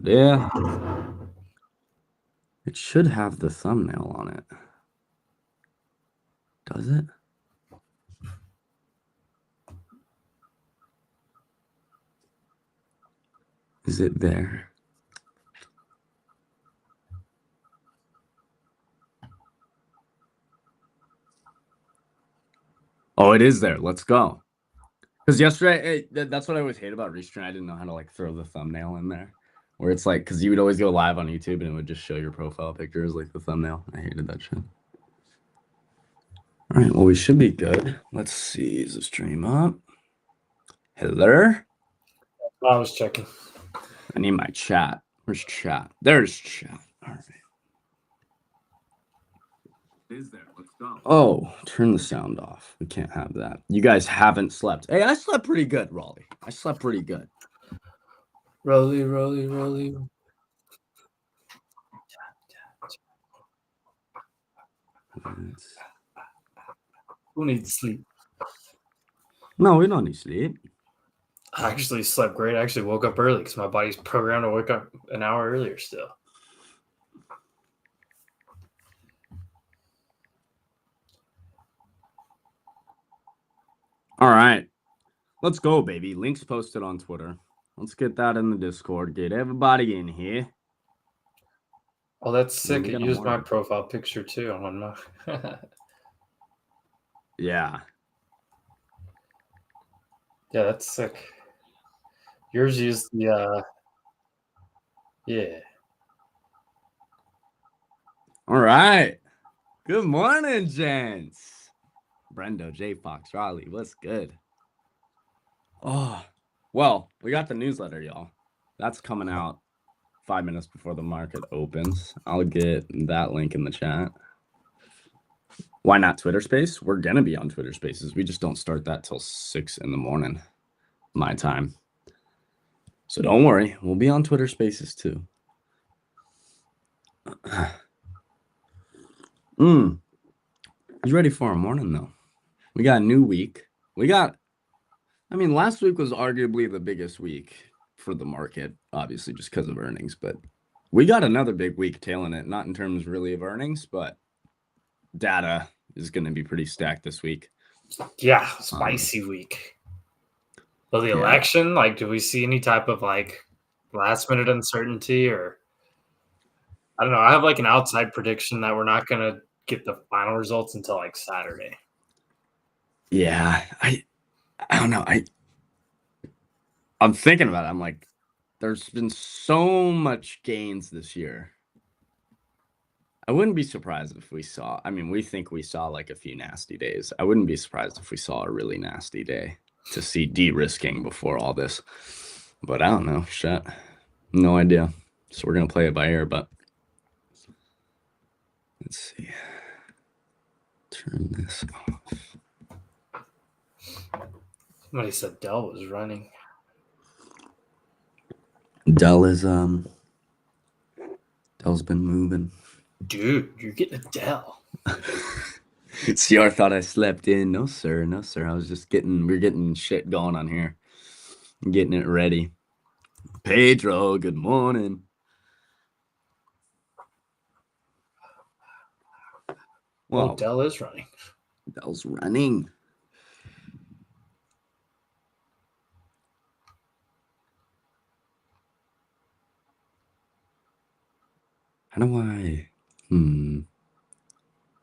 there. It should have the thumbnail on it. Does it? Is it there? Oh, it is there. Let's go. Because yesterday, that's what I always hate about Restream. I didn't know how to like throw the thumbnail in there. Where it's like, because you would always go live on YouTube and it would just show your profile pictures like the thumbnail. I hated that shit. All right, well, we should be good. Let's see. Is the stream up? Hello? I was checking. I need my chat. Where's chat? There's chat. All right. Is there? Let's go. Oh, turn the sound off. We can't have that. You guys haven't slept. Hey, I slept pretty good, Raleigh. I slept pretty good. Rolly. Who needs sleep? No, we don't need sleep. I actually slept great. I actually woke up early because my body's programmed to wake up an hour earlier still. All right. Let's go, baby. Links posted on Twitter. Let's get that in the Discord. Get everybody in here. Oh, that's sick. It used my profile picture too. I don't know. Yeah. Yeah, that's sick. Yours used the yeah. All right. Good morning, gents. Brendo, J Fox, Raleigh, what's good? Oh, well, we got the newsletter, y'all. That's coming out 5 minutes before the market opens. I'll get that link in the chat. Why not Twitter Space? We're going to be on Twitter Spaces. We just don't start that till 6 in the morning, my time. So don't worry. We'll be on Twitter Spaces too. You ready for a morning, though? We got a new week. Last week was arguably the biggest week for the market, obviously, just because of earnings. But we got another big week tailing it, not in terms really of earnings, but data is going to be pretty stacked this week. Yeah, spicy week. Well, the election, like, do we see any type of like last minute uncertainty, or I don't know. I have like an outside prediction that we're not going to get the final results until like Saturday. Yeah, I don't know. I'm thinking about it. I'm like, there's been so much gains this year. I wouldn't be surprised if we saw, we think we saw like a few nasty days. I wouldn't be surprised if we saw a really nasty day to see de-risking before all this. But I don't know. Shit. No idea. So we're going to play it by ear, but let's see. Turn this off. Somebody said Dell was running. Dell is, Dell's been moving. Dude, you're getting a Dell. CR thought I slept in. No, sir. No, sir. I was just we're getting shit going on here. I'm getting it ready. Pedro, good morning. Well, Dell is running. Dell's running. How do I...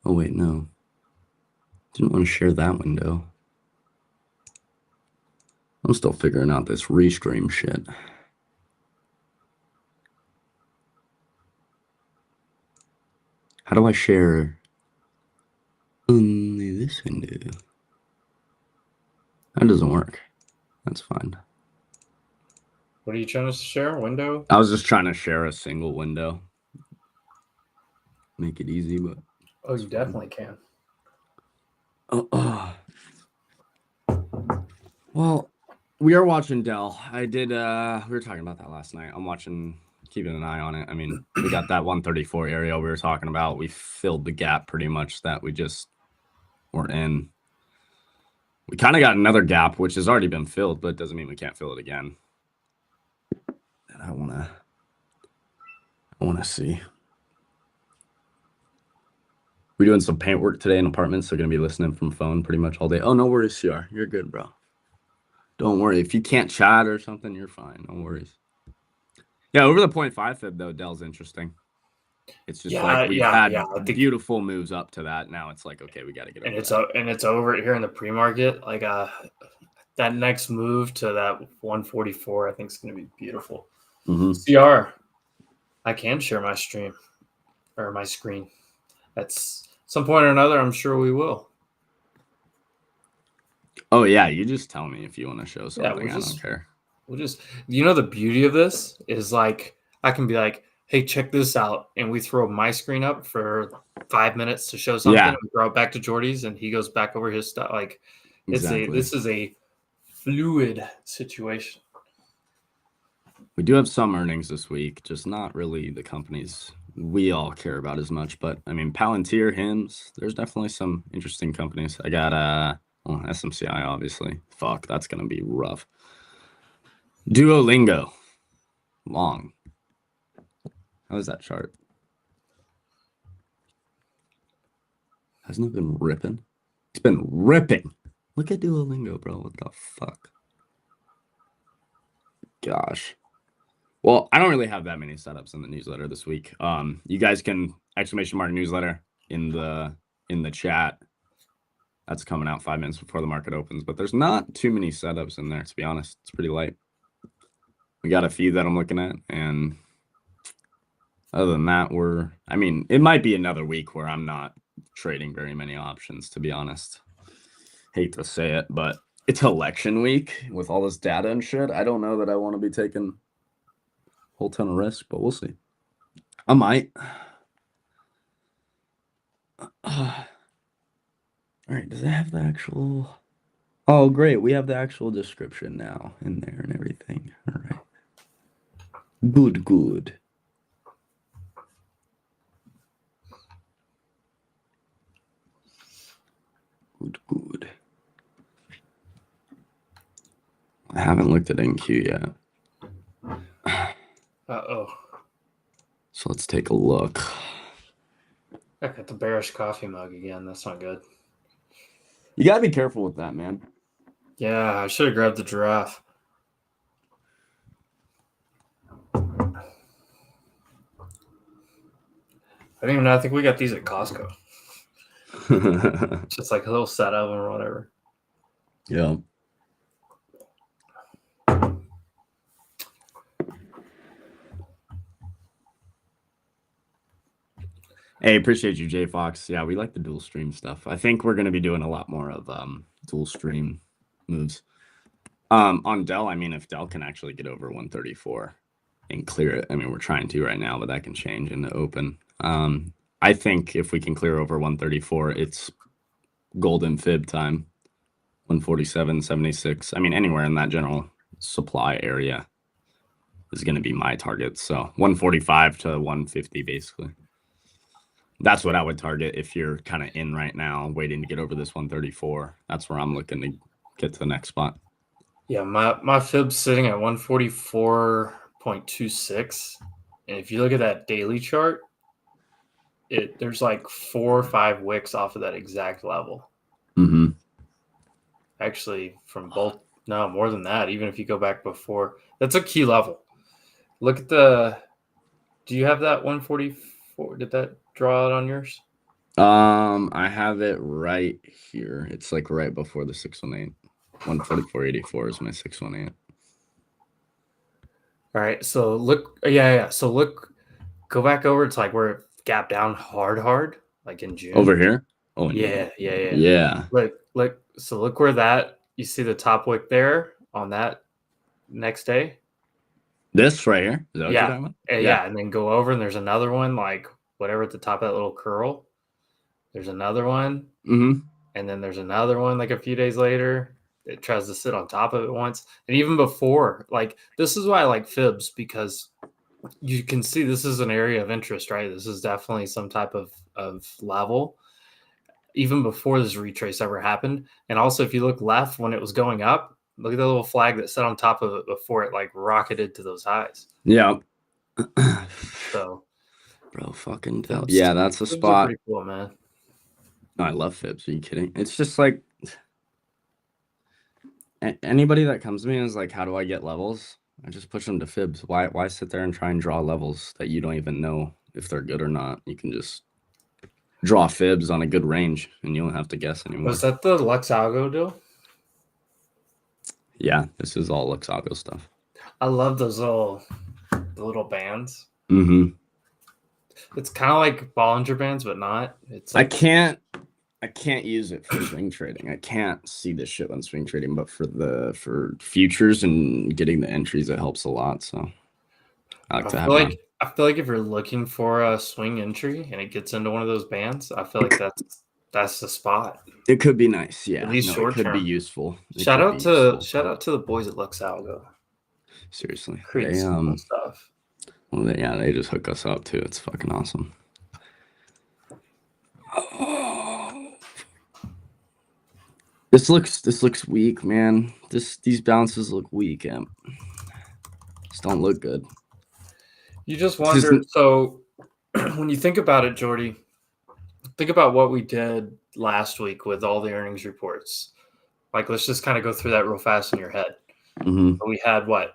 Oh, wait, no. Didn't want to share that window. I'm still figuring out this restream shit. How do I share only this window? That doesn't work. That's fine. What are you trying to share? Window? I was just trying to share a single window. Make it easy, but... Oh, you definitely can. Well, we are watching Dell. We were talking about that last night. I'm watching, keeping an eye on it. We got that 134 area we were talking about. We filled the gap pretty much that we just were in. We kind of got another gap, which has already been filled, but it doesn't mean we can't fill it again. And I want to I want to see. We're doing some paint work today in apartments, so going to be listening from phone pretty much all day. Oh, no worries, CR. You're good, bro. Don't worry. If you can't chat or something, you're fine. No worries. Yeah, over the 0.5 fib, though, Dell's interesting. It's just like we've had beautiful moves up to that. Now it's like, okay, we got to get over and it's over here in the pre-market. Like that next move to that 144, I think is going to be beautiful. Mm-hmm. CR, I can share my stream or my screen. At some point or another, I'm sure we will. Oh yeah, you just tell me if you want to show something. I don't care. We'll just, the beauty of this is like I can be like, hey, check this out, and we throw my screen up for 5 minutes to show something, and we throw it back to Jordy's, and he goes back over his stuff. Like, this is a fluid situation. We do have some earnings this week, just not really the companies we all care about as much. But I mean, Palantir, HIMS, there's definitely some interesting companies. I got SMCI, obviously. Fuck, that's gonna be rough. Duolingo, long. How is that chart? Hasn't it been ripping? It's been ripping. Look at Duolingo, bro. What the fuck? Gosh. Well, I don't really have that many setups in the newsletter this week. You guys can ! newsletter in the chat. That's coming out 5 minutes before the market opens, but there's not too many setups in there, to be honest. It's pretty light. We got a few that I'm looking at, and other than that, it might be another week where I'm not trading very many options, to be honest. Hate to say it, but it's election week with all this data and shit. I don't know that I want to be taking a whole ton of risk, but we'll see. I might. All right, does it have the actual... Oh, great. We have the actual description now in there and everything. All right. Good. Good. I haven't looked at NQ yet. Uh-oh. So let's take a look. I got the bearish coffee mug again. That's not good. You gotta be careful with that, man. Yeah, I should have grabbed the giraffe. I don't even know. I think we got these at Costco. Just like a little set of them or whatever. Yeah. Hey, appreciate you, J Fox. Yeah, we like the dual stream stuff. I think we're going to be doing a lot more of dual stream moves. On Dell, I mean, if Dell can actually get over 134 and clear it, I mean, we're trying to right now, but that can change in the open. I think if we can clear over 134, it's golden fib time. 147.76. I mean, anywhere in that general supply area is going to be my target. So 145 to 150, basically. That's what I would target if you're kind of in right now, waiting to get over this 134. That's where I'm looking to get to the next spot. Yeah, my fib's sitting at 144.26. And if you look at that daily chart, there's like 4 or 5 wicks off of that exact level. Mm-hmm. Actually, from both, no, more than that. Even if you go back before, that's a key level. Look at do you have that 144? Did that draw out on yours? I have it right here. It's like right before the 618. 144.84 is my 618. All right, so look, yeah. So go back over. It's like where it gapped down hard, like in June. Over here? Oh, yeah. So look where that, you see the top wick there on that next day? This right here? Is that what you're talking about? Yeah, and then go over and there's another one, like whatever at the top of that little curl. There's another one. Mm-hmm. And then there's another one like a few days later. It tries to sit on top of it once. And even before, like, this is why I like fibs, because you can see this is an area of interest, right? This is definitely some type of level, even before this retrace ever happened. And also, if you look left when it was going up, look at the little flag that sat on top of it before it like rocketed to those highs. Yeah. So Bro, fucking Dell. Yeah, that's a Fibs are spot. pretty cool, man. No, I love fibs. Are you kidding? It's just like anybody that comes to me and is like, how do I get levels? I just push them to fibs. Why sit there and try and draw levels that you don't even know if they're good or not? You can just draw fibs on a good range and you don't have to guess anymore. Was that the Lux Algo deal? Yeah, this is all Luxago stuff. I love those little bands. Mm-hmm. It's kind of like Bollinger Bands, but not. It's like I can't use it for swing trading. I can't see this shit on swing trading, but for futures and getting the entries, it helps a lot. So I like to have I feel like if you're looking for a swing entry and it gets into one of those bands, I feel like that's the spot. It could be nice, yeah. At least short it could term. be useful. Shout out to the boys at Lux Algo. Seriously, create some cool stuff. Well, they just hook us up too. It's fucking awesome. Oh. This looks weak, man. These bounces look weak, Emp. Just don't look good. You just wonder. So when you think about it, Jordy, think about what we did last week with all the earnings reports. Like, let's just kind of go through that real fast in your head. Mm-hmm. We had what?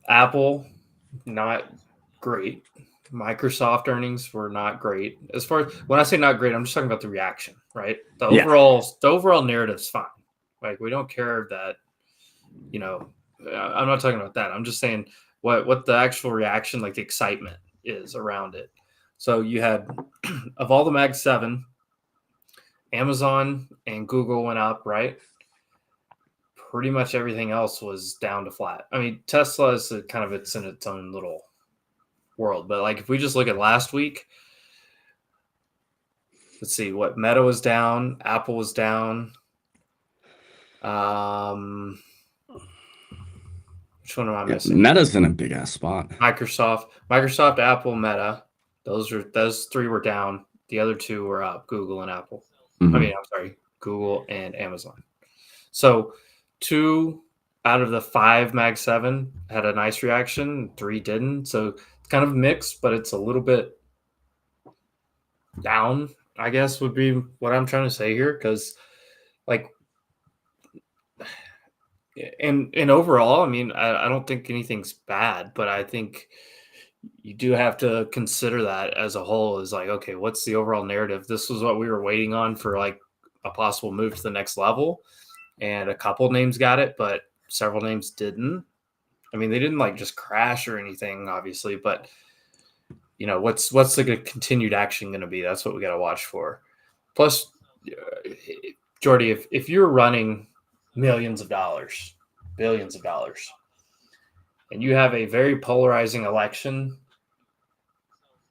Apple, not great. Microsoft earnings were not great. As far as when I say not great, I'm just talking about the reaction, right? The overall narrative's fine. Like, we don't care that, I'm not talking about that. I'm just saying what the actual reaction, like the excitement is around it. So you had of all the Mag 7, Amazon and Google went up, right? Pretty much everything else was down to flat. I mean, Tesla is it's in its own little world. But like if we just look at last week, let's see what Meta was down, Apple was down. Which one am I missing? Meta's in a big ass spot. Microsoft, Apple, Meta. Those three were down. The other two were up, Google and Apple. Mm-hmm. Google and Amazon. So 2 out of the 5 Mag 7 had a nice reaction, 3 didn't. So it's kind of mixed, but it's a little bit down, I guess, would be what I'm trying to say here. Because, like, and overall, I mean, I don't think anything's bad, but I think you do have to consider that as a whole is like, okay, what's the overall narrative? This was what we were waiting on for like a possible move to the next level. And a couple names got it, but several names didn't. I mean, they didn't like just crash or anything, obviously, but what's the continued action going to be? That's what we got to watch for. Plus, Jordy, if you're running millions of dollars, billions of dollars, and you have a very polarizing election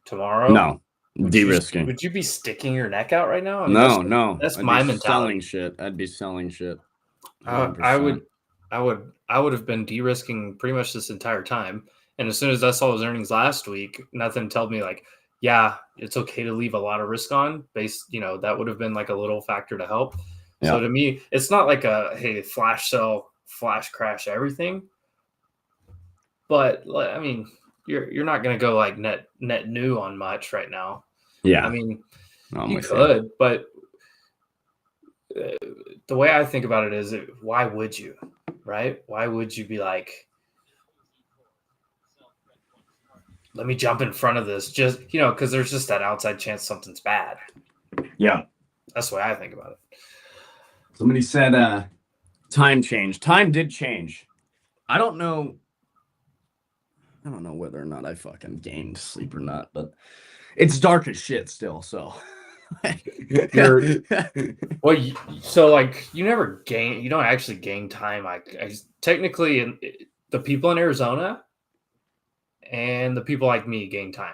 tomorrow, no, de-risking. Would you be sticking your neck out right now? I mean, no. That's my mentality. I'd be selling shit. I would have been de-risking pretty much this entire time. And as soon as I saw his earnings last week, nothing told me like, yeah, it's okay to leave a lot of risk on that would have been like a little factor to help. Yeah. So to me, it's not like hey, flash sell, flash crash everything. But I mean, you're not going to go like net new on much right now. Yeah. I mean, you could, but the way I think about it is, why would you, right? Why would you be like, let me jump in front of this just, because there's just that outside chance something's bad. Yeah. That's the way I think about it. Somebody said time changed. Time did change. I don't know whether or not I fucking gained sleep or not, but it's dark as shit still, so. So like you don't actually gain time. I technically, the people in Arizona and the people like me gain time.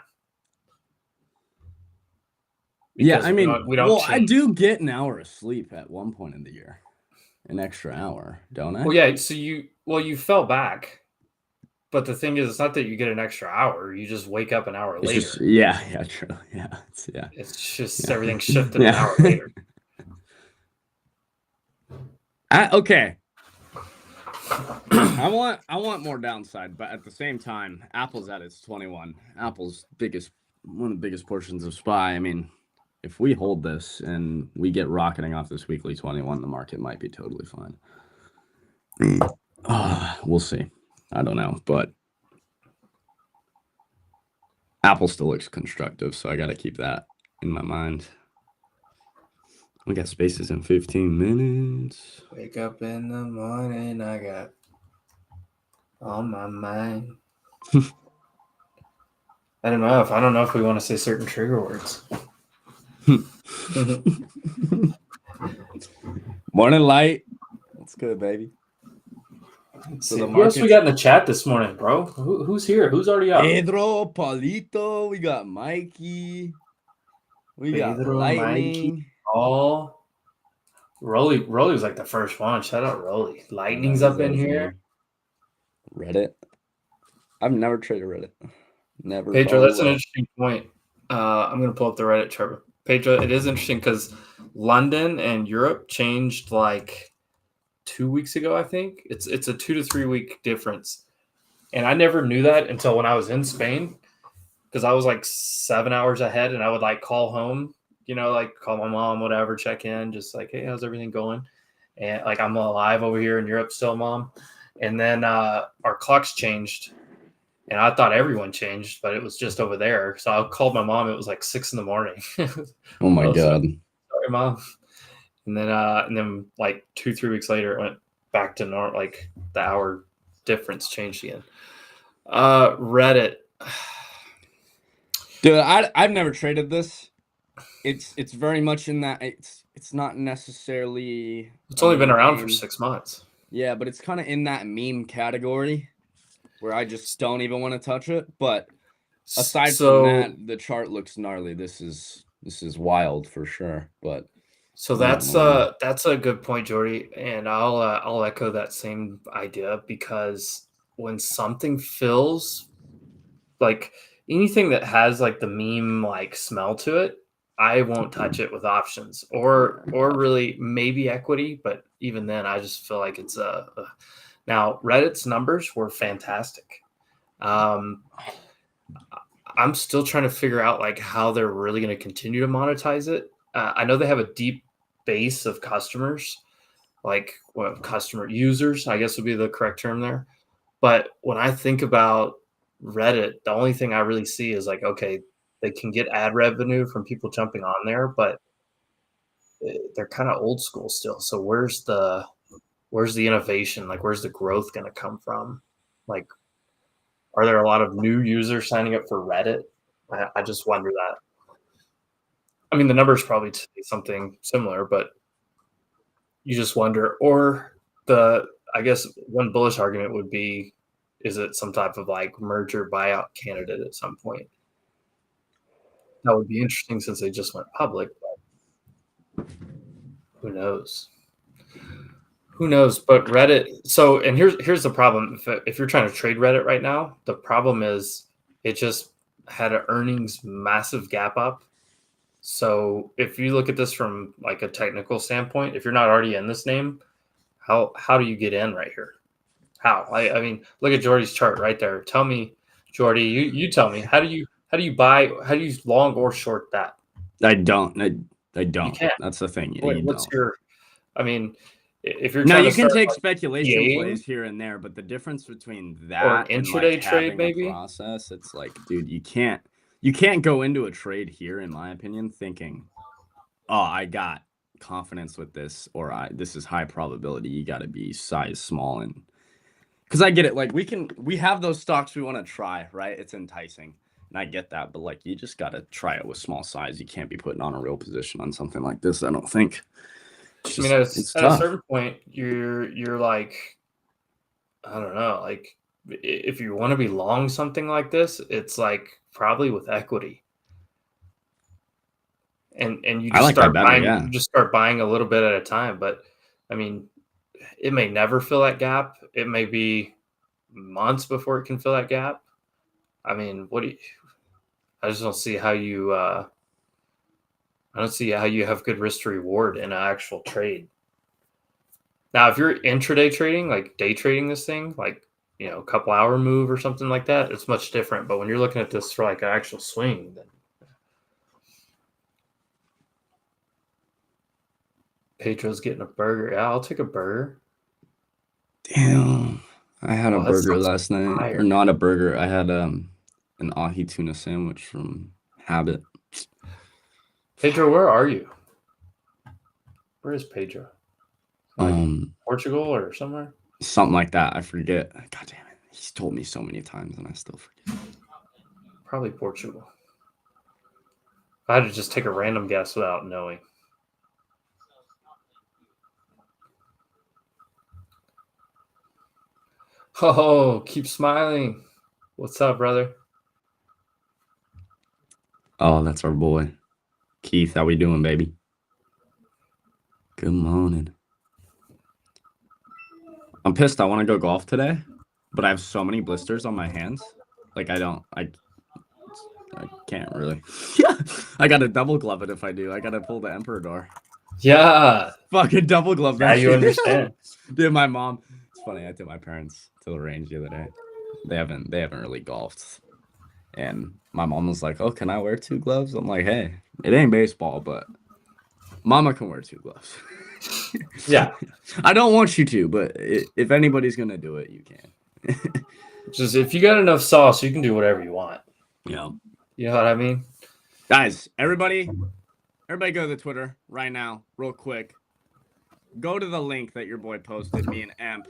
Yeah, I mean, we don't. Well, I do get an hour of sleep at one point in the year, an extra hour, don't I? Well, yeah. So you fell back, but the thing is, it's not that you get an extra hour. You just wake up an hour later. True. Yeah, it's just everything shifted an hour later. Okay. I want more downside, but at the same time, Apple's at its 21. Apple's biggest one of the biggest portions of SPY. I mean, if we hold this and we get rocketing off this weekly 21, the market might be totally fine. We'll see. I don't know, but Apple still looks constructive, so I got to keep that in my mind. We got spaces in 15 minutes. Wake up in the morning, I got on my mind. I don't know if we want to say certain trigger words. Morning light. That's good, baby. So who else we got in the chat this morning, bro? Who's here? Who's already up? Pedro, Paulito. We got Mikey. We got Lightning. Mikey, Rolly was like the first one. Shout out Rolly. Lightning's up in here. Reddit. I've never traded Reddit. Never. Pedro, that's an interesting point. I'm going to pull up the Reddit chart. Pedro, it is interesting because London and Europe changed like 2 weeks ago, I think. It's a 2 to 3 week difference. And I never knew that until when I was in Spain because I was like 7 hours ahead and I would like call home, like call my mom, whatever, check in, just like, hey, how's everything going? And like I'm alive over here in Europe still, mom. And then our clocks changed. And I thought everyone changed, but it was just over there. So I called my mom. It was like 6 a.m. Oh my God. Sorry, Mom. And then like 2-3 weeks later, it went back to normal. Like the hour difference changed again. Reddit. Dude, I've never traded this. It's very much in that it's not necessarily. It's only been around for 6 months. Yeah, but it's kind of in that meme category where I just don't even want to touch it. But aside from that, the chart looks gnarly. This is wild for sure. But so that's a good point, Jordy, and I'll echo that same idea because when something feels like anything that has like the meme like smell to it, I won't touch it with options or really maybe equity, but even then, I just feel like it's now Reddit's numbers were fantastic. I'm still trying to figure out like how they're really going to continue to monetize it. I know they have a deep base of customers, like customer users, I guess would be the correct term there. But when I think about Reddit, the only thing I really see is like, okay, they can get ad revenue from people jumping on there, but they're kind of old school still. So where's the innovation? Like, where's the growth going to come from? Like, are there a lot of new users signing up for Reddit? I just wonder that. I mean, the numbers probably say something similar, but you just wonder. Or I guess one bullish argument would be, is it some type of like merger buyout candidate at some point? That would be interesting since they just went public, but who knows? Who knows? But Reddit. So, and here's the problem. If you're trying to trade Reddit right now, the problem is it just had an earnings massive gap up. So if you look at this from like a technical standpoint, if you're not already in this name, how do you get in right here? How? I mean, look at Jordy's chart right there. Tell me, Jordy, you tell me, how do you buy, how do you long or short that? I don't. I don't. You can't. That's the thing. What's your? I mean, if you're you can take like speculation plays here and there, but the difference between that or intraday and like trade maybe process, it's like, dude, you can't go into a trade here, in my opinion, thinking, oh, I got confidence with this, or this is high probability. You got to be size small, and because I get it, like we have those stocks we want to try, right? It's enticing. And I get that, but like you just got to try it with small size. You can't be putting on a real position on something like this, I don't think. I mean, at a certain point, you're like, I don't know, like if you want to be long something like this, it's like probably with equity. And you just start buying, you just start buying a little bit at a time. But I mean, it may never fill that gap. It may be months before it can fill that gap. I mean, I just don't see how you I don't see how you have good risk to reward in an actual trade. Now, if you're intraday trading, like day trading this thing, like a couple hour move or something like that, it's much different. But when you're looking at this for like an actual swing, then Pedro's getting a burger. Yeah, I'll take a burger. Damn. I had a that burger sounds last night. fire. Or not a burger. I had an ahi tuna sandwich from Habit. Pedro, where are you? Where is Pedro? Portugal or somewhere? Something like that. I forget. God damn it. He's told me so many times and I still forget. Probably Portugal. I had to just take a random guess without knowing. Oh, keep smiling. What's up, brother? Oh, that's our boy. Keith, how we doing, baby? Good morning. I'm pissed. I want to go golf today, but I have so many blisters on my hands. Like I can't really. Yeah, I got to double glove it if I do. I got to pull the Emperador. Yeah. Fucking double glove that. Now you understand. Dude, my mom. It's funny. I took my parents to the range the other day. They haven't really golfed, and my mom was like, "Oh, can I wear 2 gloves?" I'm like, "Hey, it ain't baseball, but Mama can wear 2 gloves." Yeah. I don't want you to, but if anybody's gonna do it, you can. Just if you got enough sauce, you can do whatever you want. Yeah. You know what I mean? Guys, everybody go to the Twitter right now, real quick. Go to the link that your boy posted, me and Emp.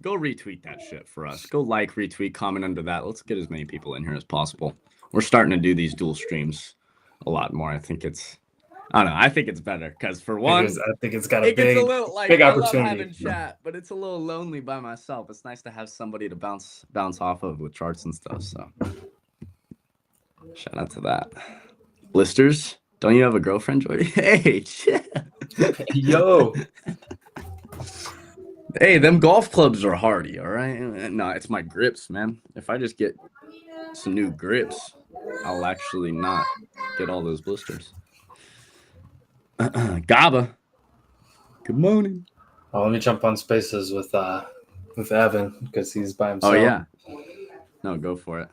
Go retweet that shit for us. Go like, retweet, comment under that. Let's get as many people in here as possible. We're starting to do these dual streams a lot more. I think it's better because for one, I think it's got a big, gets a little, like, big I opportunity. love having chat, but it's a little lonely by myself. It's nice to have somebody to bounce off of with charts and stuff. So shout out to that. Blisters, don't you have a girlfriend, Jordy? Hey, shit. Yo. Hey, them golf clubs are hardy, all right? No, it's my grips, man. If I just get some new grips, I'll actually not get all those blisters. Gaba, good morning. Oh, let me jump on spaces with Evan because he's by himself. Oh yeah. No, go for it.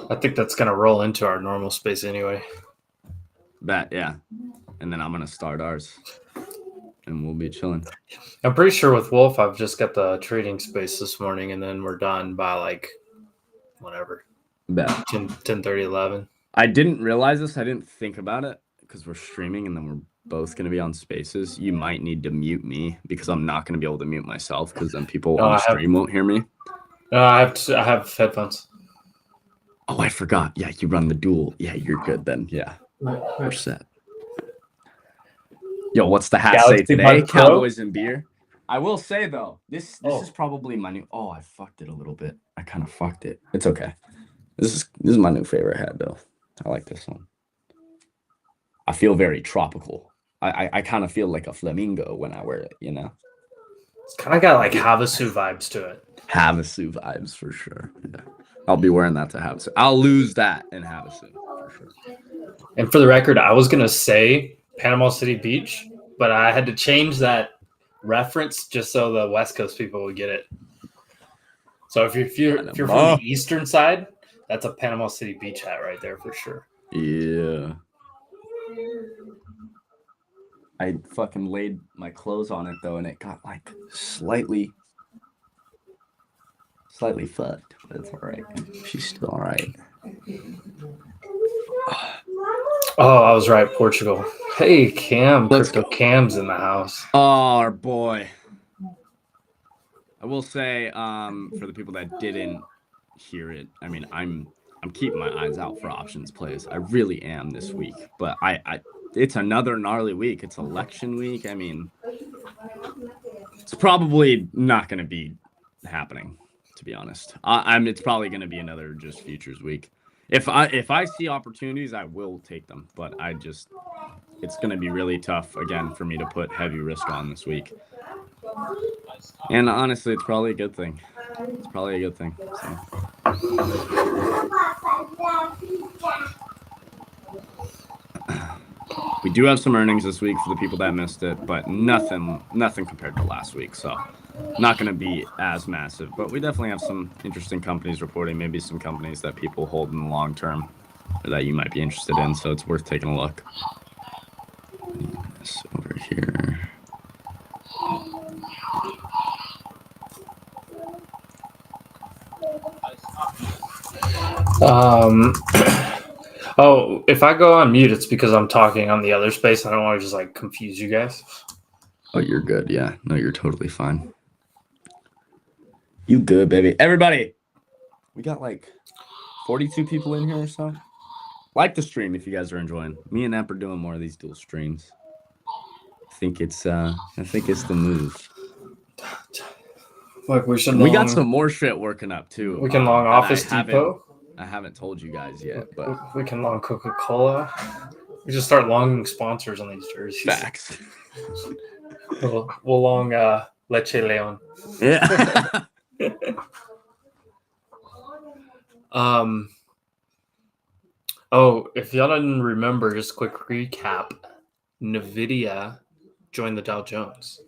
I think that's gonna roll into our normal space anyway. Bet, yeah. And then I'm gonna start ours. And we'll be chilling. I'm pretty sure with Wolf, I've just got the trading space this morning, and then we're done by like whatever. Bet. 10:30, 11. I didn't realize this. I didn't think about it because we're streaming and then we're both going to be on spaces. You might need to mute me because I'm not going to be able to mute myself because then people on the stream won't hear me. No, I have headphones. Oh, I forgot. Yeah, you run the duel. Yeah, you're good then. Yeah, we're set. Yo, what's the hat say today? Cowboys and beer. I will say though, this is probably my new. Oh, I fucked it a little bit. I kind of fucked it. It's okay. This is my new favorite hat though. I like this one. I feel very tropical. I kind of feel like a flamingo when I wear it. You know. It's kind of got like Havasu vibes to it. Havasu vibes for sure. Yeah. I'll be wearing that to Havasu. I'll lose that in Havasu for sure. And for the record, I was gonna say Panama City Beach, but I had to change that reference just so the West Coast people would get it. So if you're from the eastern side, that's a Panama City Beach hat right there for sure. Yeah. I fucking laid my clothes on it though, and it got like slightly fucked, but it's all right. She's still all right. Oh, I was right, Portugal. Hey, Cam. Crypto Cam's in the house. Oh, our boy. I will say, for the people that didn't hear it, I mean, I'm keeping my eyes out for options plays. I really am this week, but I it's another gnarly week. It's election week. I mean, it's probably not going to be happening, to be honest. It's probably going to be another just futures week. If I see opportunities, I will take them, but it's going to be really tough again for me to put heavy risk on this week. And honestly, it's probably a good thing. So. We do have some earnings this week for the people that missed it, but nothing compared to last week. So not going to be as massive, but we definitely have some interesting companies reporting, maybe some companies that people hold in the long term or that you might be interested in. So it's worth taking a look. This over here. Oh, if I go on mute, it's because I'm talking on the other space. I don't want to just like confuse you guys. Oh, you're good. Yeah. No, you're totally fine. You good, baby. Everybody, we got like 42 people in here or so. Like the stream if you guys are enjoying. Me and Emp are doing more of these dual streams. I think it's the move. Like we should. We got some more shit working up too. We can long Office Depot. I haven't told you guys yet, but we can long Coca-Cola. We just start longing sponsors on these jerseys. Facts. we'll long Leche Leon. Yeah. Oh, if y'all didn't remember, just quick recap. NVIDIA joined the Dow Jones.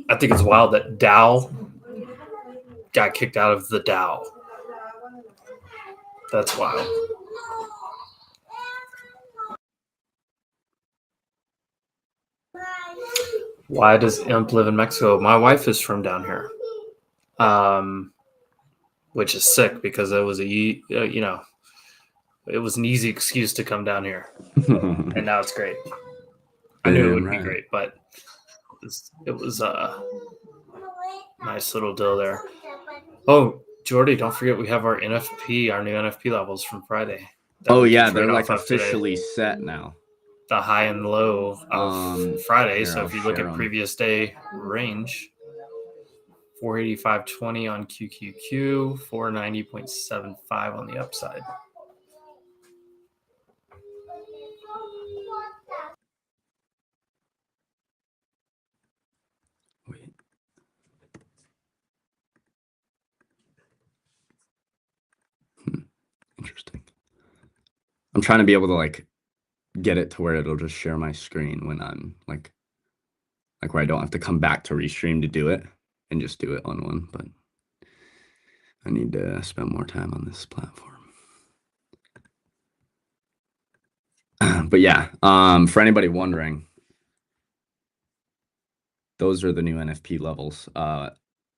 I think it's wild that Dow got kicked out of the Dow. That's wild. Why does Imp live in Mexico? My wife is from down here, which is sick because it was it was an easy excuse to come down here, and now it's great. I knew it would be great, but it was a nice little deal there. Oh, Jordy, don't forget we have our NFP, our new NFP levels from Friday. Oh yeah, they're like officially set now. The high and low of Friday. So if you look at previous day range, 485.20 on QQQ, 490.75 on the upside. Wait. Interesting. I'm trying to be able to like get it to where it'll just share my screen when I'm like where I don't have to come back to restream to do it and just do it on one, but I need to spend more time on this platform. But yeah, for anybody wondering, those are the new NFP levels.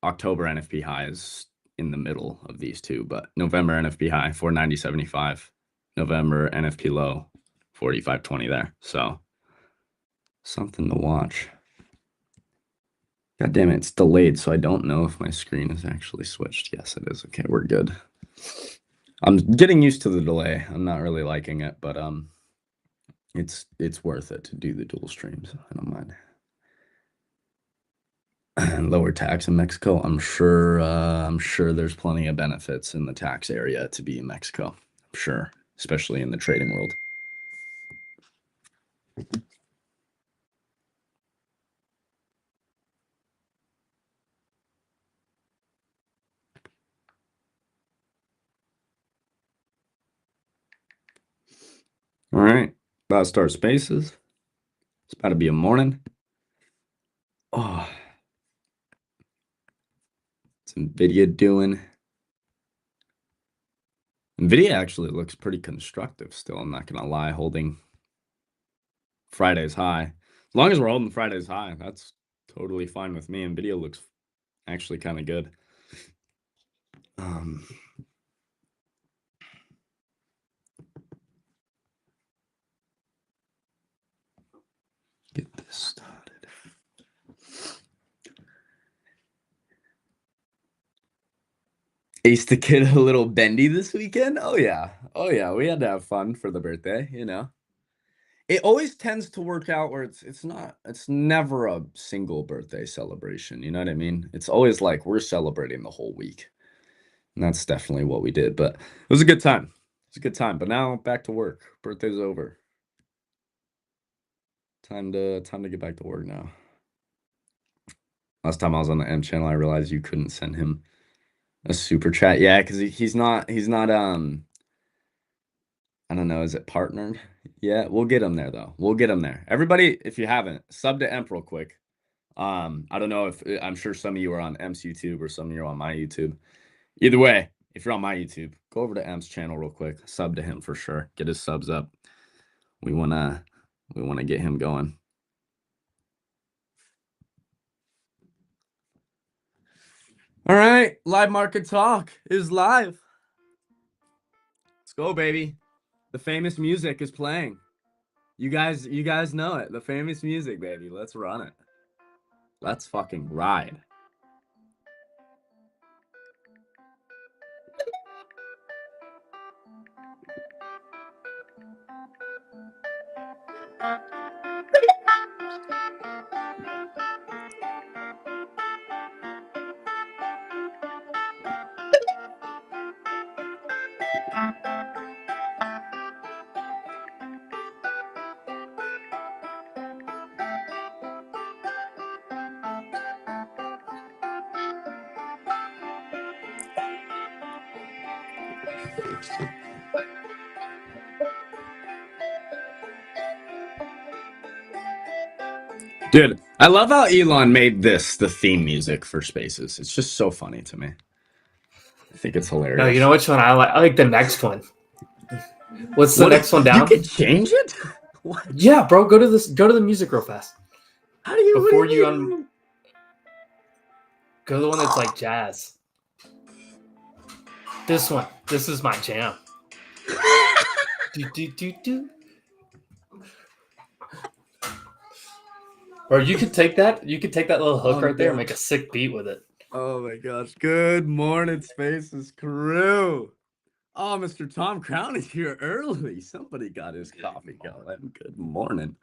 October NFP high is in the middle of these two, but November NFP high 490.75, November NFP low 45.20 there. So something to watch. God damn it, it's delayed, so I don't know if my screen is actually switched. Yes, it is. Okay, we're good. I'm getting used to the delay. I'm not really liking it, but it's worth it to do the dual streams. I don't mind. Lower tax in Mexico. I'm sure there's plenty of benefits in the tax area to be in Mexico. I'm sure, especially in the trading world. All right, about to start spaces. It's about to be a morning. Oh, what's NVIDIA doing? NVIDIA actually looks pretty constructive still. I'm not gonna lie, holding Friday's high. As long as we're holding Friday's high, that's totally fine with me. NVIDIA looks actually kind of good. Get this started. Ace the Kid a little bendy this weekend? Oh yeah. We had to have fun for the birthday, you know. It always tends to work out where it's never a single birthday celebration, you know what I mean? It's always like we're celebrating the whole week. And that's definitely what we did, but it was a good time. But now back to work. Birthday's over. Time to get back to work now. Last time I was on the M channel, I realized you couldn't send him a super chat. Yeah, because he's not I don't know. Is it partnered? Yeah, we'll get them there though. We'll get them there. Everybody, if you haven't, sub to Emp real quick. I don't know if I'm sure some of you are on Emp's YouTube or some of you are on my YouTube. Either way, if you're on my YouTube, go over to Emp's channel real quick. Sub to him for sure. Get his subs up. We wanna get him going. All right, live market talk is live. Let's go, baby. The famous music is playing. You guys know it. The famous music, baby. Let's run it. Let's fucking ride. Dude, I love how Elon made this the theme music for Spaces. It's just so funny to me. I think it's hilarious. No, you know which one I like? I like the next one. What's the next one down? You can change it? What? Yeah, bro. Go to the music real fast. How do you before you go to the one that's like jazz? This one. This is my jam. do. Or you could take that. You could take that little hook right there and make a sick beat with it. Oh my gosh! Good morning, Spaces crew. Oh, Mr. Tom Crown is here early. Somebody got his coffee going. Good morning,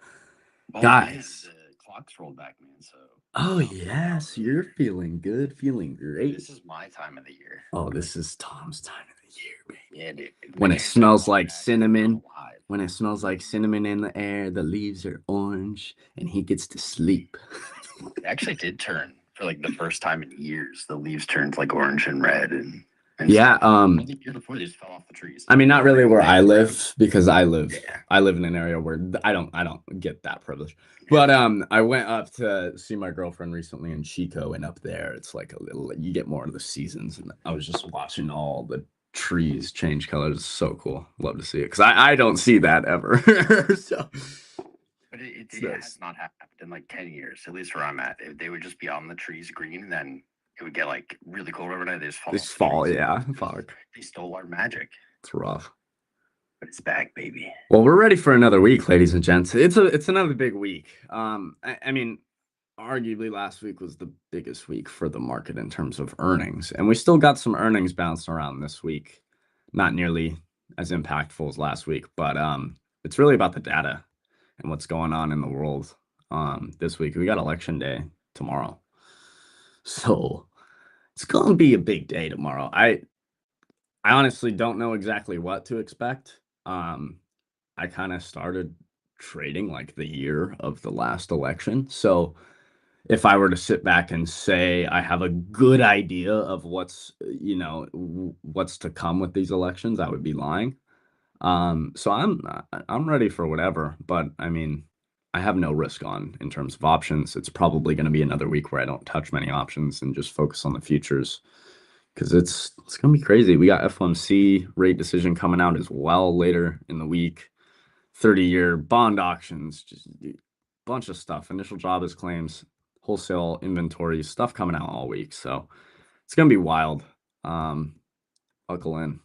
guys. The clock's rolled back, man. So. Oh yes, you're feeling good, feeling great. This is my time of the year. Oh, this is Tom's time of the year, baby. Yeah, dude. When it smells like cinnamon. When it smells like cinnamon in the air, the leaves are orange, and he gets to sleep. It actually did turn for like the first time in years. The leaves turned like orange and red, and yeah. The year before they just fell off the trees. I mean, not really where I live because I live in an area where I don't get that privilege. But I went up to see my girlfriend recently in Chico, and up there it's like a little. You get more of the seasons, and I was just watching all the trees change colors. It's so cool. Love to see it because I don't see that ever. So, but it has not happened in like 10 years, at least where I'm at. They would just be on the trees green, and then it would get like really cold overnight. They just fall. Yeah. Fuck. They stole our magic. It's rough. But it's back, baby. Well, we're ready for another week, ladies and gents. It's another big week. I mean, arguably last week was the biggest week for the market in terms of earnings, and we still got some earnings bouncing around this week. Not nearly as impactful as last week, but it's really about the data and what's going on in the world this week. We got election day tomorrow, so it's gonna be a big day tomorrow. I honestly don't know exactly what to expect. I kind of started trading like the year of the last election, so if I were to sit back and say I have a good idea of what's to come with these elections, I would be lying. So I'm ready for whatever, but I mean, I have no risk on in terms of options. It's probably going to be another week where I don't touch many options and just focus on the futures because it's going to be crazy. We got FOMC rate decision coming out as well later in the week. 30-year bond auctions, just a bunch of stuff. Initial jobless claims, wholesale inventory stuff coming out all week. So it's going to be wild. Buckle in.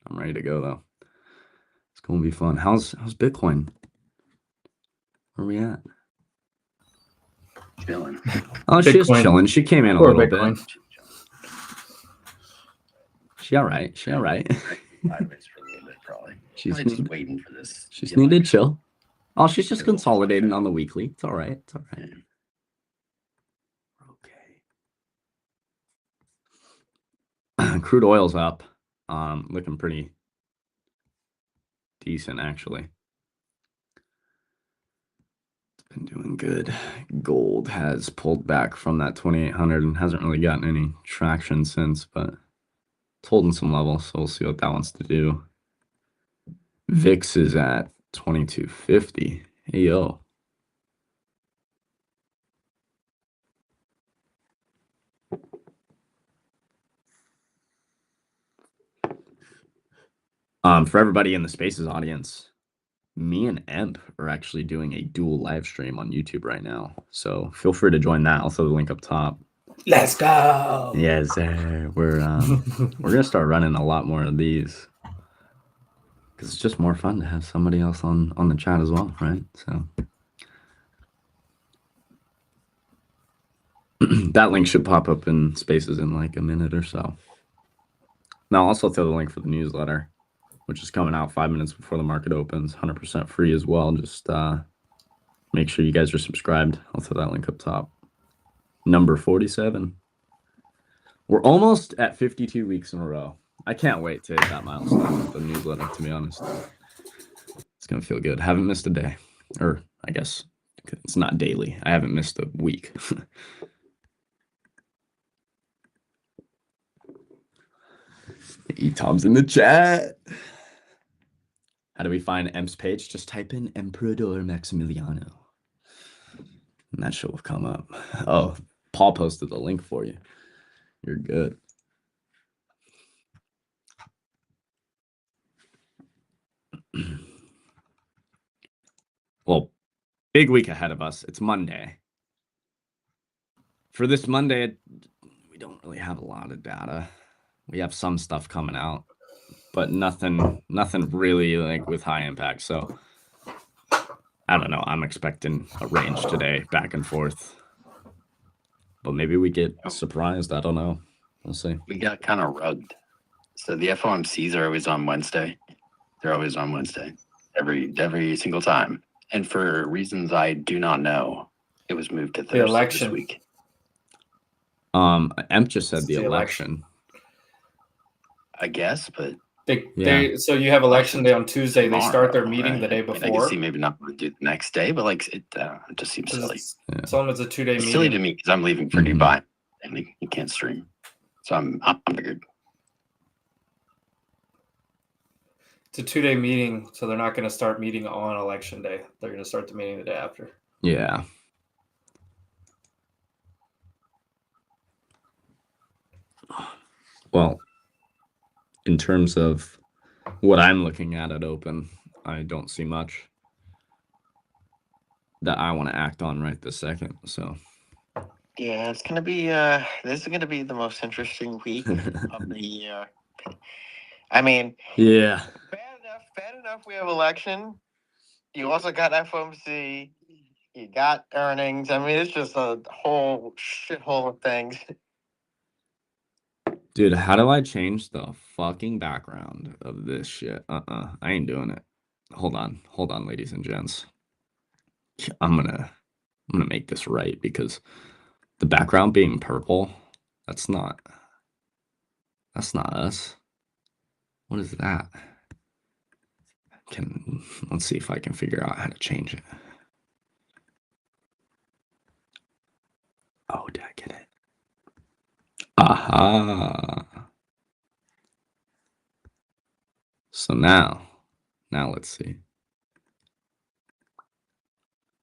I'm ready to go though. It's going to be fun. How's Bitcoin? Where are we at? Chilling. Oh, she's chilling. She came in a little bit. She all right. 5 minutes for a little bit, probably. She's just waiting for this. She's needed chill. Oh, she's just consolidating on the weekly. It's all right. It's all right. Okay. Crude oil's up. Looking pretty decent, actually. It's been doing good. Gold has pulled back from that 2,800 and hasn't really gotten any traction since, but it's holding some levels, so we'll see what that wants to do. VIX is at 2250. Hey, yo. For everybody in the Spaces audience, me and Emp are actually doing a dual live stream on YouTube right now. So feel free to join that. I'll throw the link up top. Let's go. Yes, we're gonna start running a lot more of these because it's just more fun to have somebody else on the chat as well, right? So that link should pop up in Spaces in like a minute or so. Now I'll also throw the link for the newsletter, which is coming out 5 minutes before the market opens, 100% free as well. Just make sure you guys are subscribed. I'll throw that link up top. Number 47. We're almost at 52 weeks in a row. I can't wait to hit that milestone with the newsletter, to be honest. It's going to feel good. Haven't missed a day. Or, I guess, it's not daily. I haven't missed a week. Tom's in the chat. How do we find Emp's page? Just type in Emperador Maximiliano. And that should have come up. Oh, Paul posted the link for you. You're good. Well, big week ahead of us. It's Monday. For this Monday, we don't really have a lot of data. We have some stuff coming out, but nothing really like with high impact. So I don't know. I'm expecting a range today, back and forth. But maybe we get surprised. I don't know. We'll see. We got kind of rugged. So the FOMCs are always on Wednesday. They're always on Wednesday, every single time. And for reasons I do not know, it was moved to Thursday this week. Emp just said the election. I guess, but so you have election day on Tuesday. They start their meeting the day before. I can see maybe not want to do the next day, but like it just seems silly. Tell them it's a 2-day meeting. Silly to me because I'm leaving for Dubai and you can't stream, so I'm figured. It's a 2-day meeting, so they're not going to start meeting on election day. They're going to start the meeting the day after. Yeah. Well, in terms of what I'm looking at open, I don't see much that I want to act on right this second. So yeah, it's gonna be this is gonna be the most interesting week of the year. I mean, yeah, bad enough we have election. You also got FOMC, you got earnings. I mean, it's just a whole shithole of things. Dude, how do I change the fucking background of this shit? I ain't doing it. Hold on, ladies and gents. I'm gonna make this right because the background being purple, that's not us. What is that? Let's see if I can figure out how to change it. Oh, did I get it? Aha. So now let's see.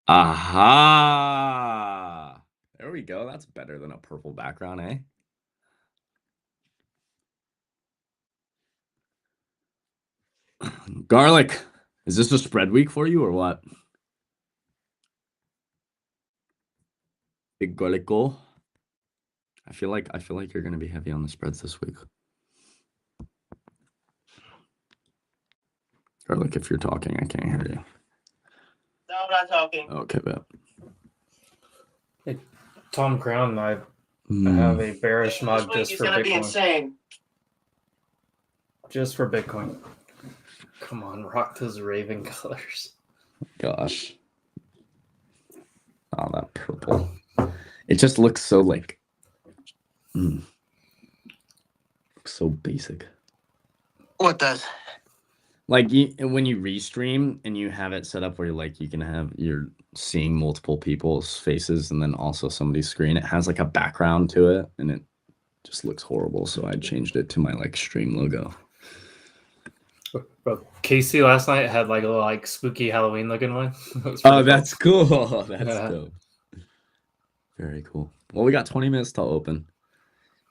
Aha. There we go. That's better than a purple background, eh? Garlic. Is this a spread week for you or what? Big garlic goal. I feel like you're gonna be heavy on the spreads this week. Garlic, if you're talking, I can't hear you. No, I'm not talking. Okay, bet. Hey, Tom Crown, I have a bearish mug just for Bitcoin. Be insane. Just for Bitcoin. Come on, rock those raven colors. Gosh. Oh, that purple. It just looks so like so basic. What does? Like when you restream and you have it set up where you're seeing multiple people's faces and then also somebody's screen, it has like a background to it and it just looks horrible. So I changed it to my like stream logo. Bro, Casey last night had like a little like spooky Halloween looking one. Oh, that's cool. That's Yeah. dope. Very cool. Well, we got 20 minutes till open.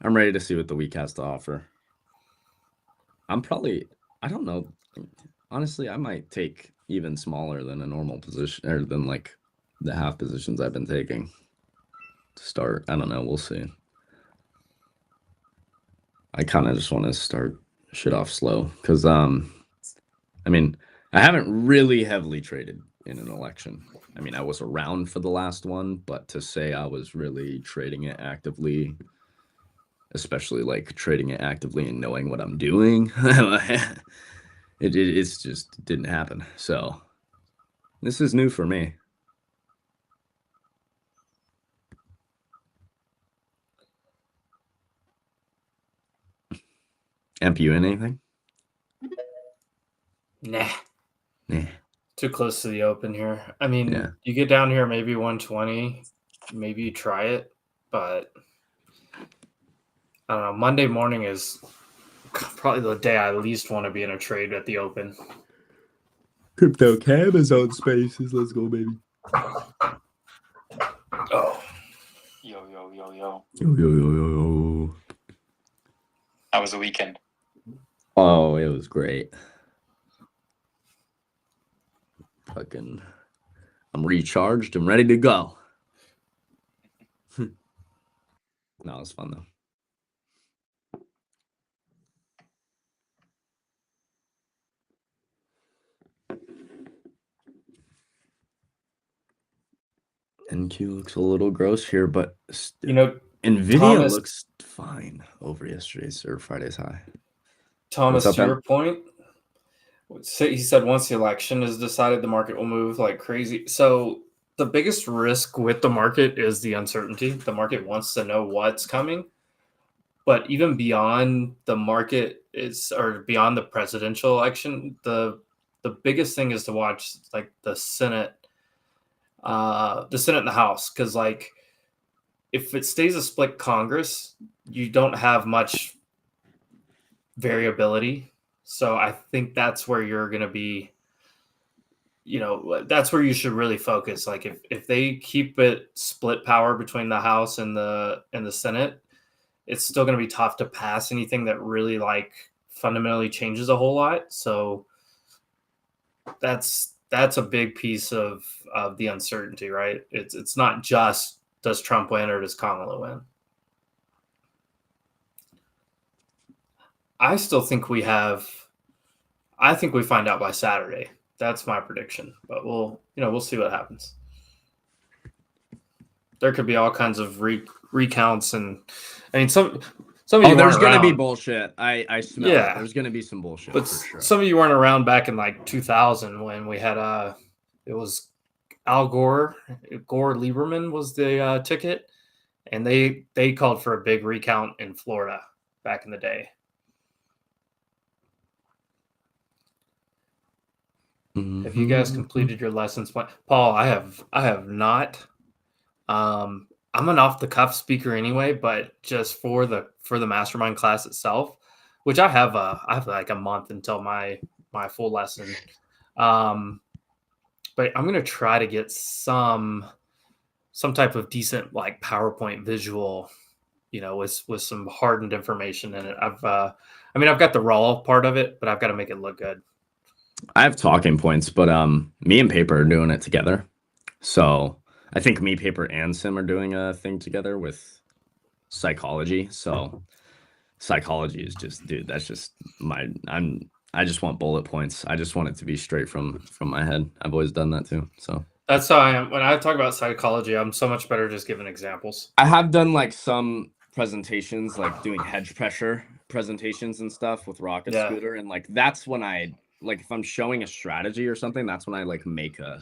I'm ready to see what the week has to offer. I don't know. Honestly, I might take even smaller than a normal position, or than like the half positions I've been taking to start. I don't know. We'll see. I kind of just want to start shit off slow because, I mean, I haven't really heavily traded in an election. I mean, I was around for the last one, but to say I was really trading it actively, especially like trading it actively and knowing what I'm doing, it's just didn't happen. So this is new for me. Emp, you in anything? Nah. Nah. Too close to the open here. I mean, Yeah. you get down here maybe 120, maybe you try it, but I don't know. Monday morning is probably the day I least want to be in a trade at the open. Crypto Amazon spaces. Let's go, baby. Oh. Yo. Yo. How was the weekend? Oh, it was great. Fucking, I'm recharged and ready to go. No, it was fun though. NQ looks a little gross here, but You know, Nvidia Thomas- looks fine over yesterday's or Friday's high. Thomas, What's up, to your man? point, he said once the election is decided, the market will move like crazy. So the biggest risk with the market is the uncertainty. The market wants to know what's coming. But even beyond the market or beyond the presidential election, the biggest thing is to watch like the Senate and the House, because like if it stays a split Congress, you don't have much variability. So I think that's where you're going to be, that's where you should really focus. Like if they keep it split power between the House and the Senate, it's still going to be tough to pass anything that really like fundamentally changes a whole lot. So that's a big piece of the uncertainty, right? It's not just does Trump win or does Kamala win. I still think we find out by Saturday. That's my prediction, but we'll see what happens. There could be all kinds of recounts, and I mean some of you there's gonna be around. Bullshit. I smell it. There's gonna be some bullshit, but for sure. Some of you weren't around back in like 2000 when we had it was Al Gore. Gore Lieberman was the ticket, and they called for a big recount in Florida back in the day. Have you guys completed your lessons plan? Paul, I have not. I'm an off the cuff speaker anyway, but just for the mastermind class itself, which I have like a month until my full lesson. But I'm gonna try to get some type of decent like PowerPoint visual, with some hardened information in it. I've got the raw part of it, but I've got to make it look good. I have talking points, but me and Paper are doing it together. So I think me, Paper, and Sim are doing a thing together with psychology. So psychology is just, dude, that's just I just want bullet points. I just want it to be straight from my head. I've always done that too. So that's how I am. When I talk about psychology, I'm so much better just giving examples. I have done like some presentations, like doing hedge pressure presentations and stuff with Rocket Scooter, and like that's when I like if I'm showing a strategy or something, that's when I like make a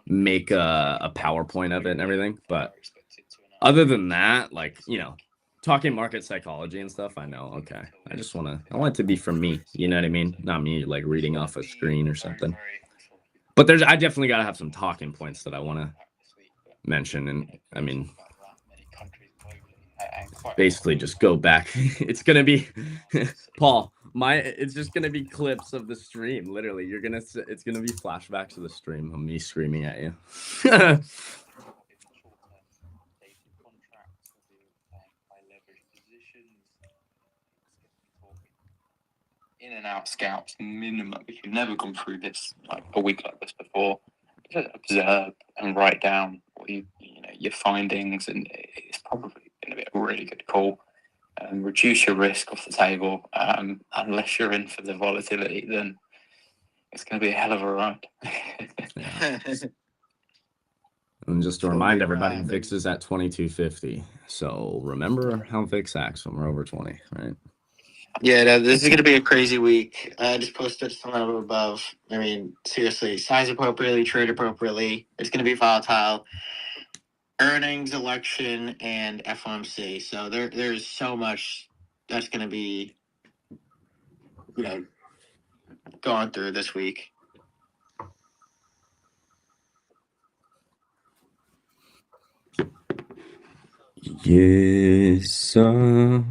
PowerPoint of it and everything. But other than that, like talking market psychology and stuff, I know. Okay, I want it to be from me. You know what I mean? Not me like reading off a screen or something. But I definitely gotta have some talking points that I want to mention, and I mean, basically just go back. It's gonna be Paul. It's just gonna be clips of the stream. Literally, it's gonna be flashbacks of the stream of me screaming at you. In and out scalps minimum. If you've never gone through this like a week like this before, just observe and write down what your findings, and it's probably going to be a really good call. Reduce your risk off the table. Unless you're in for the volatility, then it's going to be a hell of a ride. And just to remind everybody, VIX is at 2250. So remember how VIX acts when we're over 20, right? Yeah, no, this is going to be a crazy week. I just posted some level above. I mean, seriously, size appropriately, trade appropriately. It's going to be volatile. Earnings, election, and FOMC. So there's so much that's going to be, going through this week. Yes, sir.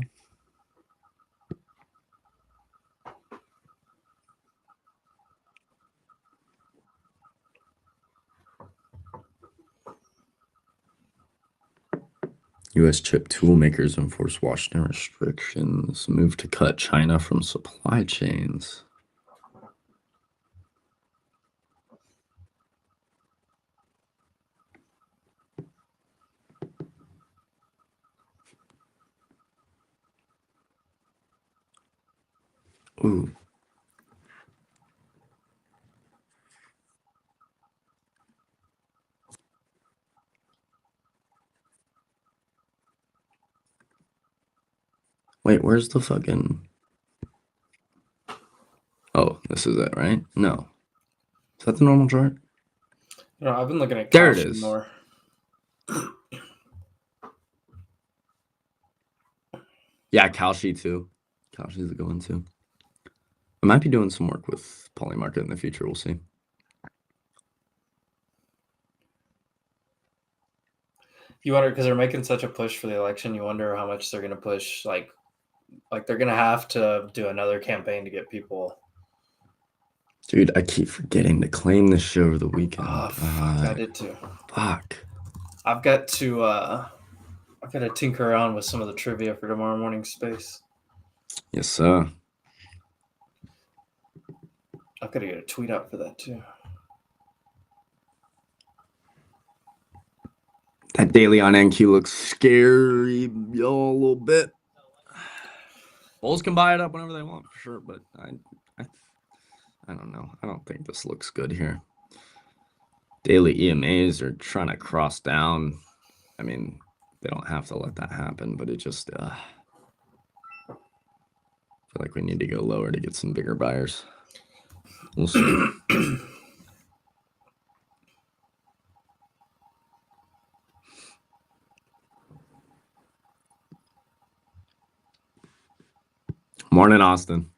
U.S. chip tool makers enforce Washington restrictions. Move to cut China from supply chains. Ooh. Wait, where's the fucking... Oh, this is it, right? No. Is that the normal chart? No, I've been looking at There it Kalshi is. more. Yeah, Kalshi too. Kalshi's a good one too. I might be doing some work with Polymarket in the future. We'll see. You wonder, because they're making such a push for the election, you wonder how much they're going to push. Like they're going to have to do another campaign to get people. Dude, I keep forgetting to claim this show over the weekend. Oh, fuck, I did too. Fuck. I've got to tinker around with some of the trivia for tomorrow morning space. Yes, sir. I've got to get a tweet out for that too. That daily on NQ looks scary, y'all, a little bit. Bulls can buy it up whenever they want, for sure, but I don't know. I don't think this looks good here. Daily EMAs are trying to cross down. I mean, they don't have to let that happen, but it just I feel like we need to go lower to get some bigger buyers. We'll see. Morning, Austin.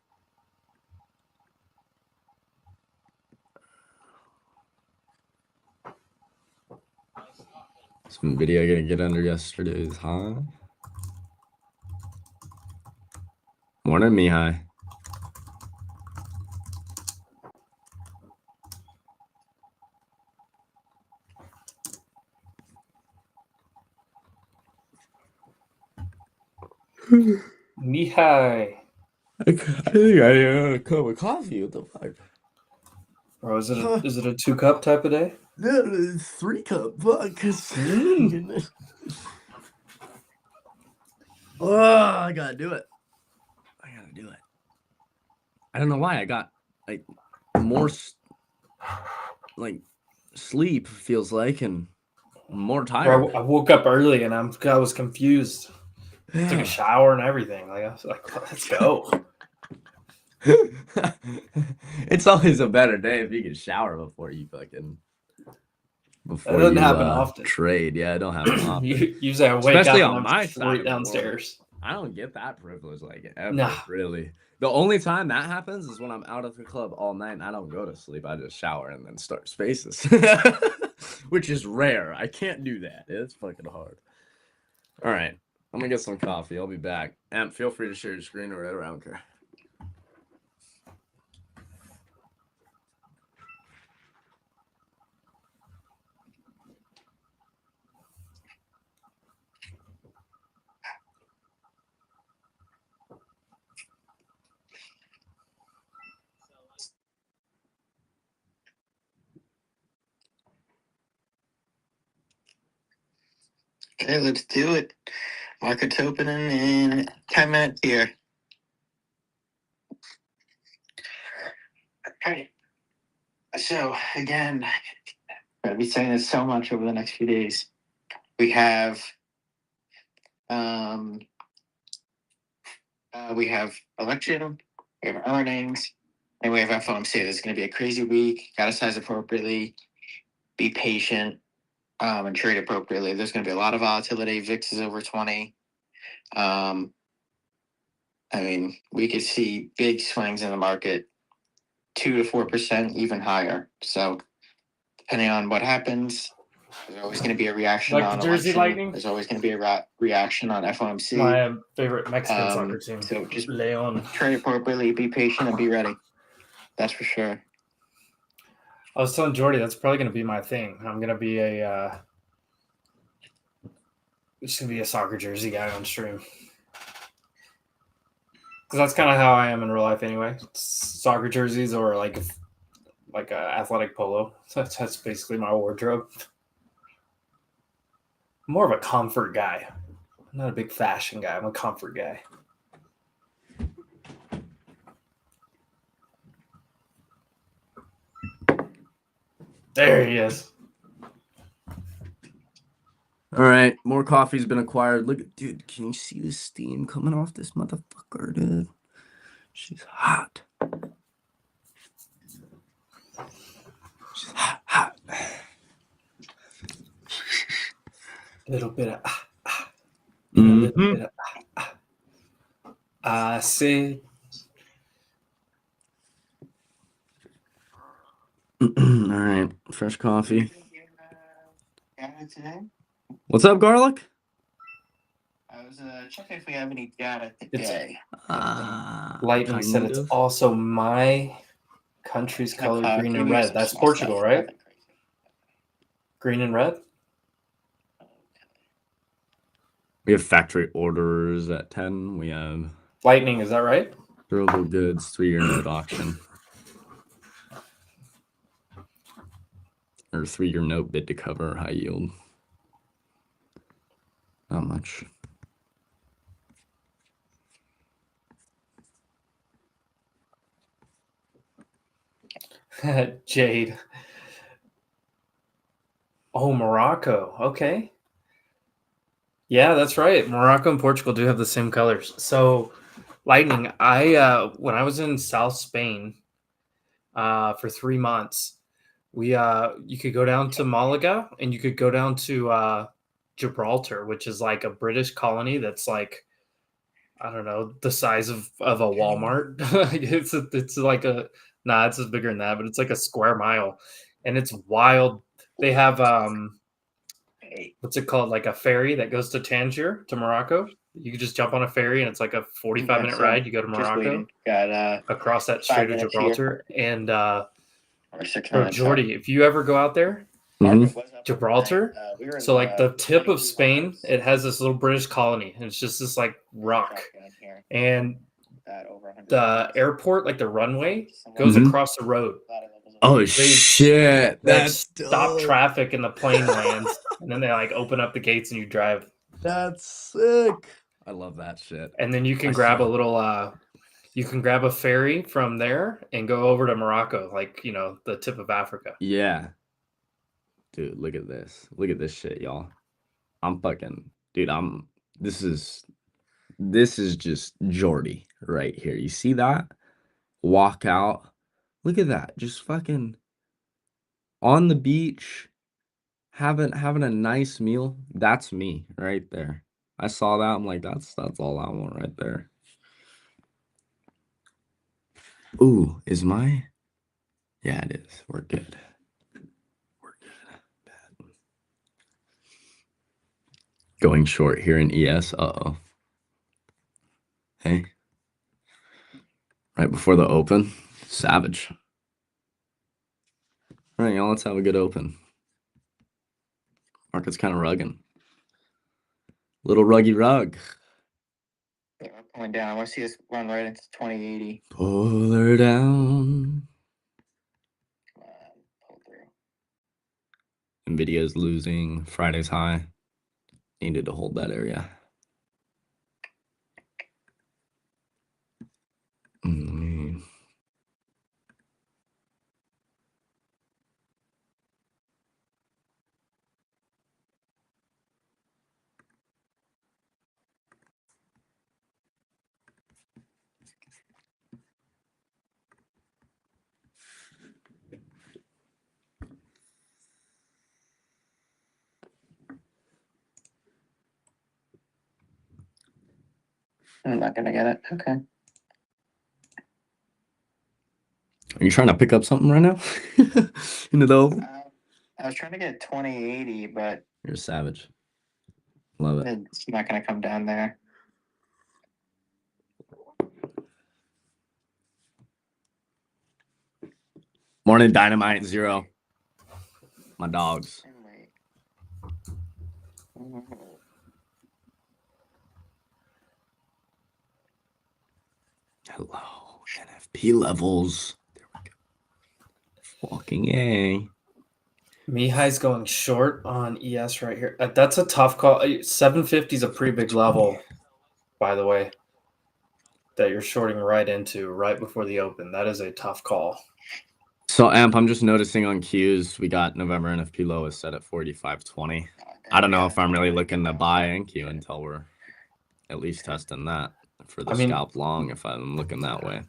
Some video gonna get under yesterday's high. Morning, Mihai. Mihai. I think I had a cup of coffee. What the fuck? Or is it a 2-cup type of day? No, it's 3-cup. Fuck. Oh, I gotta do it. I don't know why. I got like more sleep feels like, and more tired. I woke up early and I was confused. Yeah. Took a shower and everything. Like, I was like, let's go. It's always a better day if you can shower before you fucking That doesn't happen often. Trade. Yeah, it don't happen often. Usually I wake Especially up on and my I'm side straight of the world. downstairs. I don't get that privilege like ever, Nah. really. The only time that happens is when I'm out of the club all night and I don't go to sleep. I just shower and then start spaces, which is rare. I can't do that. It's fucking hard. All right. I'm going to get some coffee. I'll be back. Amp, feel free to share your screen or whatever. I don't care. Okay, let's do it. Market's opening in 10 minutes here. Okay. So, again, I'm going to be saying this so much over the next few days. We have election, we have earnings, and we have FOMC. This is going to be a crazy week. Got to size appropriately, be patient, and trade appropriately. There's going to be a lot of volatility. VIX is over 20. I mean, we could see big swings in the market, 2 to 4%, even higher. So, depending on what happens, there's always going to be a reaction Like on the Jersey election. Lightning? There's always going to be a reaction on FOMC. My favorite Mexican soccer team. So just Leon. trade appropriately, be patient, and be ready. That's for sure. I was telling Jordy that's probably going to be my thing. I'm going to be just going to be a soccer jersey guy on stream. Because that's kind of how I am in real life anyway. Soccer jerseys or like a athletic polo. That's basically my wardrobe. I'm more of a comfort guy. I'm not a big fashion guy. I'm a comfort guy. There he is. All right, more coffee's been acquired. Look at, dude, can you see the steam coming off this motherfucker, dude? She's hot. She's hot. Little bit of Mhm. little bit of I see. All right, fresh coffee. Today? What's up, garlic? I was checking if we have any data today. Lightning said it's also my country's color, green and red. That's Portugal, right? Green and red? We have factory orders at 10. We have Lightning, is that right? durable goods, 3-year note auction. Or 3-year note bid to cover high yield. Not much. Jade. Oh, Morocco. Okay. Yeah, that's right. Morocco and Portugal do have the same colors. So, Lightning, when I was in South Spain for 3 months, you could go down to Malaga and you could go down to Gibraltar, which is like a British colony that's like, I don't know, the size of a Walmart. it's like it's bigger than that, but it's like a square mile, and it's wild. They have what's it called, like a ferry that goes to Tangier, to Morocco. You can just jump on a ferry and it's like a 45-minute ride. You go to Morocco, got across that Strait of Gibraltar, and or 6 minutes. Jordy, if you ever go out there, Gibraltar, so like the tip of Spain, it has this little British colony, and it's just this like rock, and the airport, like the runway, goes across the road. Oh shit! That's stop traffic and the plane lands, and then they like open up the gates and you drive. That's sick. I love that shit. And then you can grab a little you can grab a ferry from there and go over to Morocco, like, you know, the tip of Africa. Yeah. Dude, look at this. Look at this shit, y'all. This is just Jordy right here. You see that? Walk out. Look at that. Just fucking on the beach, having a nice meal. That's me right there. I saw that. I'm like, that's all I want right there. Ooh, yeah, it is. We're good. Bad. Going short here in ES. Uh-oh. Hey. Right before the open. Savage. All right, y'all, let's have a good open. Market's kind of rugging. Little ruggy rug. Yeah, we're coming down. I want to see us run right into 2080. Pull her down. Come on, pull through. Nvidia's losing. Friday's high. Needed to hold that area. I'm not gonna get it. Okay. Are you trying to pick up something right now? Into the open? I was trying to get 2080, but You're a savage. Love it. it's not gonna come down there. Morning Dynamite Zero. My dogs. Hello, NFP levels. There we go. Fucking A. Mihai's going short on ES right here. That's a tough call. 750 is a pretty big level, by the way, that you're shorting right into right before the open. That is a tough call. So, Amp, I'm just noticing on Qs, we got November NFP low is set at 45.20. I don't know if I'm really looking to buy NQ until we're at least testing that for the scalp long, if I'm looking that way.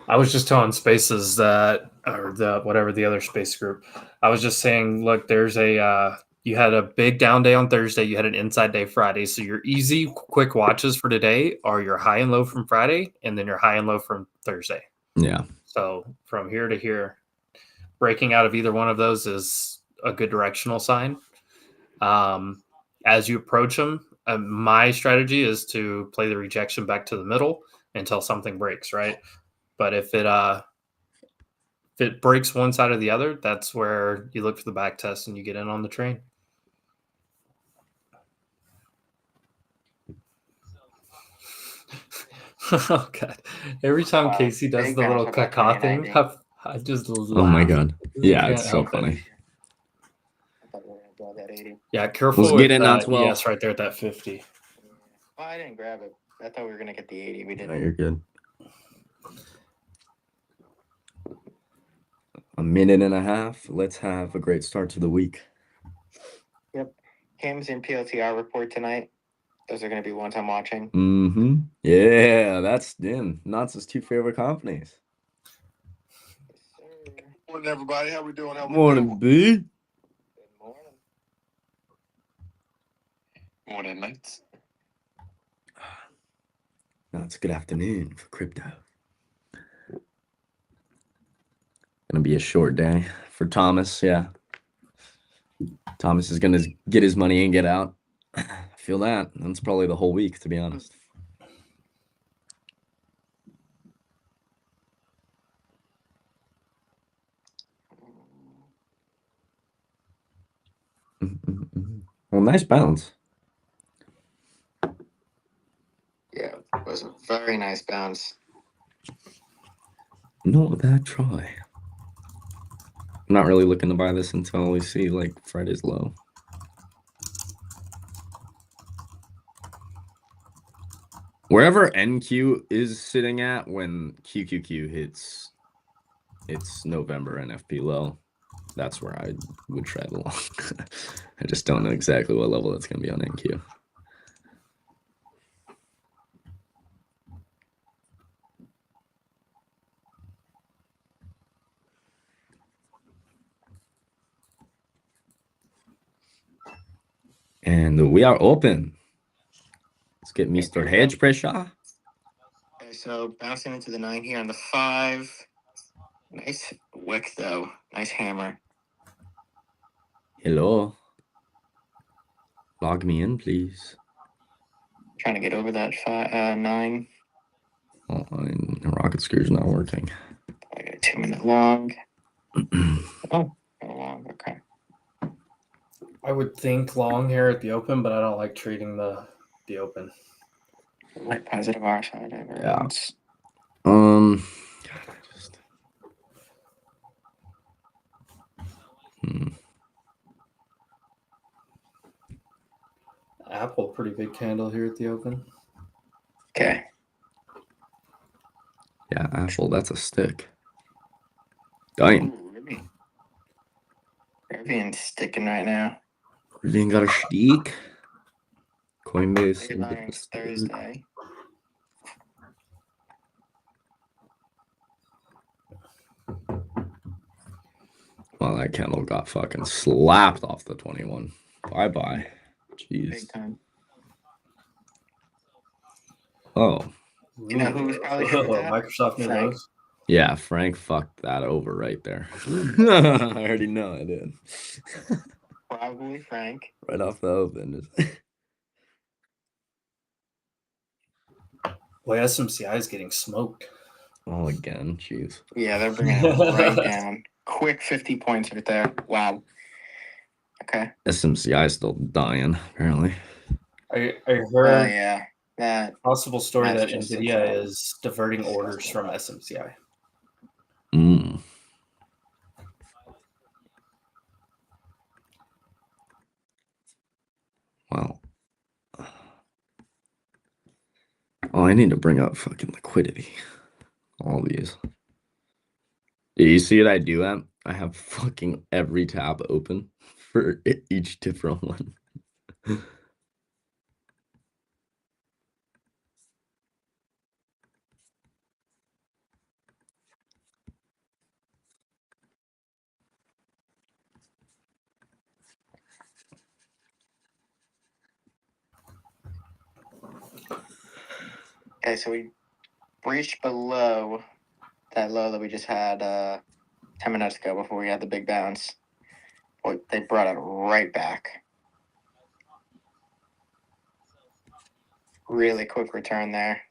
I was just telling Spaces that, or the whatever the other space group, I was just saying, look, there's a you had a big down day on Thursday, you had an inside day Friday, so your easy quick watches for today are your high and low from Friday, and then your high and low from Thursday. Yeah. So from here to here, breaking out of either one of those is a good directional sign. As you approach them, my strategy is to play the rejection back to the middle until something breaks, right? But if it breaks one side or the other, that's where you look for the back test and you get in on the train. Oh God! Every time Casey does the little caca thing, I just laugh. Oh my God! Yeah, it's so funny. Yeah, careful with that ES right there at that 50. Well, I didn't grab it. I thought we were gonna get the 80. We didn't. No, you're good. A minute and a half. Let's have a great start to the week. Yep. Hams and PLTR report tonight. Those are going to be ones I'm watching. Mm-hmm. Yeah, that's Knott's two favorite companies. Morning, everybody. How we doing? Morning, B. Good morning. Morning, mates. No, it's good afternoon for crypto. Gonna be a short day for Thomas. Yeah, Thomas is gonna get his money and get out. I feel that. That's probably the whole week, to be honest. Well, nice bounce. Yeah, it was a very nice bounce. Not that try. I'm not really looking to buy this until we see like Friday's low. Wherever NQ is sitting at when QQQ hits its November NFP low, that's where I would trade along. I just don't know exactly what level that's going to be on NQ. And we are open. Let's get Mr. Hedge pressure. Okay, so bouncing into the 9 here on the 5. Nice wick, though. Nice hammer. Hello. Log me in, please. Trying to get over that 9. Oh, rocket screw's not working. I got a 2-minute long. Oh, long. Okay. I would think long here at the open, but I don't like treating the open. Light positive R side. Yeah. Apple, pretty big candle here at the open. Okay. Yeah, Apple, that's a stick. Dying. Ooh, Rivian's sticking right now. Rivian got a stick. Coinbase. Big earnings Thursday. Well, that candle got fucking slapped off the 21. Bye-bye. Jeez. Big time. Oh. You know who was probably short that? Microsoft new Frank. lows. Yeah, Frank fucked that over right there. I already know I did. Probably Frank. Right off the open. Boy, SMCI is getting smoked. Oh, again. Jeez. Yeah, they're bringing it right down. Quick 50 points right there. Wow. Okay. SMCI is still dying, apparently. I Well, heard yeah. That possible story that's that just NVIDIA incredible. is diverting orders from SMCI. Mm. Wow. Oh, I need to bring up fucking liquidity. All these. Do you see what I do, Em? I have fucking every tab open for each different one. Okay, so we breached below that low that we just had 10 minutes ago before we had the big bounce. Boy, they brought it right back. Really quick return there.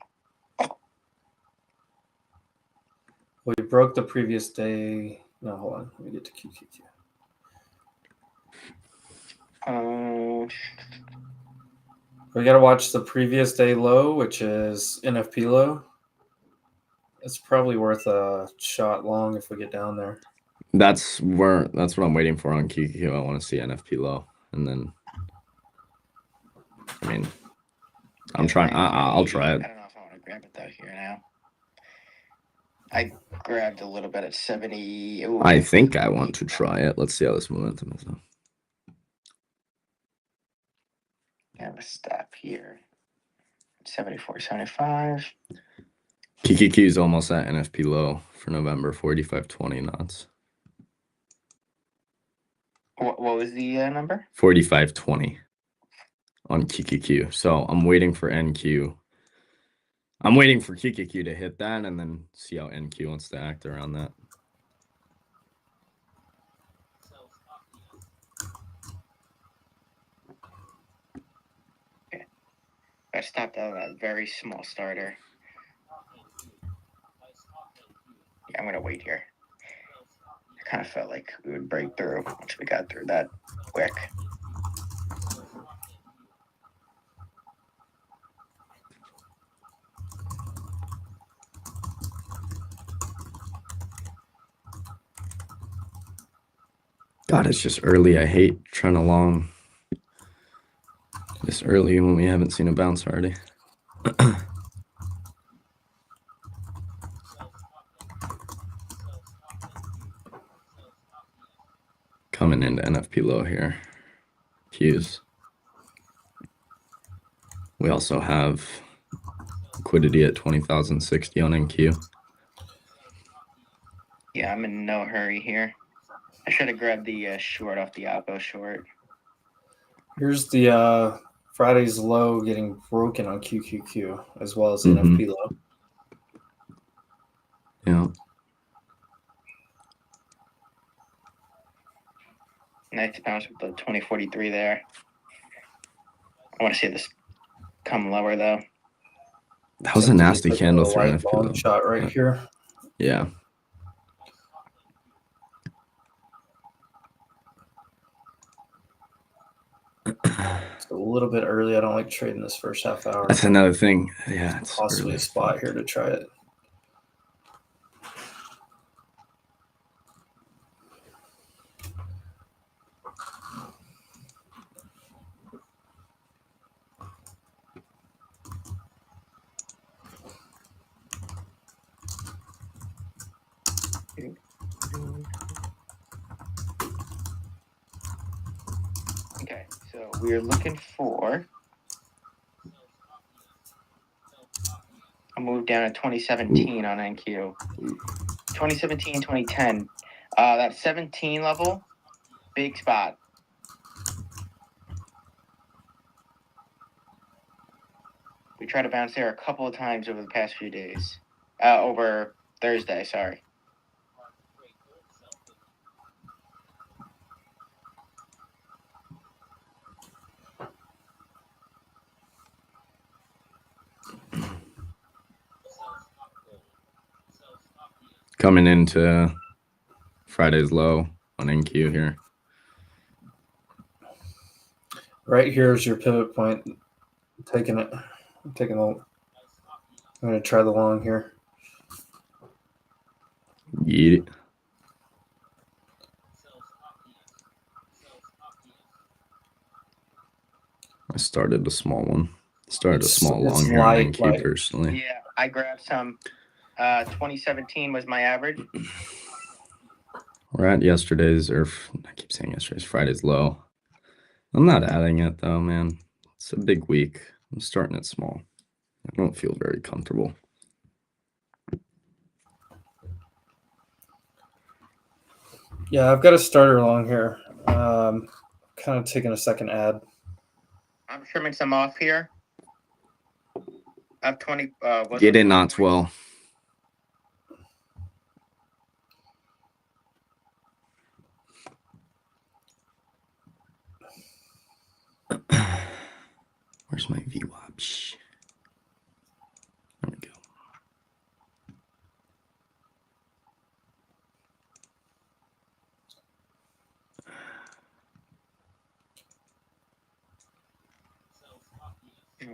We broke the previous day. No, hold on. Let me get to QQQ. We got to watch the previous day low, which is NFP low. It's probably worth a shot long if we get down there. That's what I'm waiting for on QQ. I want to see NFP low, and then I mean, I'm trying. I'll try it. I don't know if I want to grab it though here now. I grabbed a little bit at 70. Ooh, I think I want to try it. Let's see how this momentum is. I have a stop here. 74, 75. QQQ is almost at NFP low for November, 45.20 knots. What was the number? 45.20 on QQQ. So I'm waiting for NQ. I'm waiting for QQQ to hit that and then see how NQ wants to act around that. Okay. I stopped out of that very small starter. Yeah, I'm going to wait here. I kind of felt like we would break through once we got through that quick. God, it's just early. I hate trying to long this early when we haven't seen a bounce already. Coming into NFP low here. Qs. We also have liquidity at 20,060 on NQ. Yeah, I'm in no hurry here. I should have grabbed the short off the Oppo short. Here's the Friday's low getting broken on QQQ as well as NFP low. Yeah. Nice bounce with the 2043 there. I want to see this come lower though. That was a nasty candle for white NFP long low. shot right here. Yeah. It's a little bit early. I don't like trading this first half hour. That's another thing. Yeah, it's possibly early a spot fuck. here to try it. Okay, so we're looking for a move down to 2017 on NQ. 2017, 2010. That 17 level, big spot. We tried to bounce there a couple of times over the past few days. Over Thursday, sorry. Coming into Friday's low on NQ here. Right here is your pivot point. I'm taking it. I'm going to try the long here. Yeet. I started a small one. Started a small long here on NQ personally. Yeah, I grabbed some. 2017 was my average. We're at yesterday's, or I keep saying yesterday's, Friday's low. I'm not adding it though, man. It's a big week. I'm starting it small. I don't feel very comfortable. Yeah, I've got a starter long here. Kind of taking a second ad. I'm trimming some off here. I have 20. Get in, not 12. Where's my VWAP? There we go.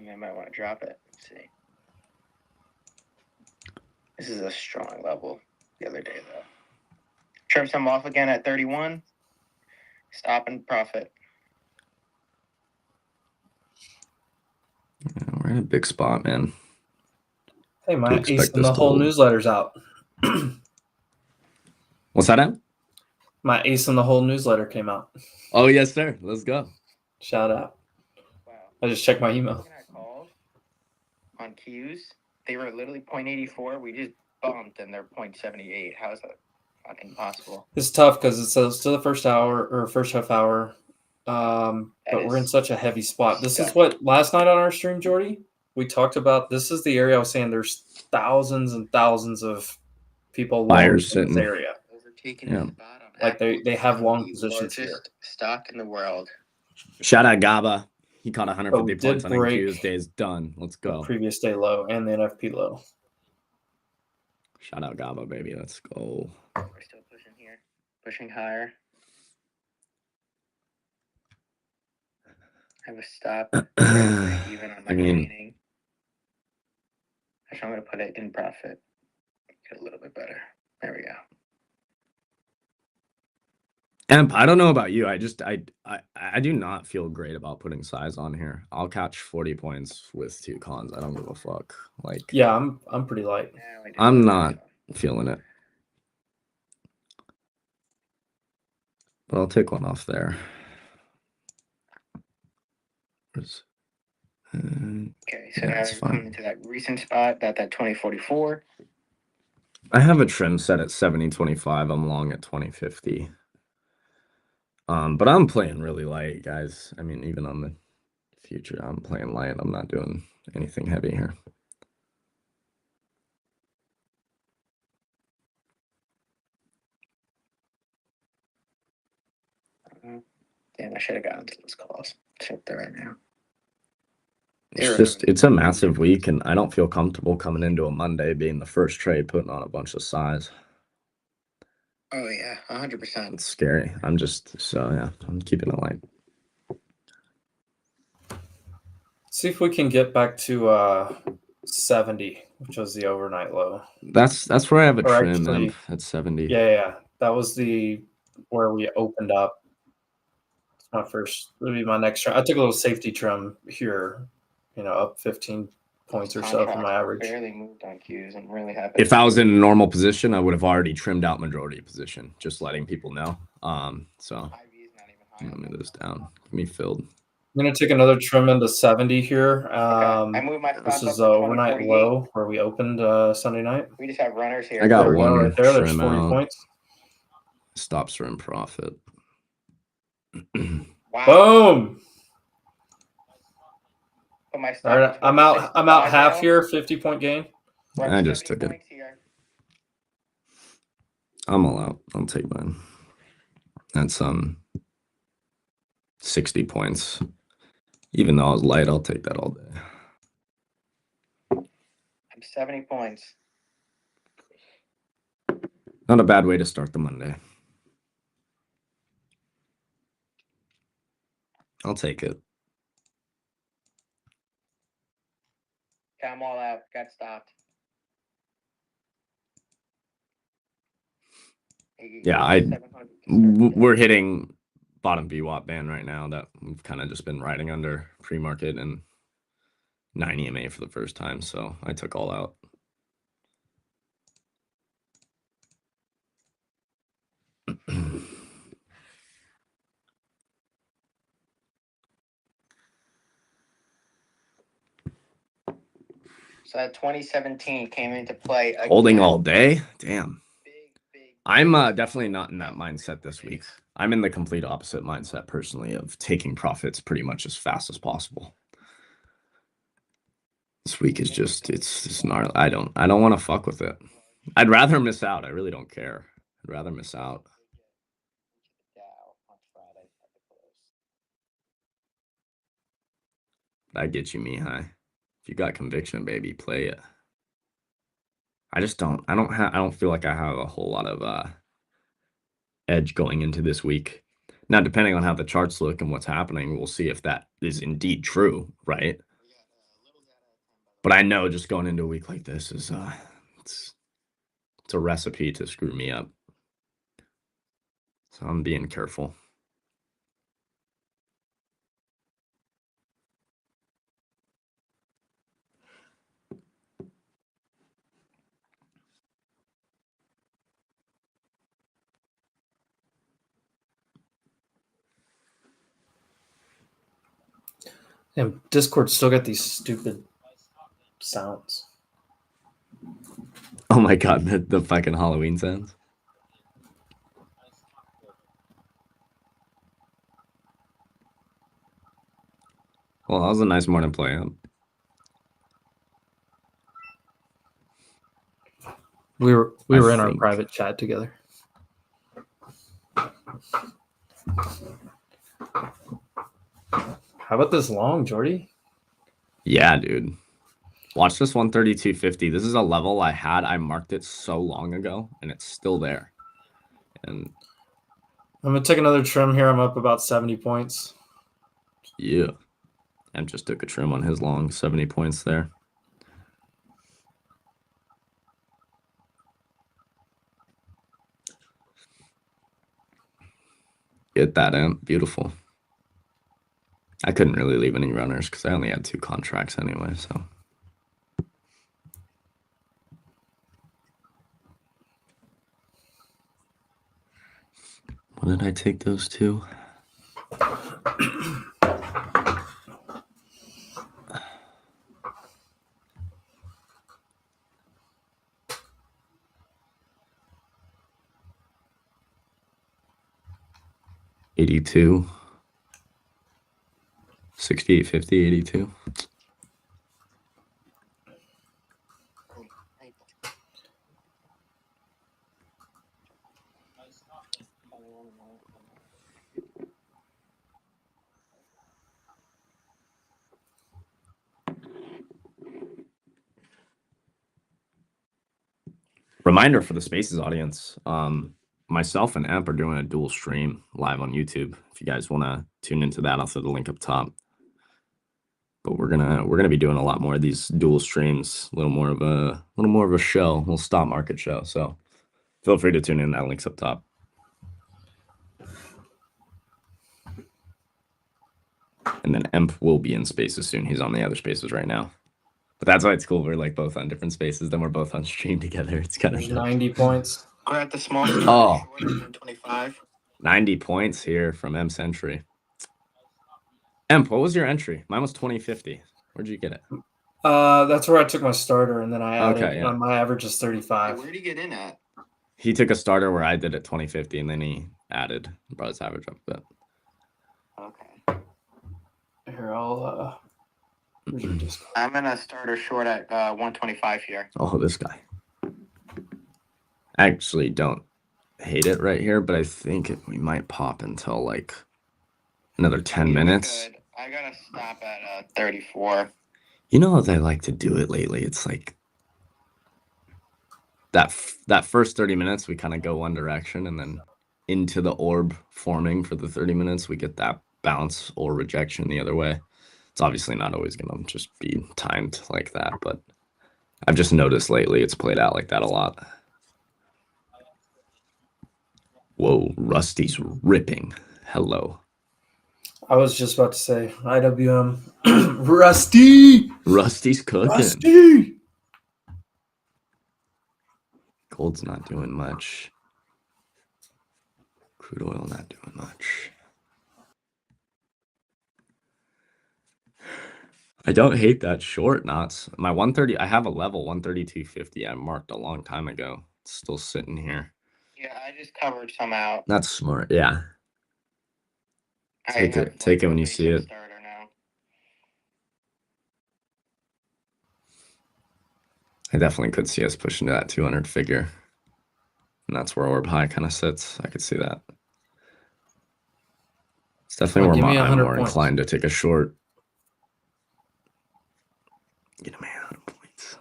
I might want to drop it. Let's see. This is a strong level the other day, though. Trim some off again at 31. Stop and profit. Yeah, we're in a big spot, man. Hey, my ace in the whole newsletter's out. What's that at? My ace in the whole newsletter came out. Oh, yes, sir. Let's go. Shout out. Wow. I just checked my email. Looking at calls on Qs, they were literally 0.84. We just bumped and they're 0.78. How is that fucking possible? It's tough because it's still the first hour or first half hour. But we're in such a heavy spot. This is what last night on our stream, Jordy, we talked about. This is the area I was saying there's thousands and thousands of people buyers in this area. Yeah. Like they have long positions here. Stock in the world. Shout out Gaba. He caught 150 points on NQ's days done. Let's go. Previous day low and the NFP low. Shout out Gaba, baby. Let's go. We're still pushing here. Pushing higher. I have a stop. Even on my remaining. Actually, I'm going to put it in profit. Get a little bit better. There we go. Emp, I don't know about you. I do not feel great about putting size on here. I'll catch 40 points with 2 cons. I don't give a fuck. Like, yeah, I'm pretty light. I'm not feeling it. But I'll take one off there. Okay, so now we're coming into that recent spot, that 2044. I have a trim set at 70.25. I'm long at 20.50. But I'm playing really light, guys. I mean, even on the future, I'm playing light. I'm not doing anything heavy here. Damn, I should have gotten to those calls. Sit there right now. It's a massive week, and I don't feel comfortable coming into a Monday being the first trade, putting on a bunch of size. Oh, yeah, 100%. It's scary. I'm keeping it light. See if we can get back to 70, which was the overnight low. That's where I have a trim at 70. Yeah. That was where we opened up. It's would be my next trim. I took a little safety trim here, up 15 points or so from my average. Barely moved on cues and really happy. If I was in a normal position, I would have already trimmed out majority position, just letting people know. So let me move this down. Give me filled. I'm going to take another trim into 70 here. I moved my This stop is up a to overnight 2048. low where we opened Sunday night. We just have runners here. I got There we go, one right there. There's trim 40 out. points. Stops are in profit. Wow. Boom. Put my stop All right, at I'm out 26.5 half now. here, 50-point gain. We're up I to just 70 took it. points here. I'm all out. I'll take mine. That's 60 points. Even though I was light, I'll take that all day. I'm 70 points. Not a bad way to start the Monday. I'll take it. Okay, I'm all out. Got stopped. Yeah, we're hitting bottom VWAP band right now that we've kind of just been riding under pre-market and 9 EMA for the first time, so I took all out. So that 2017 came into play again. Holding all day? Damn. Big. I'm definitely not in that mindset this week. I'm in the complete opposite mindset personally of taking profits pretty much as fast as possible. This week is just it's gnarly. I don't want to fuck with it. I'd rather miss out. I really don't care. I'd rather miss out. That gets you Mihai. If you got conviction, baby, play it. I don't feel like I have a whole lot of edge going into this week. Now, depending on how the charts look and what's happening, we'll see if that is indeed true, right? But I know just going into a week like this is it's a recipe to screw me up. So I'm being careful. And Discord still got these stupid sounds. Oh my god, the fucking Halloween sounds. Well, that was a nice morning play up. We were in our private chat together. How about this long, Jordy? Yeah, dude. Watch this 132.50. This is a level I marked it so long ago, and it's still there. And I'm gonna take another trim here. I'm up about 70 points. yeah. Em just took a trim on his long, 70 points there. Get that, Em. Beautiful. I couldn't really leave any runners because I only had 2 contracts anyway, so. What did I take those to? $82, $68.50, $82. Reminder for the Spaces audience, myself and Emp are doing a dual stream live on YouTube. If you guys want to tune into that, I'll throw the link up top. But we're gonna be doing a lot more of these dual streams, a little more of a show, a little stock market show. So feel free to tune in. That link's up top. And then Emp will be in Spaces soon. He's on the other Spaces right now. But that's why it's cool. We're like both on different spaces. Then we're both on stream together. It's kind of There's 90 points. We're at the small starter, Oh. short of 125. 90 points here from M Century. Emp, what was your entry? Mine was 2050. Where'd you get it? That's where I took my starter, and then I added. Okay, yeah. My average is Hey, 35. where'd he get in at? He took a starter where I did it 2050, and then he added, brought his average up a bit. Okay. Here, I'll. Where's your Discord? I'm in a starter short at 125 here. Oh, this guy. I actually don't hate it right here, but I think we might pop until like another 10 minutes. Good. I gotta stop at 34. You know how they like to do it lately? It's like that first 30 minutes, we kind of go one direction, and then into the orb forming for the 30 minutes, we get that bounce or rejection the other way. It's obviously not always going to just be timed like that, but I've just noticed lately it's played out like that a lot. Whoa, Rusty's ripping. Hello. I was just about to say IWM. Rusty. Rusty's cooking. Rusty. Gold's not doing much. Crude oil not doing much. I don't hate that short knots. My 130, I have a level 132.50 I marked a long time ago. It's still sitting here. Yeah, I just covered some out. That's smart. Yeah. I Take have it when you basic see it. starter now. I definitely could see us pushing to that 200 figure. And that's where orb high kind of sits. I could see that. It's definitely Give me where I'm 100 more points. inclined to take a short. Get him 100 points.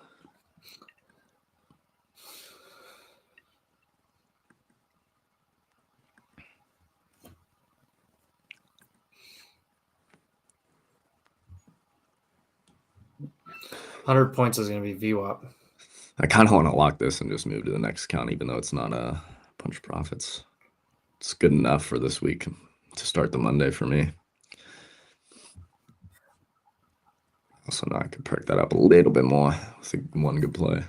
$100 points is going to be VWAP. I kind of want to lock this and just move to the next count, even though it's not a punch profits. It's good enough for this week to start the Monday for me. Also, now I could perk that up a little bit more with one good play.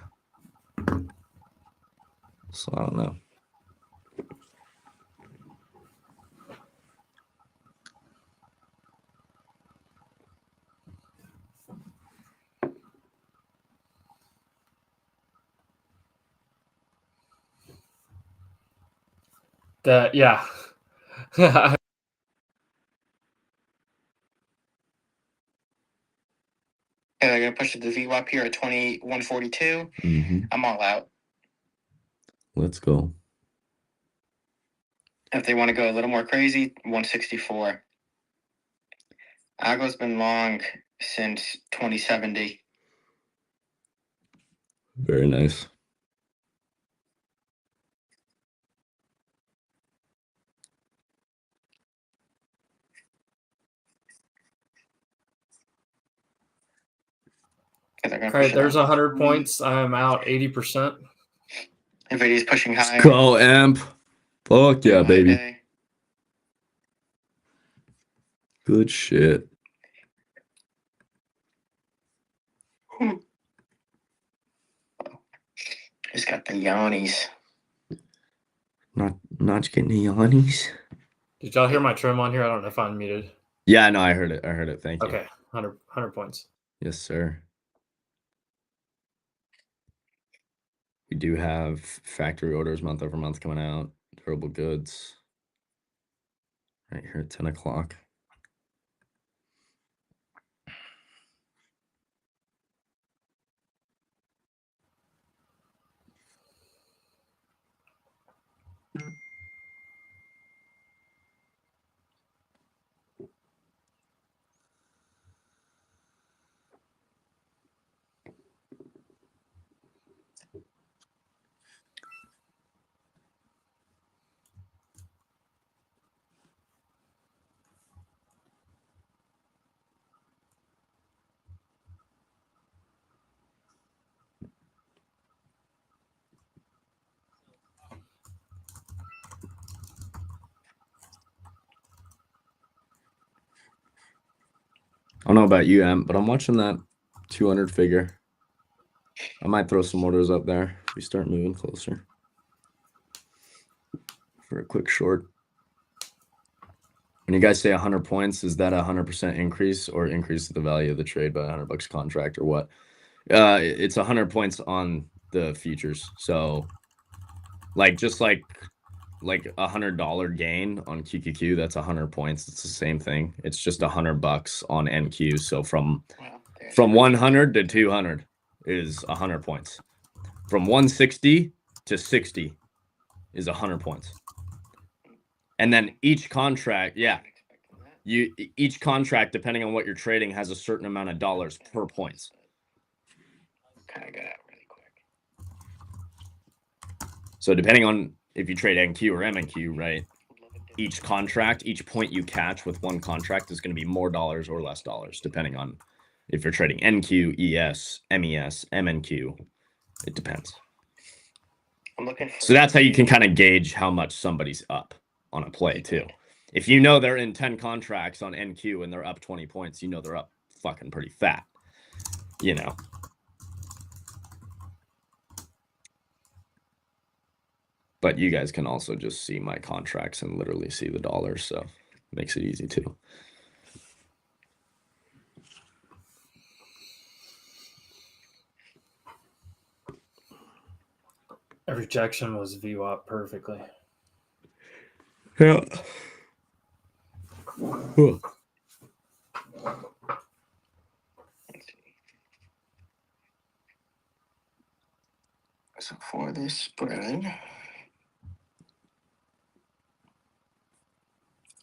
So I don't know. Yeah. Okay, I'm gonna push the VWAP here at 142. I'm all out. Let's go. If they want to go a little more crazy, 164. Algo's been long since 2070. Very nice. Okay, All right, there's 100 points. I'm out 80%. Nvidia's pushing higher. Let's go, Emp. Fuck yeah, baby. Day. Good shit. Just got the yawnies. Not getting the yawnies. Did y'all hear my trim on here? I don't know if I'm muted. Yeah, no, I heard it. Thank you. Okay, 100 points. Yes, sir. We do have factory orders month over month coming out. Durable goods. Right here at 10 o'clock. I don't know about you, Em, but I'm watching that 200 figure. I might throw some orders up there if we start moving closer for a quick short. When you guys say 100 points, is that a 100% increase or increase the value of the trade by $100 contract or what? It's 100 points on the futures. So just like $100 gain on QQQ, that's 100 points. It's the same thing. It's just $100 on NQ. So from 100 to 200 is 100 points. From 160 to 60 is 100 points. And then each contract, each contract, depending on what you're trading, has a certain amount of dollars per points. Kind of got out really quick. So depending on if you trade NQ or MNQ, right? Each contract, each point you catch with one contract is going to be more dollars or less dollars, depending on if you're trading NQ, ES, MES, MNQ. It depends. So that's how you can kind of gauge how much somebody's up on a play too. If you know they're in 10 contracts on NQ and they're up 20 points, you know they're up fucking pretty fat, you know. But you guys can also just see my contracts and literally see the dollars, so it makes it easy too. That rejection was VWAP perfectly. Yeah. Let's see. So for this spread,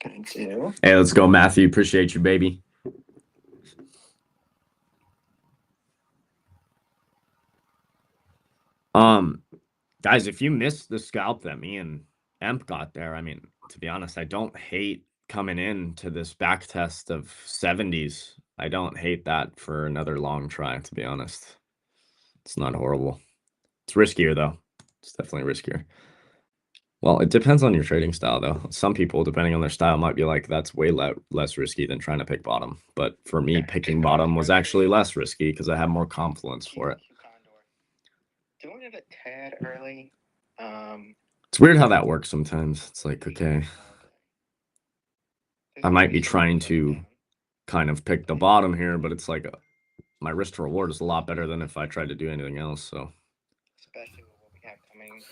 gonna do. Hey, let's go, Matthew. Appreciate you, baby. Guys, if you missed the scalp that me and Emp got there, I mean, to be honest, I don't hate coming in to this back test of 70s. I don't hate that for another long try, to be honest. It's not horrible. It's riskier, though. It's definitely riskier. Well, it depends on your trading style, though. Some people, depending on their style, might be like, that's way less risky than trying to pick bottom. But for me, picking bottom was actually less risky because I have more confluence for it. Doing it a tad early. It's weird how that works sometimes. It's like, okay, I might be trying to kind of pick the bottom here, but it's like my risk to reward is a lot better than if I tried to do anything else. So Especially with what we have coming.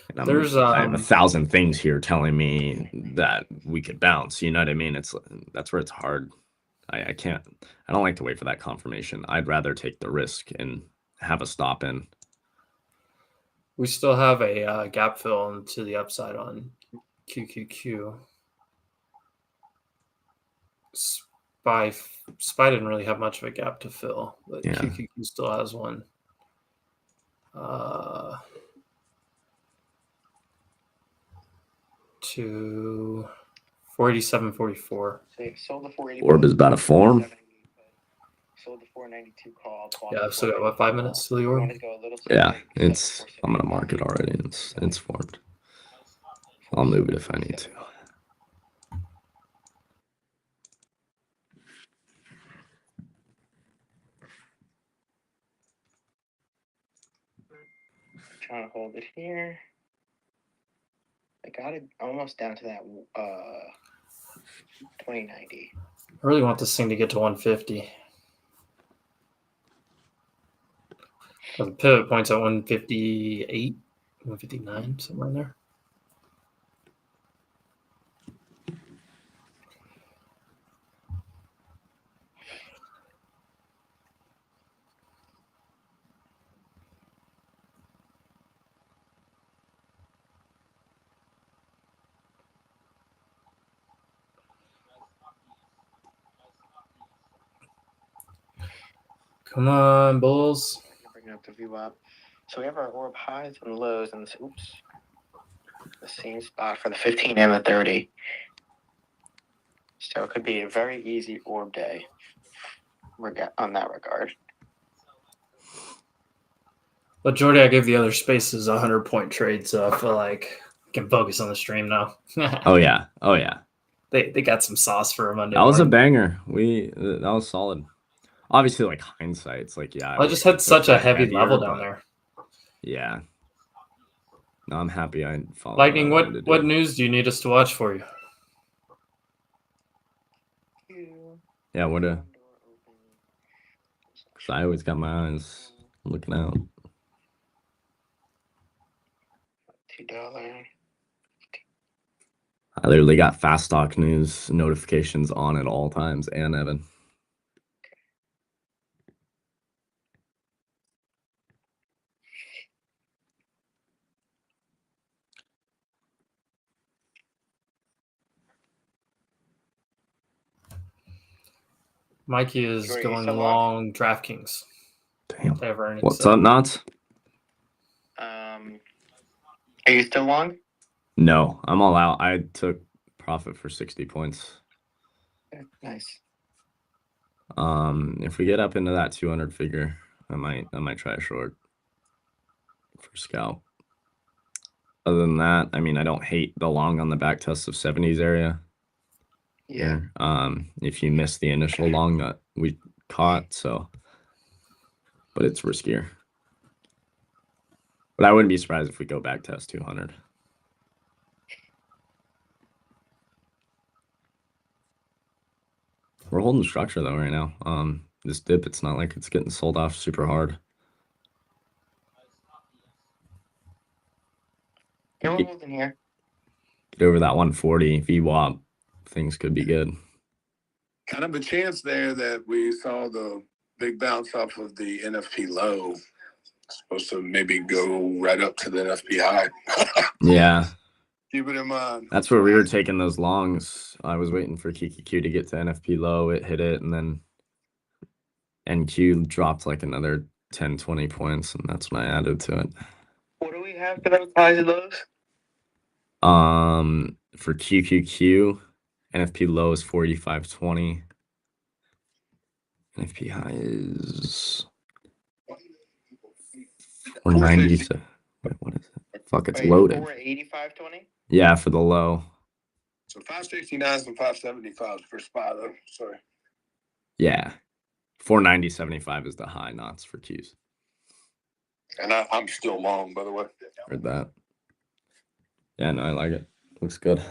I have 1,000 things here telling me that we could bounce. You know what I mean? That's where it's hard. I don't like to wait for that confirmation. I'd rather take the risk and have a stop in. We still have a gap fill to the upside on QQQ. Spy didn't really have much of a gap to fill, but yeah. QQQ still has one. To 487.44. So you sold the 480. Orb is about to form. Sold the 492 call. Yeah, I've still got about 5 minutes to the orb. Yeah, I'm gonna mark it already. It's formed. I'll move it if I need to. Trying to hold it here. I got it almost down to that 2090. I really want this thing to get to 150. The pivot point's at 158, 159, somewhere in there. Come on, Bulls. Bringing up the VWAP. So we have our orb highs and lows in this, the same spot for the 15 and the 30. So it could be a very easy orb day on that regard. But Jordy, I gave the other spaces 100-point trade, so I feel like I can focus on the stream now. Oh yeah. They got some sauce for a Monday. That was a banger. That was solid. Obviously, like hindsight, it's like, yeah. I just had such a heavy level down there. Yeah. No, I'm happy I followed. Lightning, what news do you need us to watch for you? Yeah, what a. Because I always got my eyes looking out. $2. I literally got fast stock news notifications on at all times, and Evan. Mikey is Jordy, you going still long DraftKings. Damn. They have earnings What's set. up, Knots? Are you still long? No, I'm all out. I took profit for 60 points. Okay, nice. If we get up into that 200 figure, I might try a short for scalp. Other than that, I mean, I don't hate the long on the back test of 70s area. Yeah. Here. If you miss the initial long that we caught, so, but it's riskier. But I wouldn't be surprised if we go back test 200. We're holding structure though right now. This dip, it's not like it's getting sold off super hard. Yeah, we're holding here. Get over that 140 VWAP, things could be good. Kind of a chance there that we saw the big bounce off of the NFP low. Supposed to maybe go right up to the NFP high. Yeah. Keep it in mind. That's where we were taking those longs. I was waiting for QQQ to get to NFP low. It hit it, and then NQ dropped like another 10, 20 points, and that's when I added to it. What do we have for those highs and lows? For QQQ, NFP low is 45.20. NFP high is 490. So, wait, what is it? Fuck, it's loaded. 485.20? Yeah, for the low. So 569s and 575s for SPY though. Sorry. Yeah. 490.75 is the high, knots for Qs. And I'm still long, by the way. Heard that. Yeah, no, I like it. Looks good.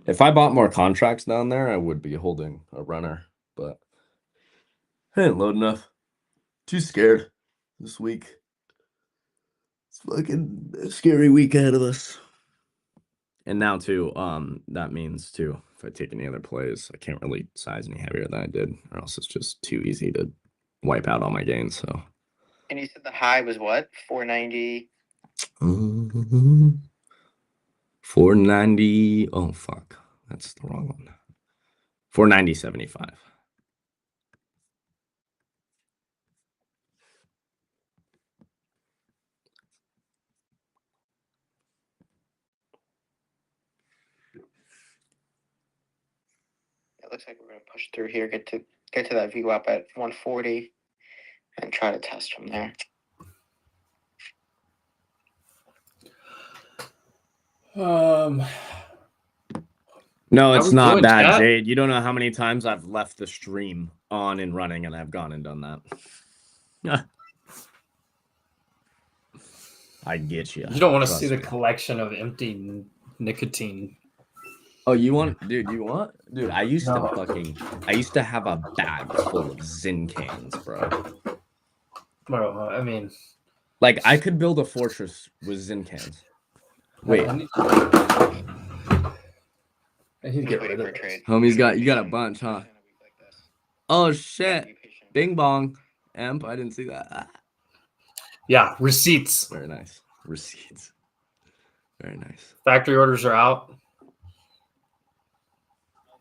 If I bought more contracts down there, I would be holding a runner, but I didn't load enough. Too scared this week. It's fucking a scary week ahead of us. And now too, that means too, if I take any other plays, I can't really size any heavier than I did, or else it's just too easy to wipe out all my gains. So. And you said the high was what? 490. 490. Oh fuck, that's the wrong one. 490.75. It looks like we're gonna push through here, get to that VWAP at 140, and try to test from there. No, it's not doing, bad, chat? Jade. You don't know how many times I've left the stream on and running, and I've gone and done that. I get you. You don't want to see the collection of empty nicotine. Oh, you want, dude? You want, dude? I used No. I used to have a bag full of Zyn cans, bro. Bro, I mean, like I could build a fortress with Zyn cans. Wait, I need to get rid of it. Homie's got you got a bunch, huh? Oh shit! Bing bong, Emp. I didn't see that. Yeah, receipts. Very nice. Receipts. Very nice. Factory orders are out.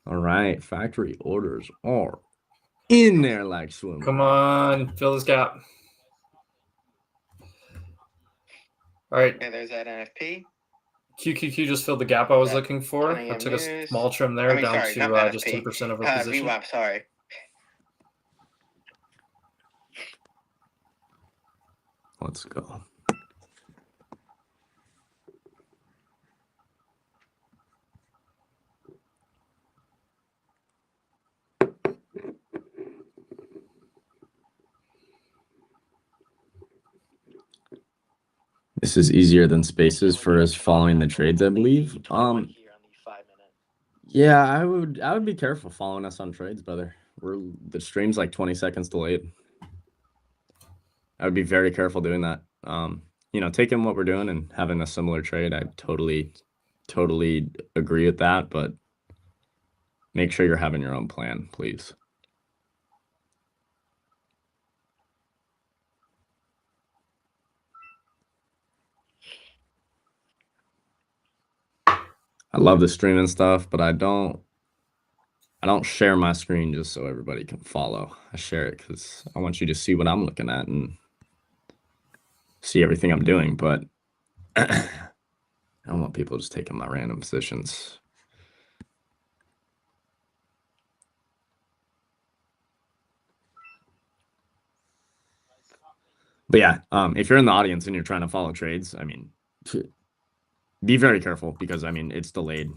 All right, factory orders are in there like swimming. Come on, fill this gap. All right. Okay, there's that NFP. QQQ just filled the gap I was looking for. I took a small trim there down to just 10% of our position. VWAP, sorry. Let's go. This is easier than Spaces for us following the trades, I believe. Yeah, I would be careful following us on trades, brother. The stream's like 20 seconds delayed. I would be very careful doing that. Taking what we're doing and having a similar trade, I totally agree with that, but make sure you're having your own plan, please. I love the stream and stuff, but I don't share my screen just so everybody can follow. I share it because I want you to see what I'm looking at and see everything I'm doing, but I don't want people just taking my random positions. But yeah, if you're in the audience and you're trying to follow trades, I mean, be very careful because, I mean, it's delayed.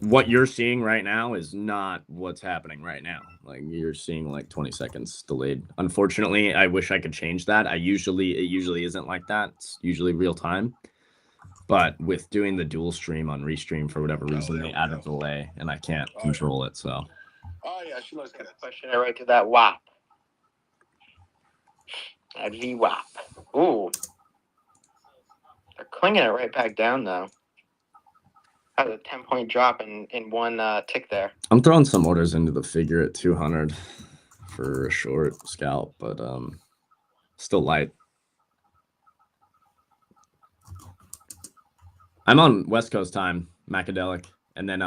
What you're seeing right now is not what's happening right now. Like, you're seeing like 20 seconds delayed. Unfortunately, I wish I could change that. It usually isn't like that. It's usually real time. But with doing the dual stream on Restream, for whatever reason, they added a delay and I can't control it. So. Oh yeah, she looks good. Pushing it right to that WAP. That VWAP. Ooh. They're clinging it right back down though. That was a 10-point drop in one tick there. I'm throwing some orders into the figure at 200 for a short scalp, but still light. I'm on West Coast time, Macadelic, and then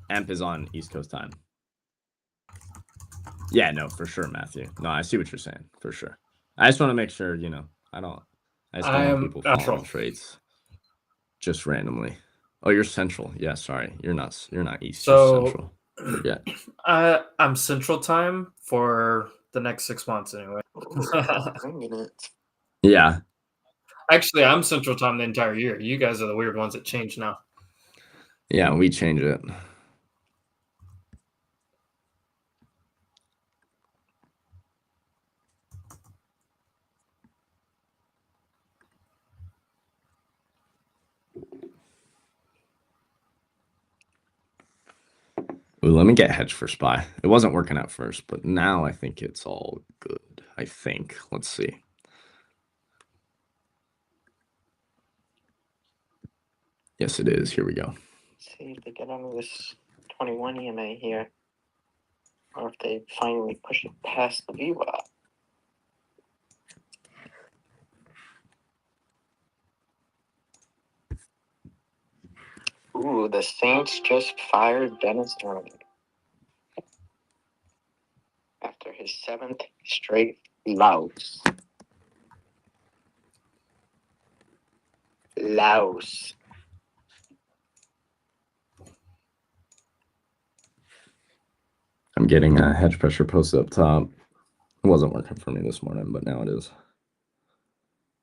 Emp is on East Coast time. Yeah, no, for sure, Matthew. No, I see what you're saying, for sure. I just want to make sure, I just don't want people following trades just randomly. Oh, you're central. Yeah, sorry. You're not east, So, you're central. Forget. I'm central time for the next 6 months anyway. Yeah. Actually, I'm central time the entire year. You guys are the weird ones that change now. Yeah, we change it. Ooh, let me get hedge for SPY. It wasn't working at first, but now I think it's all good. I think. Let's see. Yes, it is. Here we go. Let's see if they get under this 21 EMA here. Or if they finally push it past the VWAP. Ooh, the Saints just fired Dennis Irwin after his 7th straight loss. I'm getting a hedge pressure posted up top. It wasn't working for me this morning, but now it is.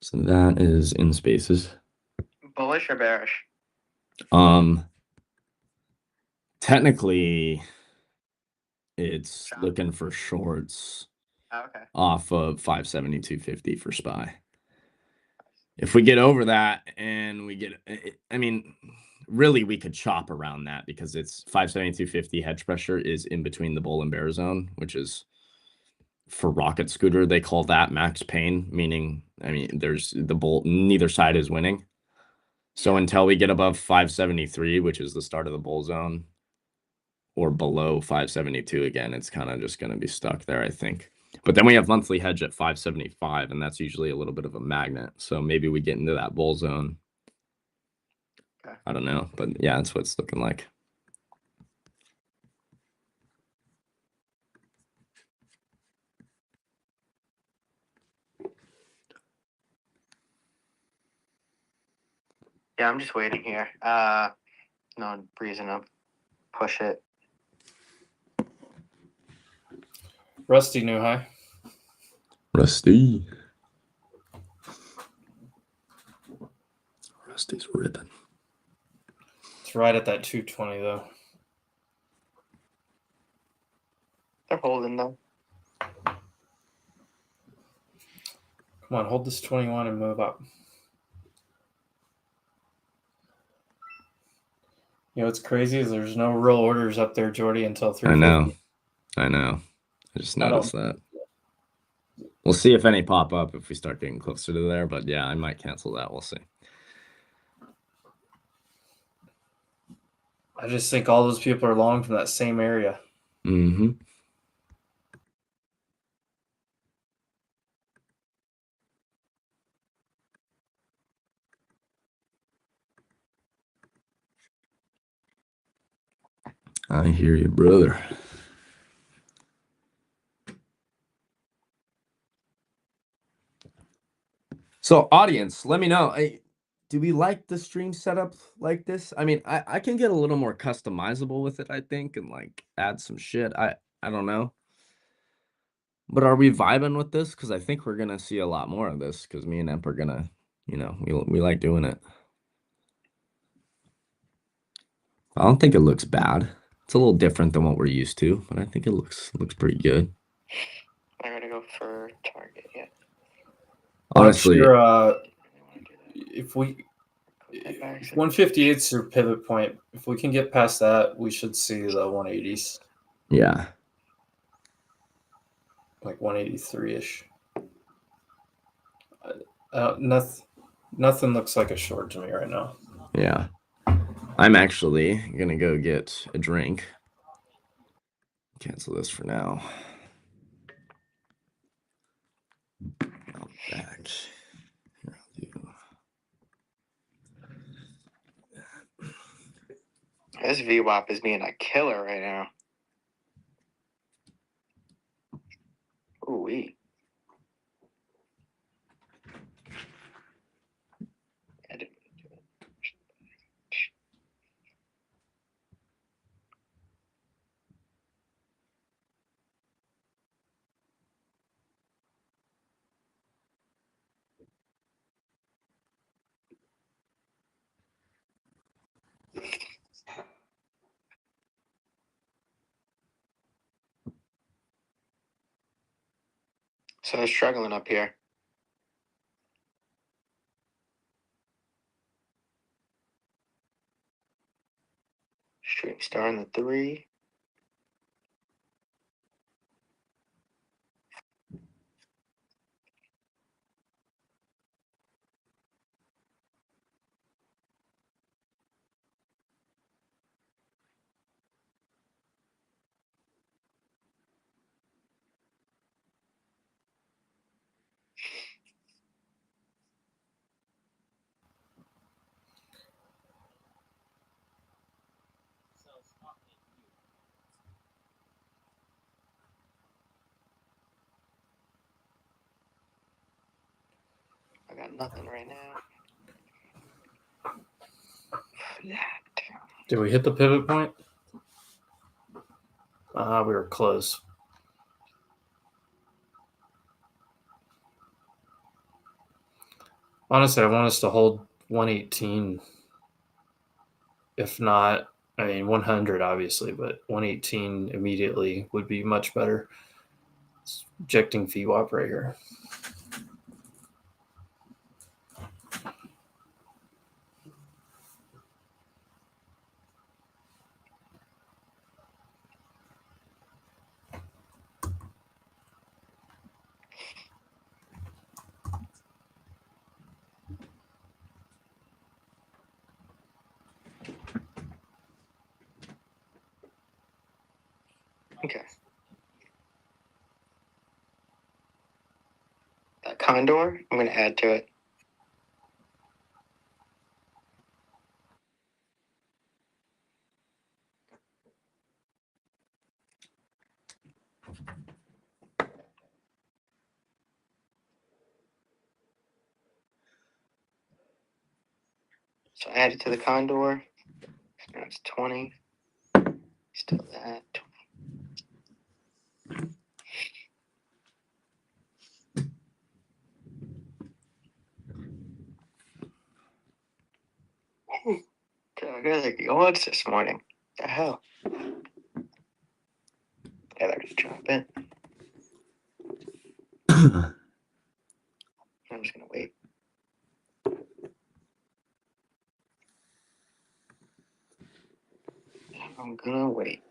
So that is in Spaces. Bullish or bearish? Technically, it's looking for shorts off of 572.50 for SPY. If we get over that and we get, I mean, really we could chop around that because it's 572.50 hedge pressure is in between the bull and bear zone, which is for Rocket Scooter, they call that max pain, meaning, I mean, there's the bull, neither side is winning. So until we get above 573, which is the start of the bull zone, or below 572 again, it's kind of just going to be stuck there, I think. But then we have monthly hedge at 575, and that's usually a little bit of a magnet. So maybe we get into that bull zone. Okay. I don't know, but yeah, that's what it's looking like. Yeah, I'm just waiting here. No reason to push it. Rusty new high. Rusty's ripping. It's right at that 220 though. They're holding though. Come Come on, hold this 21 and move up. You know what's crazy is there's no real orders up there, Jordy, until 350. I know. I just noticed that. We'll see if any pop up if we start getting closer to there, but yeah, I might cancel that. We'll see. I just think all those people are long from that same area. Mm-hmm. I hear you, brother. So, audience, let me know. Do we like the stream setup like this? I mean, I can get a little more customizable with it, I think, and like add some shit. I don't know. But are we vibing with this? Because I think we're gonna see a lot more of this. Because me and Emp are gonna, we like doing it. I don't think it looks bad. It's a little different than what we're used to, but I think it looks pretty good. I gotta go for target. Yeah. Honestly, If we 158 is your pivot point. If we can get past that, we should see the 180s. Yeah. Like 183-ish. Nothing looks like a short to me right now. Yeah. I'm actually gonna go get a drink. Cancel this for now. I'll be back. Here, This VWAP is being a killer right now. Ooh-wee. I didn't do it. So I was struggling up here. Shooting star in the 3. I got nothing right now. Did we hit the pivot point? We were close. Honestly, I want us to hold 118. If not, 100 obviously, but 118 immediately would be much better. It's rejecting VWAP right here. Okay. That condor, I'm going to add to it. So add it to the condor. Now it's 20. Still that. God, I got like the odds this morning. The hell? Yeah, they're just drop it. I'm gonna wait.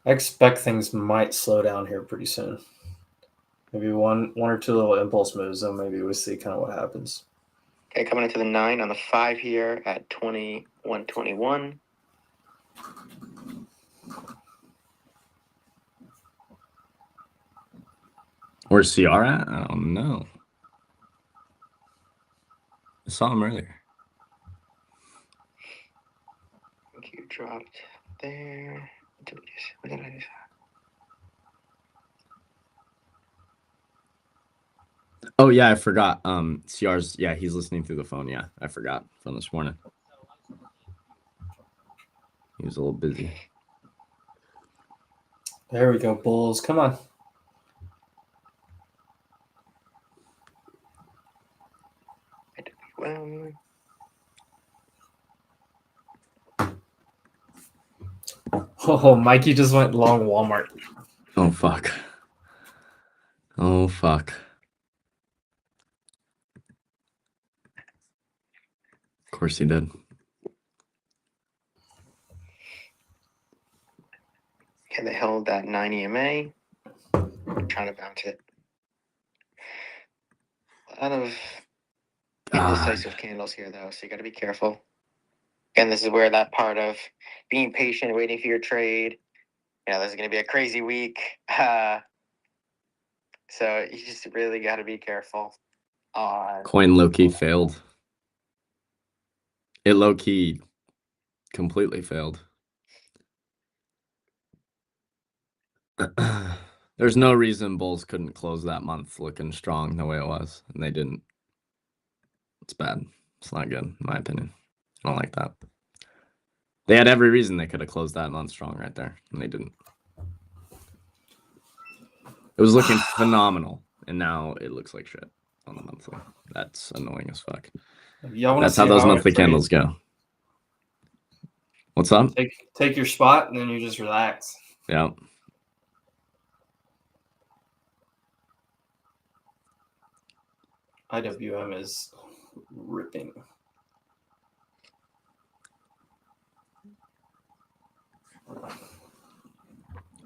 I expect things might slow down here pretty soon. Maybe one or two little impulse moves, then maybe we see kind of what happens. Okay, coming into the 9 on the 5 here at 21.21. Where's CR at? I don't know. I saw him earlier. I think you dropped there. What did I do? Oh yeah, I forgot. CR's he's listening through the phone. Yeah, I forgot from this morning. He was a little busy. There we go, Bulls. Come on. Oh, Mikey just went long Walmart. Oh fuck. Oh fuck. Of course he did. Okay, they held that 9 EMA. Trying to bounce it. A lot of indecisive candles here, though, so you got to be careful. Again, this is where that part of being patient, waiting for your trade. This is going to be a crazy week. So you just really got to be careful. Coin low-key failed. It low-key completely failed. There's no reason Bulls couldn't close that month looking strong the way it was, and they didn't. It's bad. It's not good, in my opinion. I don't like that. They had every reason they could have closed that month strong right there, and they didn't. It was looking phenomenal, and now it looks like shit on the monthly. That's annoying as fuck. That's how those monthly candles go. What's up? Take your spot, and then you just relax. Yeah. IWM is ripping.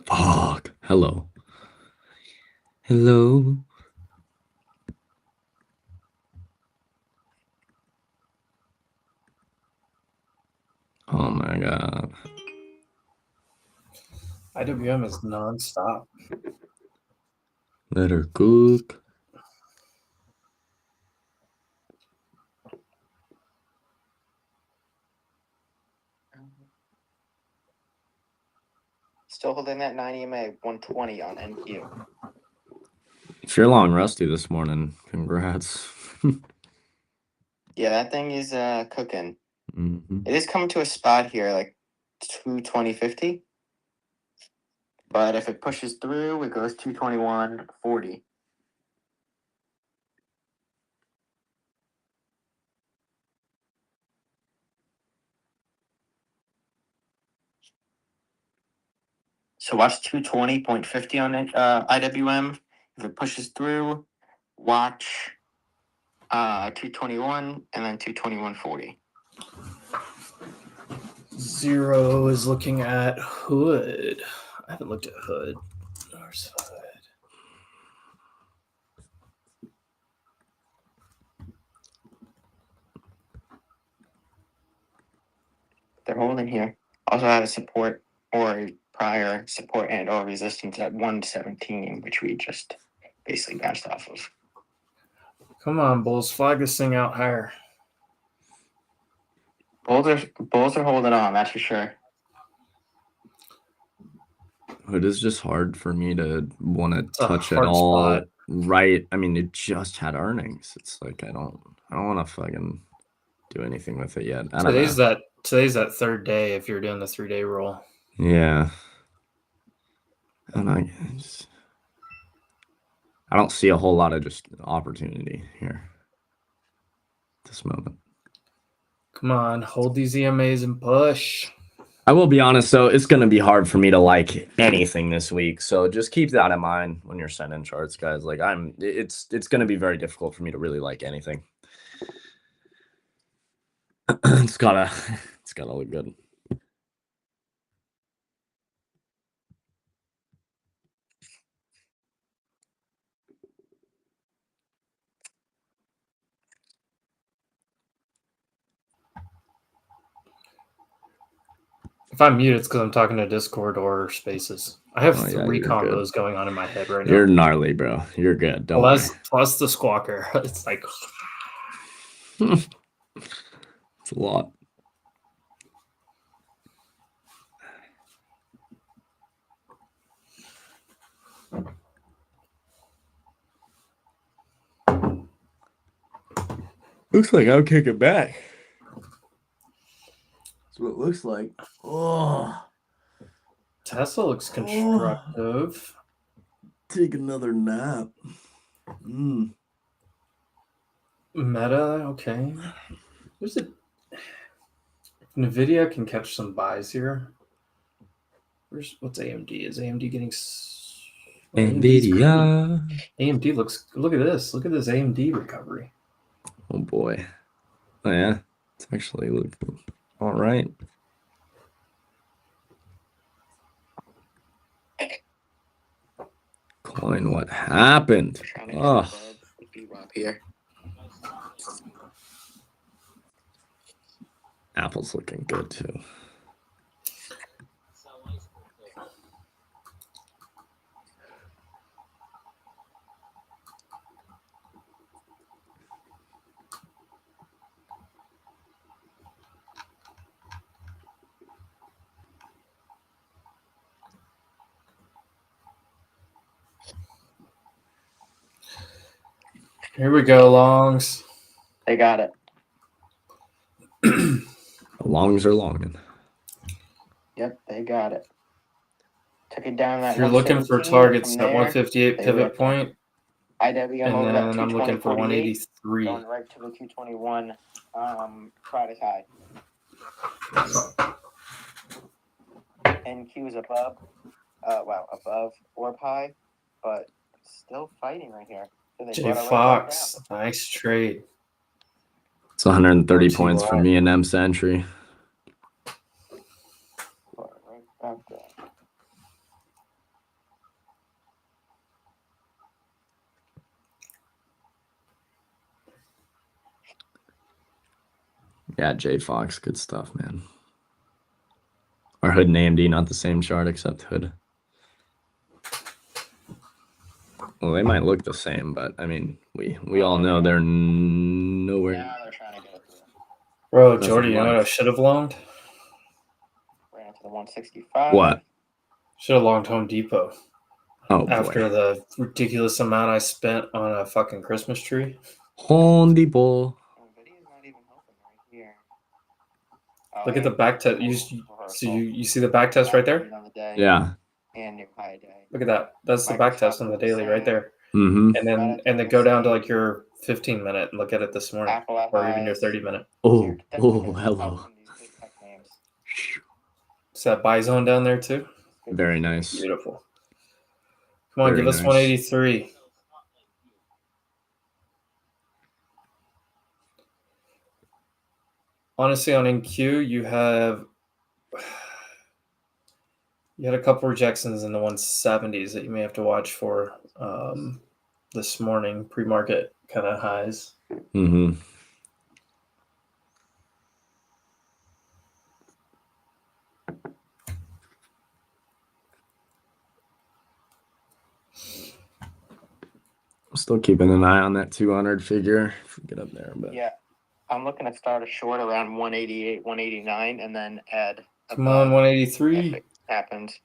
Fuck. Hello. Hello. Oh my god. IWM is nonstop. Let her cook. Still holding that 9 EMA, 120 on NQ. If you're long rusty this morning, congrats. Yeah, that thing is cooking. Mm-hmm. It is coming to a spot here, like 220.50. But if it pushes through, it goes 221.40. So watch 220.50 on IWM. If it pushes through, watch 221 and then 221.40. Zero is looking at Hood. I haven't looked at Hood. Where's Hood? They're holding here. Also had a support or a prior support and or resistance at 117, which we just basically bounced off of. Come on, Bulls. Flag this thing out higher. Bulls are holding on, that's for sure. It is just hard for me to want to touch it hard all. spot. Right. I mean, it just had earnings. It's like I don't want to fucking do anything with it yet. Today's that third day if you're doing the 3-day rule. Yeah. I don't see a whole lot of just opportunity here at this moment. Come on, hold these EMAs and push. I will be honest, so it's going to be hard for me to like anything this week. So just keep that in mind when you're sending charts, guys. Like it's going to be very difficult for me to really like anything. It's gotta look good. If I'm muted, it's because I'm talking to Discord or Spaces. I have Oh, yeah, three you're combos going on in my head right You're now. gnarly, bro. You're good. Don't worry. Plus the squawker. It's like It's a lot. Looks like I'll kick it back. That's what it looks like. Oh, Tesla looks constructive. take another nap. Meta, okay. There's a Nvidia can catch some buys here. What's AMD? Is AMD getting Nvidia? AMD looks. Look at this. Look at this AMD recovery. Oh boy. Oh yeah. It's actually looking all right. Coin, what happened? Oh. Here. Apple's looking good too. Here we go, longs. They got it. Longs are longing. Yep, they got it. Took it down that. If you're looking for targets at 158 pivot point, IWM and over that then I'm looking for 183. Going right to the 221 Friday high. NQ is above, above orb high, but still fighting right here. So J Fox, nice trade. It's 130 points for me and M Sentry. Yeah, J Fox, good stuff, man. Are Hood and AMD not the same chart except Hood? Well, they might look the same, but I mean, we all know they're nowhere. Now they're trying to get through. Bro, Jordy, you know what I should have longed? Ran into the 165. What? Should have longed Home Depot. Oh, after boy. the ridiculous amount I spent on a fucking Christmas tree. Home Depot. NVIDIA's not even helping right here. Look at the back test. You see the back test right there? Yeah. And new high day. Look at that. That's the back test on the daily right there. Mm-hmm. And then go down to like your 15-minute and look at it this morning, or even your 30-minute. Oh, hello. Is that buy zone down there too? Very nice. Beautiful. Come on, give us 183. Honestly, on NQ, you had a couple rejections in the 170s that you may have to watch for this morning, pre-market kind of highs. Mm-hmm. I'm still keeping an eye on that 200 figure if we get up there. But yeah, I'm looking to start a short around 188, 189, and then add. Come on, 183. If it happens.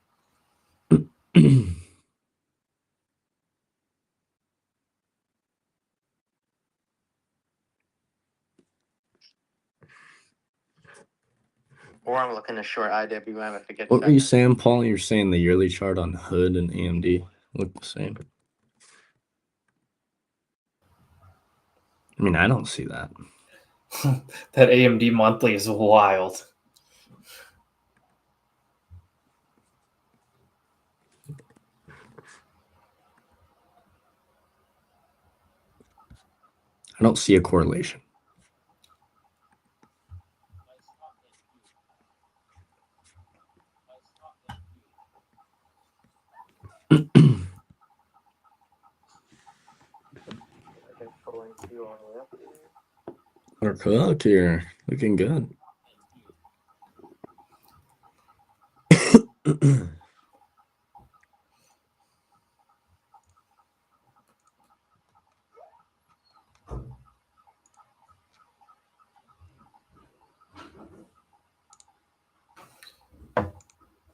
Or I'm looking to short IWM if it gets. What were you saying, Paul? You're saying the yearly chart on Hood and AMD look the same. I mean, I don't see that. That AMD monthly is wild. I don't see a correlation. Our cook here, looking good.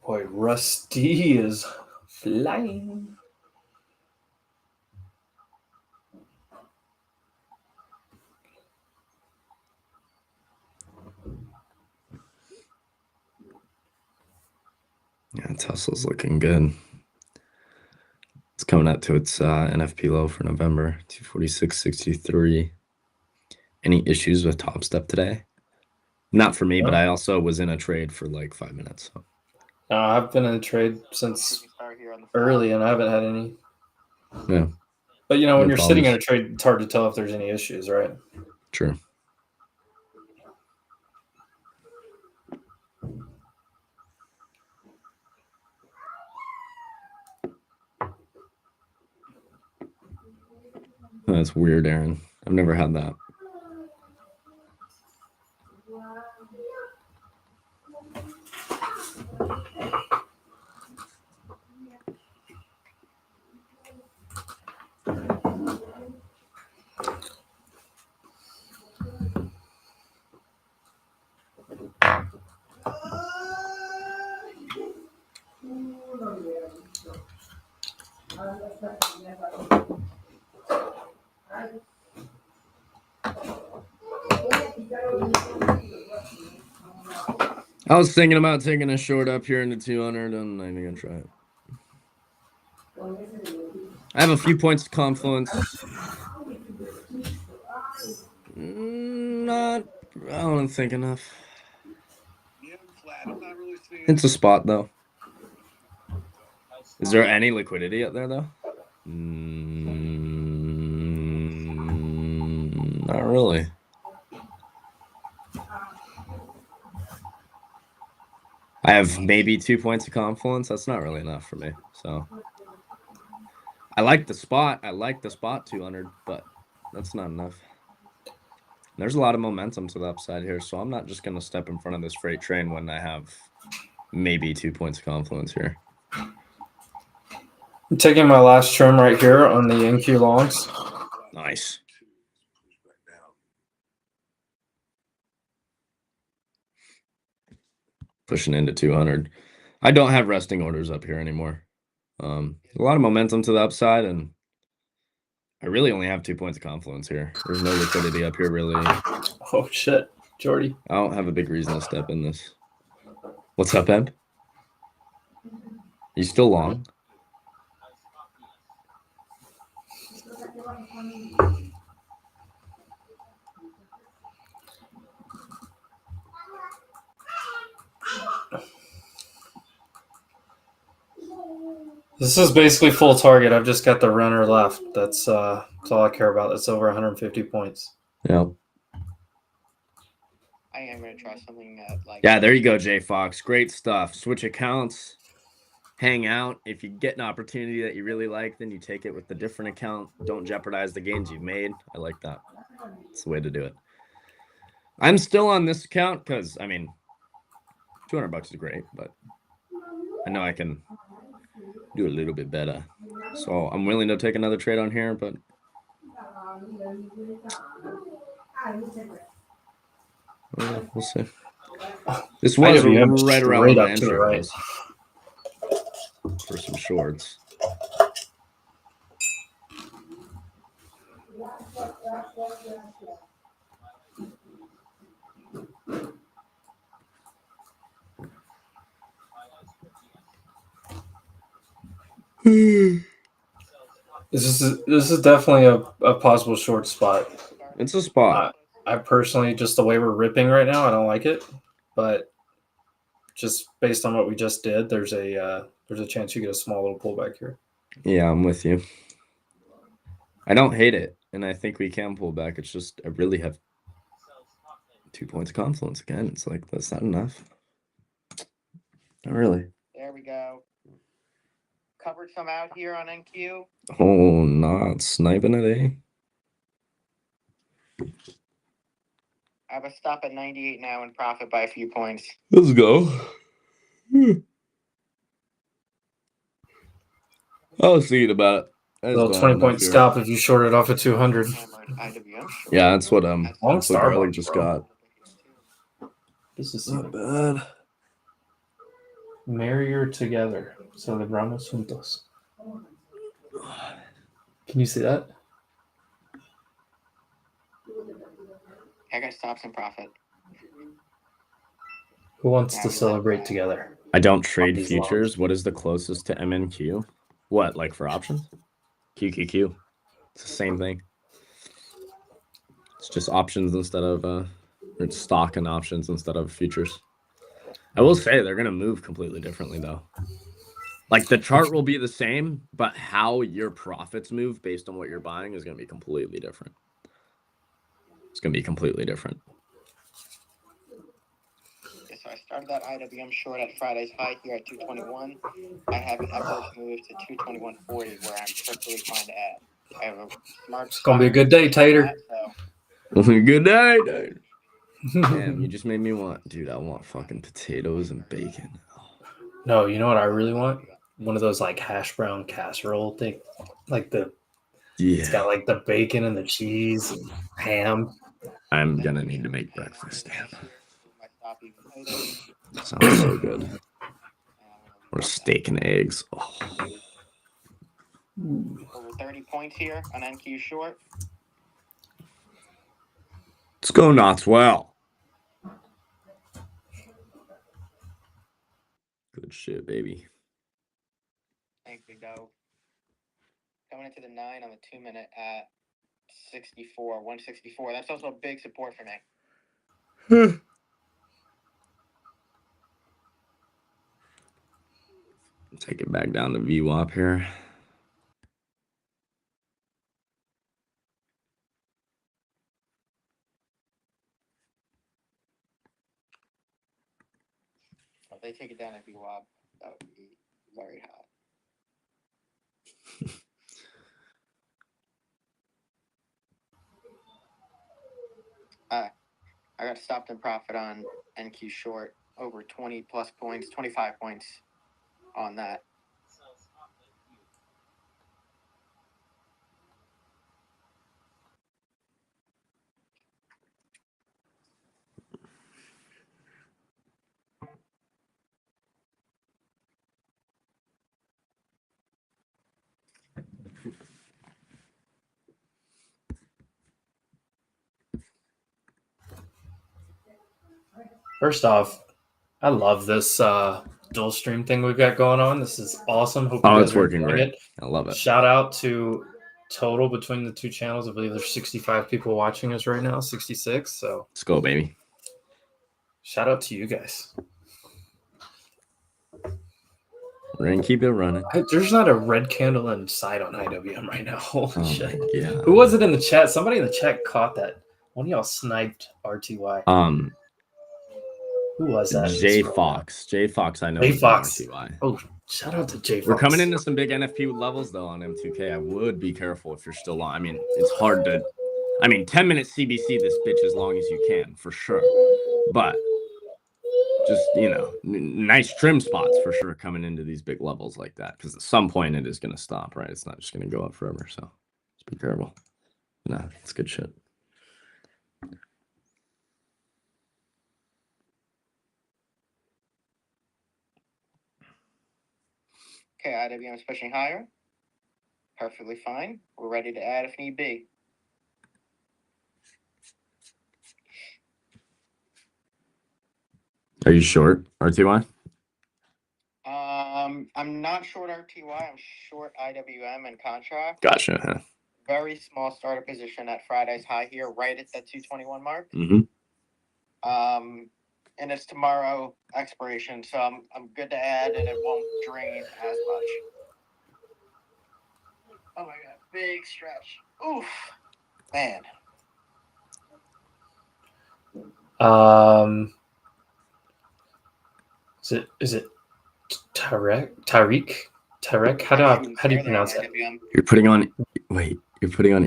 Boy, Rusty is flying. Yeah, Tesla's looking good. It's coming up to its NFP low for November, 246.63. Any issues with Top Step today? Not for me, but I also was in a trade for like 5 minutes. So. I've been in a trade since early, and I haven't had any. Yeah. But, you know, when you're sitting in a trade, it's hard to tell if there's any issues, right? True. That's weird, Aaron. I've never had that. I was thinking about taking a short up here into 200, and I'm going to try it. I have a few points of confluence. I don't think enough. It's a spot, though. Is there any liquidity out there, though? Not really. I have maybe 2 points of confluence. That's not really enough for me. So I like the spot. I like the spot 200, but that's not enough. There's a lot of momentum to the upside here, so I'm not just going to step in front of this freight train when I have maybe 2 points of confluence here. I'm taking my last trim right here on the NQ longs. Nice. Pushing into 200. I don't have resting orders up here anymore. A lot of momentum to the upside, and I really only have 2 points of confluence here. There's no liquidity up here, really. Oh, shit. Jordy. I don't have a big reason to step in this. What's up, Emp? You still long? This is basically full target. I've just got the runner left. That's all I care about. That's over 150 points. Yeah. I am going to try something that like. Yeah, there you go, J Fox. Great stuff. Switch accounts. Hang out. If you get an opportunity that you really like, then you take it with the different account. Don't jeopardize the gains you've made. I like that. It's the way to do it. I'm still on this account because, I mean, $200 is great, but I know I can do a little bit better. So I'm willing to take another trade on here, but we'll see. This was right around where the entry was for some shorts. This is definitely a possible short spot. It's a spot. I personally, just the way we're ripping right now, I don't like it. But just based on what we just did, there's a chance you get a small little pullback here. Yeah, I'm with you. I don't hate it, and I think we can pull back. It's just I really have 2 points of confluence again. It's like that's not enough. Not really. There we go. Covered some out here on NQ. Oh, not sniping it, eh? I have a stop at 98 now and profit by a few points. Let's go. I was thinking about it. Little 20-point stop if you shorted off at 200. Yeah, that's what Long that's what Garlic Starbucks, just bro. got. This is Not bad. Merrier together. Celebramos juntos. Can you see that? I got stops and profit. Who wants to celebrate together? I don't trade these futures. loans. What is the closest to MNQ? What, like for options? QQQ. It's the same thing. It's just options instead of it's stock and options instead of futures. I will say they're gonna move completely differently though. Like the chart will be the same, but how your profits move based on what you're buying is gonna be completely different. It's gonna be completely different. So I started that IWM short at Friday's high here at 221. I have an upwards move to 221.40 where I'm perfectly fine to add. I have a smart. It's gonna be a good day, Tater. Good day, dude. Damn, you just made me want, dude. I want fucking potatoes and bacon. No, you know what I really want? One of those like hash brown casserole thing, like it's got like the bacon and the cheese and ham. I'm gonna need to make breakfast. Damn. Sounds so good. Or steak and eggs. Oh. Over 30 points here on NQ short. Let's go, Knotswell. Good shit, baby. Thanks, Big Dog. Coming into the 9 on the 2 minute at 164. That's also a big support for me. Take it back down to VWAP here. If they take it down at VWAP, that would be very hot. I got stopped in profit on NQ short over 20 plus points, 25 points on that. First off, I love this dual stream thing we've got going on. This is awesome. Hope it's working great. I love it. Shout out to total between the two channels. I believe there's 65 people watching us right now, 66. So let's go, baby. Shout out to you guys. We're gonna keep it running. There's not a red candle in sight on IWM right now. Holy shit. Yeah. Who was it in the chat? Somebody in the chat caught that. One of y'all sniped RTY. Who was that? J Fox. J Fox, I know. J Fox. RTY. Oh, shout out to J Fox. We're coming into some big NFP levels though on M2K. I would be careful if you're still on. I mean, it's hard to. 10 minutes CBC this bitch as long as you can for sure. But just nice trim spots for sure coming into these big levels like that, because at some point it is going to stop, right? It's not just going to go up forever. So just be careful. Nah, it's good shit. Okay, IWM is pushing higher. Perfectly fine. We're ready to add if need be. Are you short RTY? I'm not short RTY. I'm short IWM and contract. Gotcha. Huh? Very small starter position at Friday's high here, right at that 221 mark. Mm-hmm. And it's tomorrow expiration, so I'm good to add, and it won't drain as much. Oh my god. big stretch. Oof, man. Is it Tyreek? How do you pronounce that? You're putting on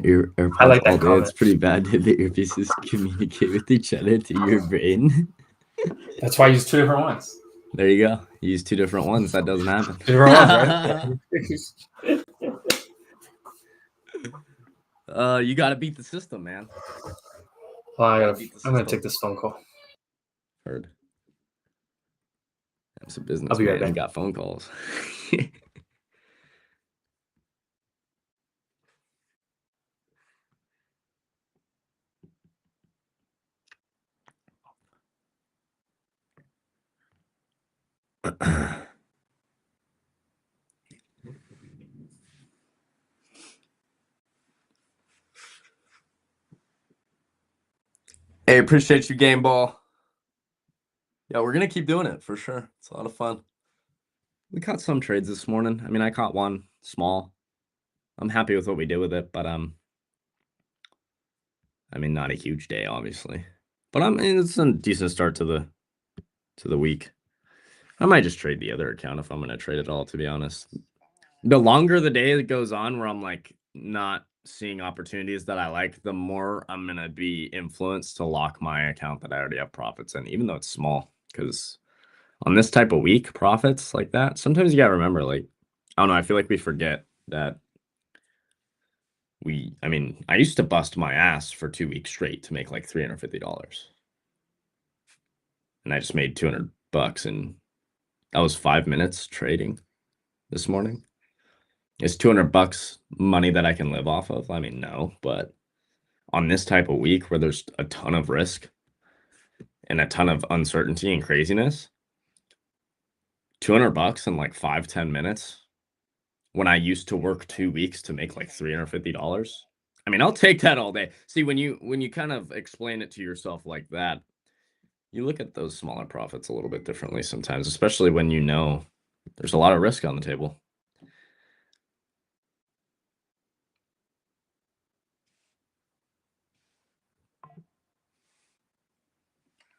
AirPods I like that all day. comment. It's pretty bad that the earpieces communicate with each other to your brain. That's why I use two different ones. There you go. You use two different ones. That doesn't happen. Two different ones, right? You got to beat the system, man. Well, I'm gonna take this phone call. Heard. That's a business. I'll be right man. back. You got phone calls. Hey, appreciate you, Game Ball. Yeah, we're gonna keep doing it for sure. It's a lot of fun. We caught some trades this morning. I mean, I caught one small. I'm happy with what we did with it, but I mean, not a huge day, obviously. But it's a decent start to the week. I might just trade the other account if I'm gonna trade it all, to be honest. The longer the day goes on where I'm like not seeing opportunities that I like, the more I'm gonna be influenced to lock my account that I already have profits in, even though it's small. Because on this type of week, profits like that, sometimes you gotta remember, like, I don't know, I feel like we forget that I mean, I used to bust my ass for 2 weeks straight to make like $350. And I just made $200 and that was 5 minutes trading this morning. Is $200 money that I can live off of? I mean, no, but on this type of week where there's a ton of risk and a ton of uncertainty and craziness, $200 in like 5-10 minutes when I used to work 2 weeks to make like $350. I mean, I'll take that all day. See, when you kind of explain it to yourself like that, you look at those smaller profits a little bit differently sometimes, especially when you know there's a lot of risk on the table.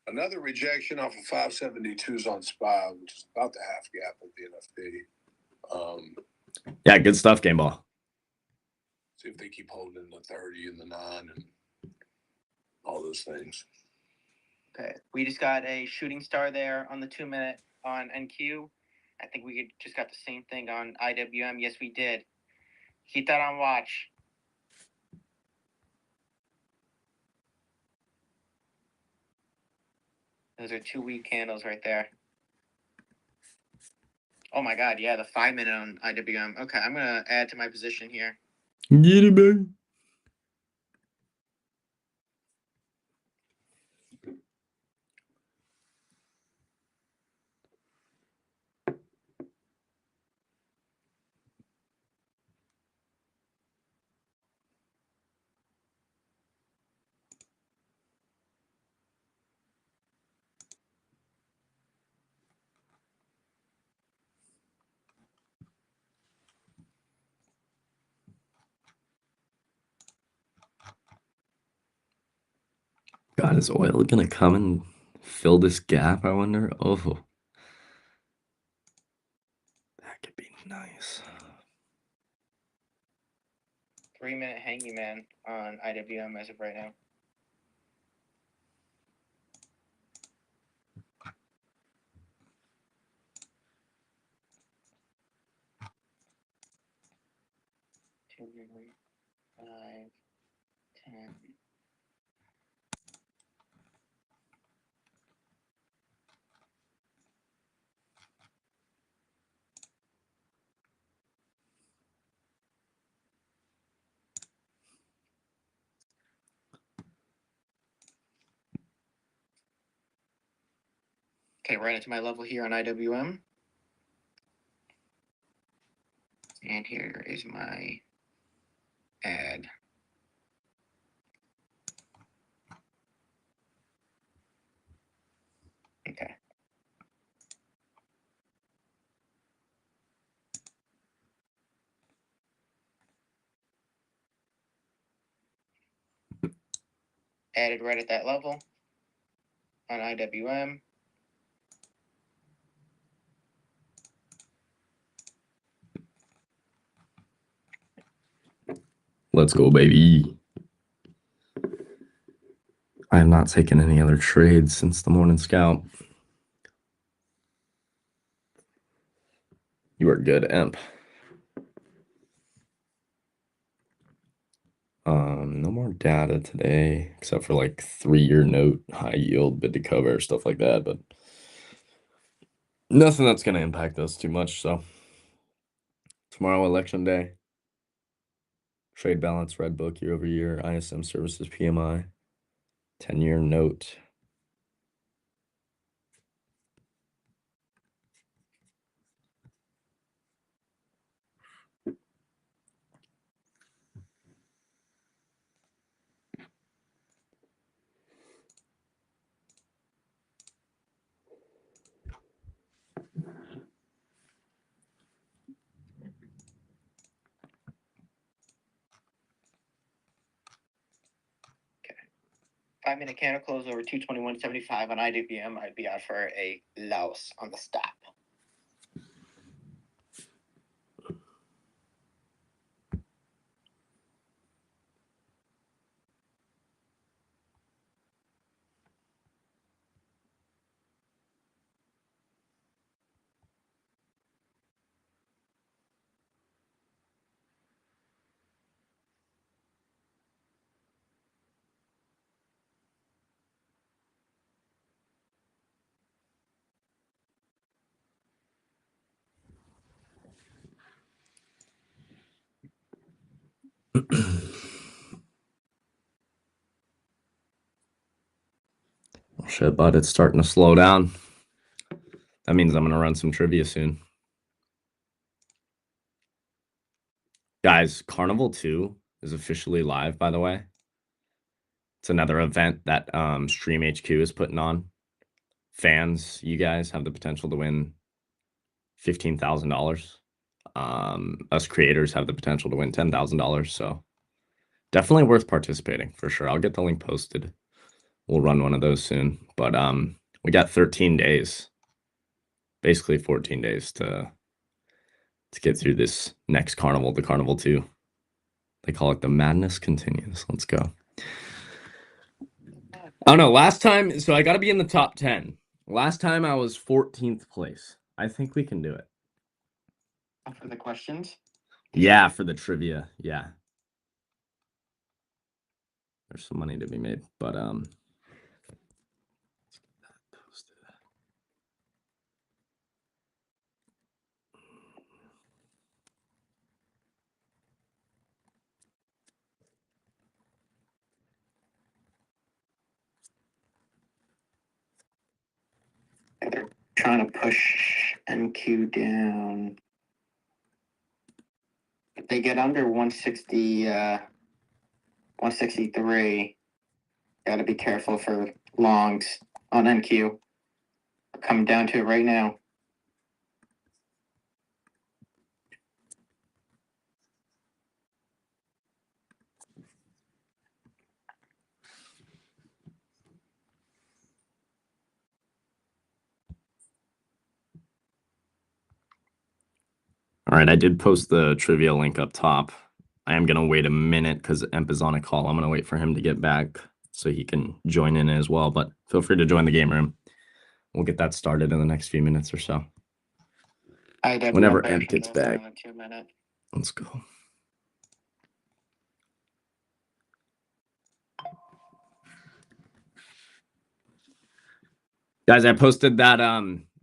Another rejection off of 572s on SPY, which is about the half gap of the NFP. Yeah, good stuff, Game Ball. See if they keep holding the 30 and the 9 and all those things. Okay, we just got a shooting star there on the 2-minute on NQ. I think we just got the same thing on IWM. Yes, we did. Keep that on watch. Those are 2-week candles right there. Oh my God, yeah, the 5-minute on IWM. Okay, I'm gonna add to my position here. Get it, baby. God, is oil gonna come and fill this gap, I wonder? Oh, that could be nice. 3-minute handyman on IWM as of right now. Two, 5, 10. Okay, right into my level here on IWM. And here is my ad. Okay. added right at that level on IWM. Let's go, baby. I have not taken any other trades since the morning scout. You are good, Emp. No more data today, except for like 3-year note, high yield, bid to cover, stuff like that, but nothing that's going to impact us too much. So tomorrow, election day, trade balance, red book year over year, ISM services PMI, 10-year note. Okay. 5-minute candle close over 221.75 on IWM. I'd be out for a loss on the stop. Oh, shit, bud, it's starting to slow down. That means I'm going to run some trivia soon. Guys, Carnival 2 is officially live, by the way. It's another event that Stream HQ is putting on. Fans, you guys have the potential to win $15,000. Us creators have the potential to win $10,000. So definitely worth participating for sure. I'll get the link posted. We'll run one of those soon. But we got 13 days, basically 14 days to get through this next carnival, the Carnival 2. They call it the Madness Continues. Let's go. I don't know. Last time, so I got to be in the top 10. Last time I was 14th place. I think we can do it. For the questions? Yeah, for the trivia. Yeah. There's some money to be made, but let's get that posted. They're trying to push NQ down. If they get under 160, 163, gotta be careful for longs on NQ. Coming down to it right now. All right, I did post the trivia link up top. I am going to wait a minute because Emp is on a call. I'm going to wait for him to get back so he can join in as well. But feel free to join the game room. We'll get that started in the next few minutes or so. Whenever Emp gets back. Let's go. Guys, I posted that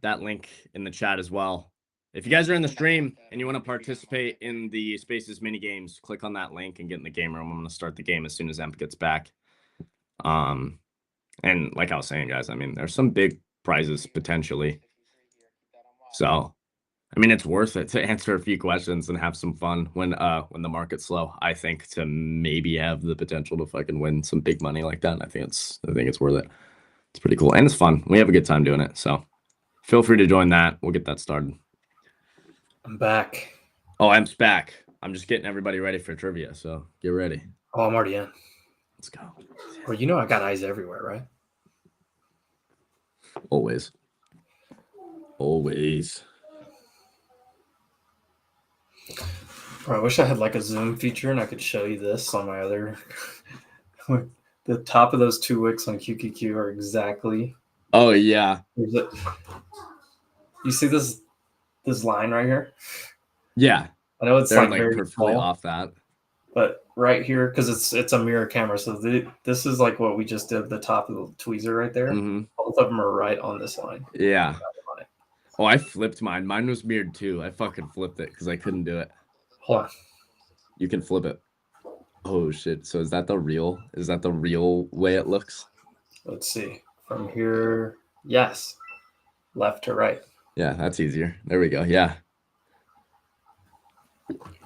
that link in the chat as well. If you guys are in the stream and you want to participate in the Spaces mini games, click on that link and get in the game room. I'm going to start the game as soon as Emp gets back. And like I was saying, guys, I mean, there's some big prizes potentially. So, I mean, it's worth it to answer a few questions and have some fun when the market's slow. I think to maybe have the potential to fucking win some big money like that. I think it's worth it. It's pretty cool and it's fun. We have a good time doing it. So, feel free to join that. We'll get that started. I'm back. Oh, Emp's back. I'm just getting everybody ready for trivia, so get ready. Oh, I'm already in. Let's go. Well, you know I got eyes everywhere, right? Always. Always. Bro, I wish I had like a zoom feature and I could show you this on my other. The top of those 2 wicks on QQQ are exactly. Oh yeah. You see this line right here? Yeah. I know it's They're like like very perfectly small, off that. but right here, because it's a mirror camera, so this is like what we just did. The top of the tweezer right there. Mm-hmm. Both of them are right on this line. Yeah. Oh, I flipped mine. Mine was mirrored too. I fucking flipped it because I couldn't do it. Hold on. You can flip it. Oh shit. So is that the real way it looks? Let's see. From here, yes. Left to right. Yeah, that's easier. There we go. Yeah.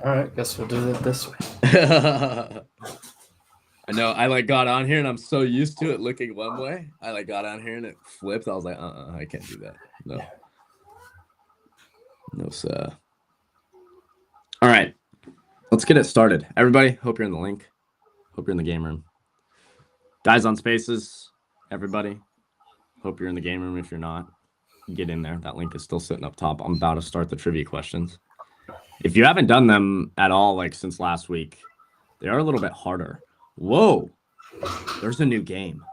All right, guess we'll do it this way. I know. I like got on here and I'm so used to it looking one way. I like got on here and it flipped. I was like, I can't do that. No. Yeah. No, sir. All right. Let's get it started. Everybody, hope you're in the link. Hope you're in the game room. Guys on Spaces, everybody, hope you're in the game room. If you're not, get in there. That link is still sitting up top. I'm about to start the trivia questions. If you haven't done them at all, like since last week, they are a little bit harder. Whoa, there's a new game.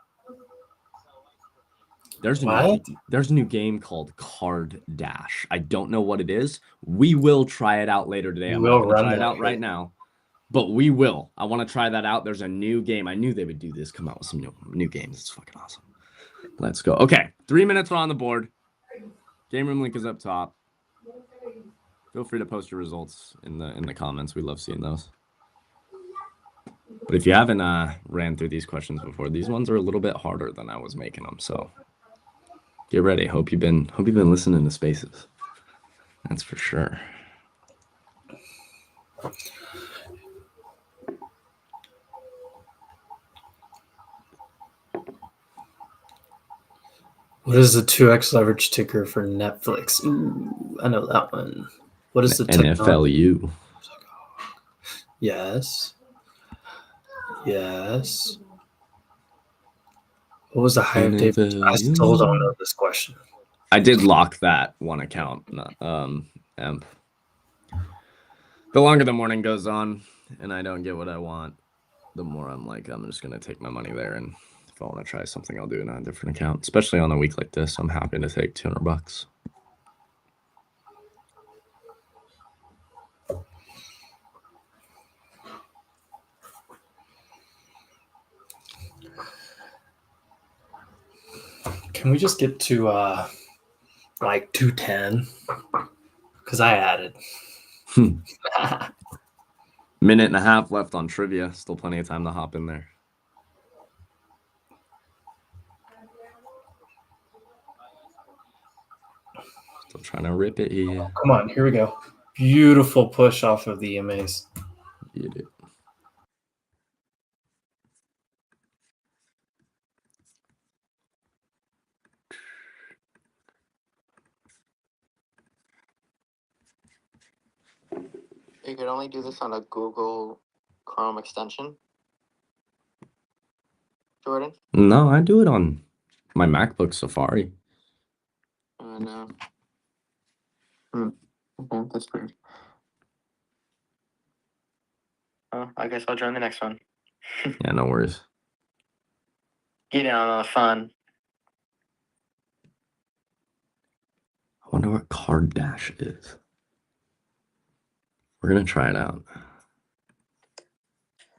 There's a new game called Card Dash. I don't know what it is. We will try it out later today. I'm not going to try it out right now, but we will. I want to try that out. There's a new game. I knew they would do this. Come out with some new games. It's fucking awesome. Let's go. Okay, 3 minutes are on the board. Game room link is up top. Feel free to post your results in the comments. We love seeing those. But if you haven't ran through these questions before, these ones are a little bit harder than I was making them. So get ready. Hope you've been listening to Spaces. That's for sure. What is the 2x leverage ticker for Netflix? Ooh, I know that one. What is the NFLU? Yes. Yes. What was the high of David? I still don't know this question. I did lock that one account. Emp. The longer the morning goes on and I don't get what I want, the more I'm like, I'm just going to take my money there. And if I want to try something, I'll do it on a different account, especially on a week like this. I'm happy to take $200. Can we just get to like 210? Because I added. Minute and a half left on trivia. Still plenty of time to hop in there. Still trying to rip it here. Oh, come on, here we go. Beautiful push off of the EMAs. Get it. You could only do this on a Google Chrome extension, Jordan? No, I do it on my MacBook Safari. No. Okay, that's weird. Oh, I guess I'll join the next one. Yeah, no worries. Get in on the fun. I wonder what Card Dash is. We're going to try it out.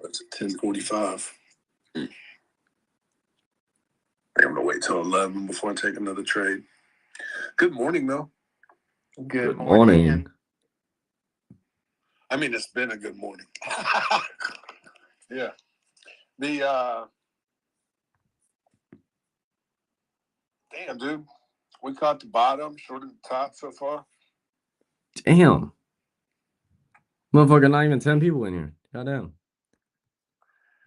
It's 10:45. I'm going to wait till 11 before I take another trade. Good morning, though. Good morning. I mean, it's been a good morning. Yeah. Damn, dude. We caught the bottom, short of the top so far. Damn. Motherfucker, not even 10 people in here. Goddamn.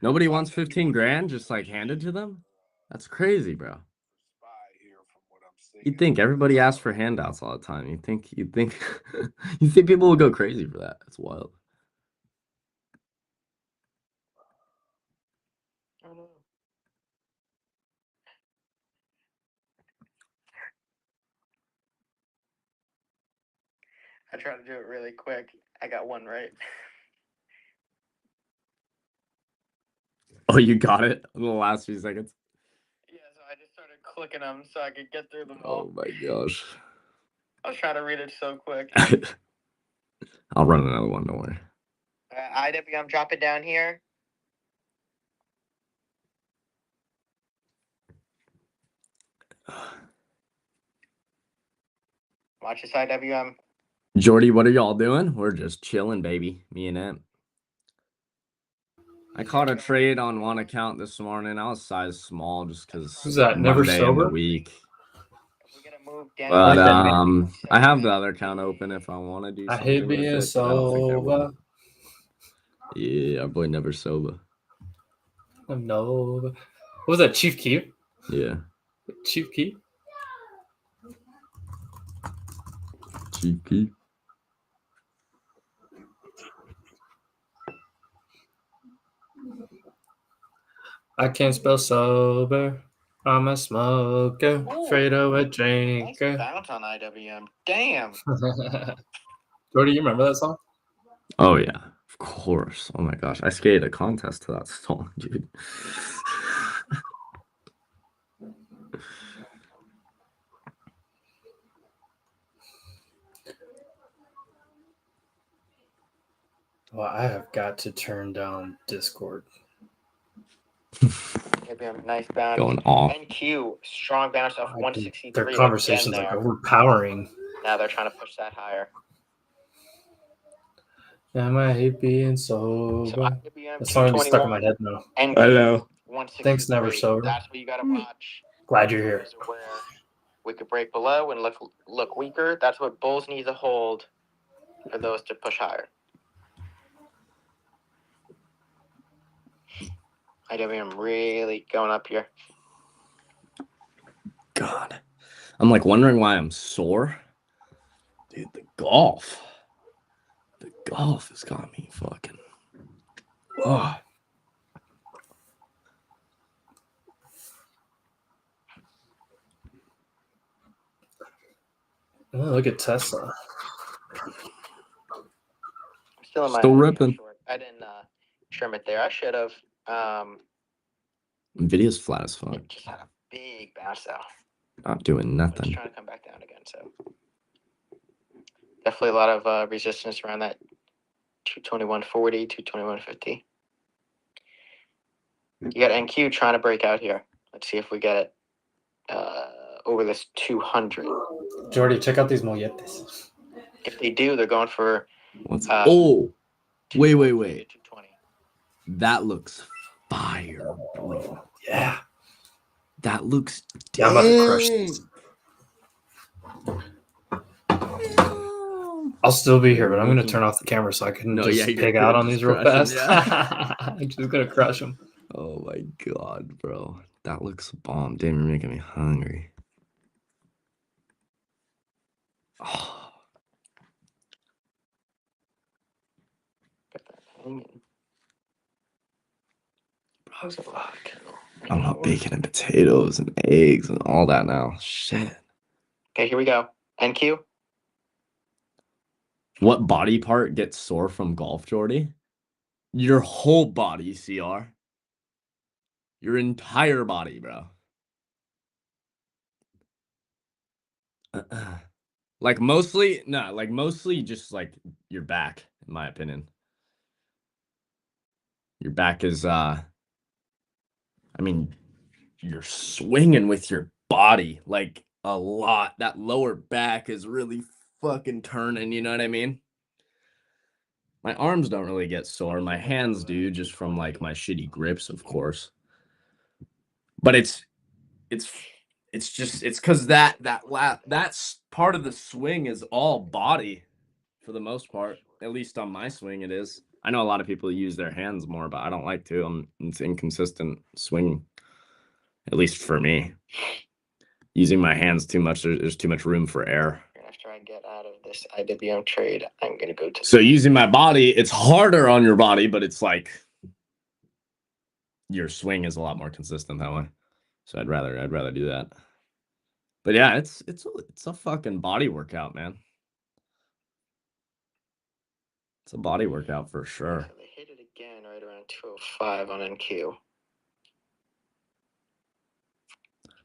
Nobody wants 15 grand just like handed to them? That's crazy, bro. You'd think everybody asks for handouts all the time. You'd think you think people would go crazy for that. That's wild. don't know. I tried to do it really quick. I got one right. Oh, you got it in the last few seconds. Yeah, so I just started clicking them so I could get through them all. Oh my gosh. I was trying to read it so quick. I'll run another one, don't worry. IWM, drop it down here. Watch this IWM. Jordy, what are y'all doing? We're just chilling, baby. Me and Em. I caught a trade on one account this morning. I was size small just because Who's that? Never Monday in the sober? week. We're gonna move down. But like that name. I have the other account open if I want to do I something hate with being it. But I don't think I sober. will. Yeah, our boy Never Sober. No. What was that? Chief Keef? Yeah. Chief Keef? Cheeky. I can't spell sober. I'm a smoker. Afraid of a Nice drinker. bounce on IWM. Damn. Jordy, you remember that song? Oh yeah, of course. Oh my gosh, I skated a contest to that song, dude. Well, I have got to turn down Discord. IWM, nice bounce. Going off. NQ, strong bounce off 163. Their conversations like overpowering. Now they're trying to push that higher. Am I hate being sober? So IWM, The song is stuck in my head now. NQ, Hello. 163. Thanks, Never Sober. That's what you gotta watch. Glad you're here. Where we could break below and look weaker. That's what bulls need to hold for those to push higher. IWM really going up here. God. I'm like wondering why I'm sore. Dude, the golf. The golf has got me fucking. Oh. Oh, look at Tesla. Still in my Still ripping. short. I didn't trim it there. I should have. Nvidia's flat as fuck. It just had a big bounce though. Not doing But it's nothing. trying to come back down again. So definitely a lot of resistance around that 221.40, 221.50. You got NQ trying to break out here. Let's see if we get it over this 200. Jordy, check out these molletes. If they do, they're going for What's oh wait. 220. That looks fire, bro. Yeah. That looks Yeah, I'm about to crush this. I'll still be here, but I'm going to turn off the camera so I can pig out on these real fast. Yeah. I'm just going to crush them. Oh my god, bro. That looks bomb. Damn, you're making me hungry. Oh. Got that hanging. Bro, fuck. I'm not bacon and potatoes and eggs and all that now. Shit. Okay, here we go. NQ. What body part gets sore from golf, Jordy? Your whole body, CR. Your entire body, bro. Like mostly just like your back, in my opinion. Your back is I mean, you're swinging with your body like a lot. That lower back is really fucking turning, you know what I mean? My arms don't really get sore. My hands do, just from like my shitty grips, of course. But it's because that's part of the swing is all body for the most part. At least on my swing, it is. I know a lot of people use their hands more, but I don't like to. It's inconsistent swinging. At least for me, using my hands too much, there's too much room for error. After I get out of this IWM trade, I'm gonna go to. So using my body, it's harder on your body, but it's like your swing is a lot more consistent that way. So I'd rather do that. But yeah, it's a fucking body workout, man. It's a body workout for sure. So they hit it again right around 205 on NQ.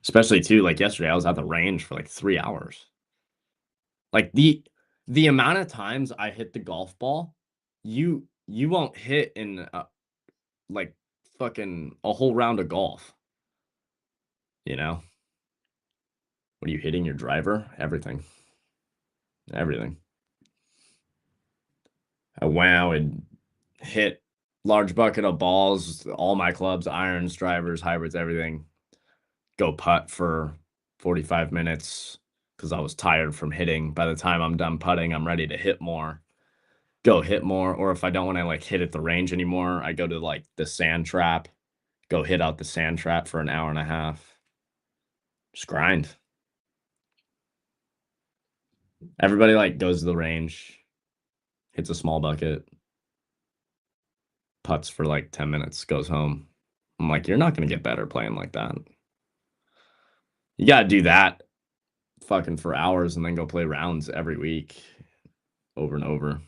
Especially too, like yesterday, I was at the range for like 3 hours. Like the amount of times I hit the golf ball, you won't hit in like fucking a whole round of golf. You know? What are you hitting your driver? Everything. Everything. I would hit large bucket of balls, all my clubs, irons, drivers, hybrids, everything. Go putt for 45 minutes because I was tired from hitting. By the time I'm done putting, I'm ready to hit more. Go hit more. Or if I don't want to like hit at the range anymore, I go to like the sand trap. Go hit out the sand trap for an hour and a half. Just grind. Everybody like goes to the range, hits a small bucket, putts for like 10 minutes, goes home. I'm like, you're not going to get better playing like that. You got to do that fucking for hours and then go play rounds every week over and over.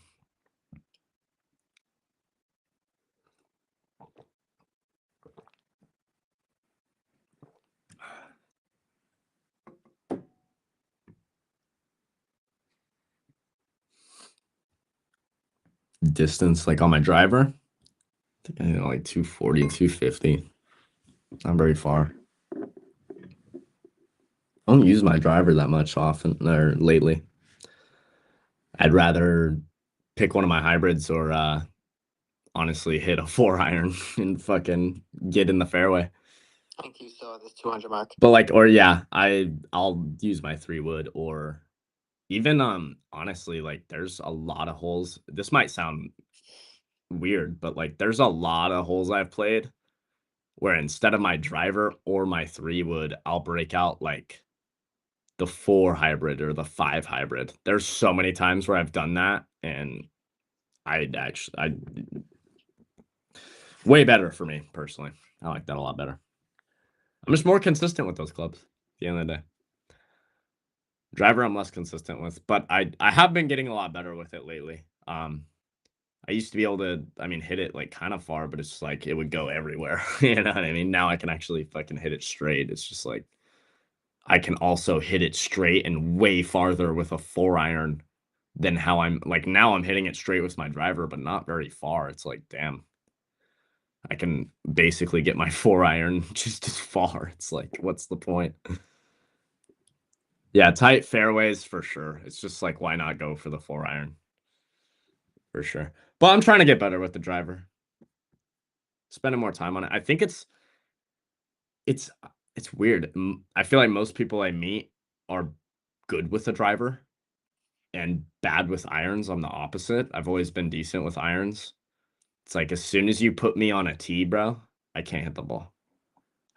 Distance, like on my driver, I think I hit like 240, 250. Not very far. I don't use my driver that much often or lately. I'd rather pick one of my hybrids or honestly hit a 4-iron and fucking get in the fairway. I think you saw this 200 mark. But like, or yeah, I'll use my 3-wood or even honestly, like there's a lot of holes. This might sound weird, but like there's a lot of holes I've played where instead of my driver or my 3-wood, I'll break out like the 4 hybrid or the 5 hybrid. There's so many times where I've done that, and I way better for me personally. I like that a lot better. I'm just more consistent with those clubs at the end of the day. Driver I'm less consistent with, but I have been getting a lot better with it lately. I used to be able to, hit it like kind of far, but it's just like it would go everywhere. You know what I mean? Now I can actually fucking hit it straight. It's just like I can also hit it straight and way farther with a 4-iron than how I'm like now I'm hitting it straight with my driver, but not very far. It's like, damn, I can basically get my 4-iron just as far. It's like, what's the point? Yeah, tight fairways for sure. It's just like, why not go for the 4-iron? For sure. But I'm trying to get better with the driver. Spending more time on it. I think it's weird. I feel like most people I meet are good with the driver and bad with irons. I'm the opposite. I've always been decent with irons. It's like as soon as you put me on a tee, bro, I can't hit the ball.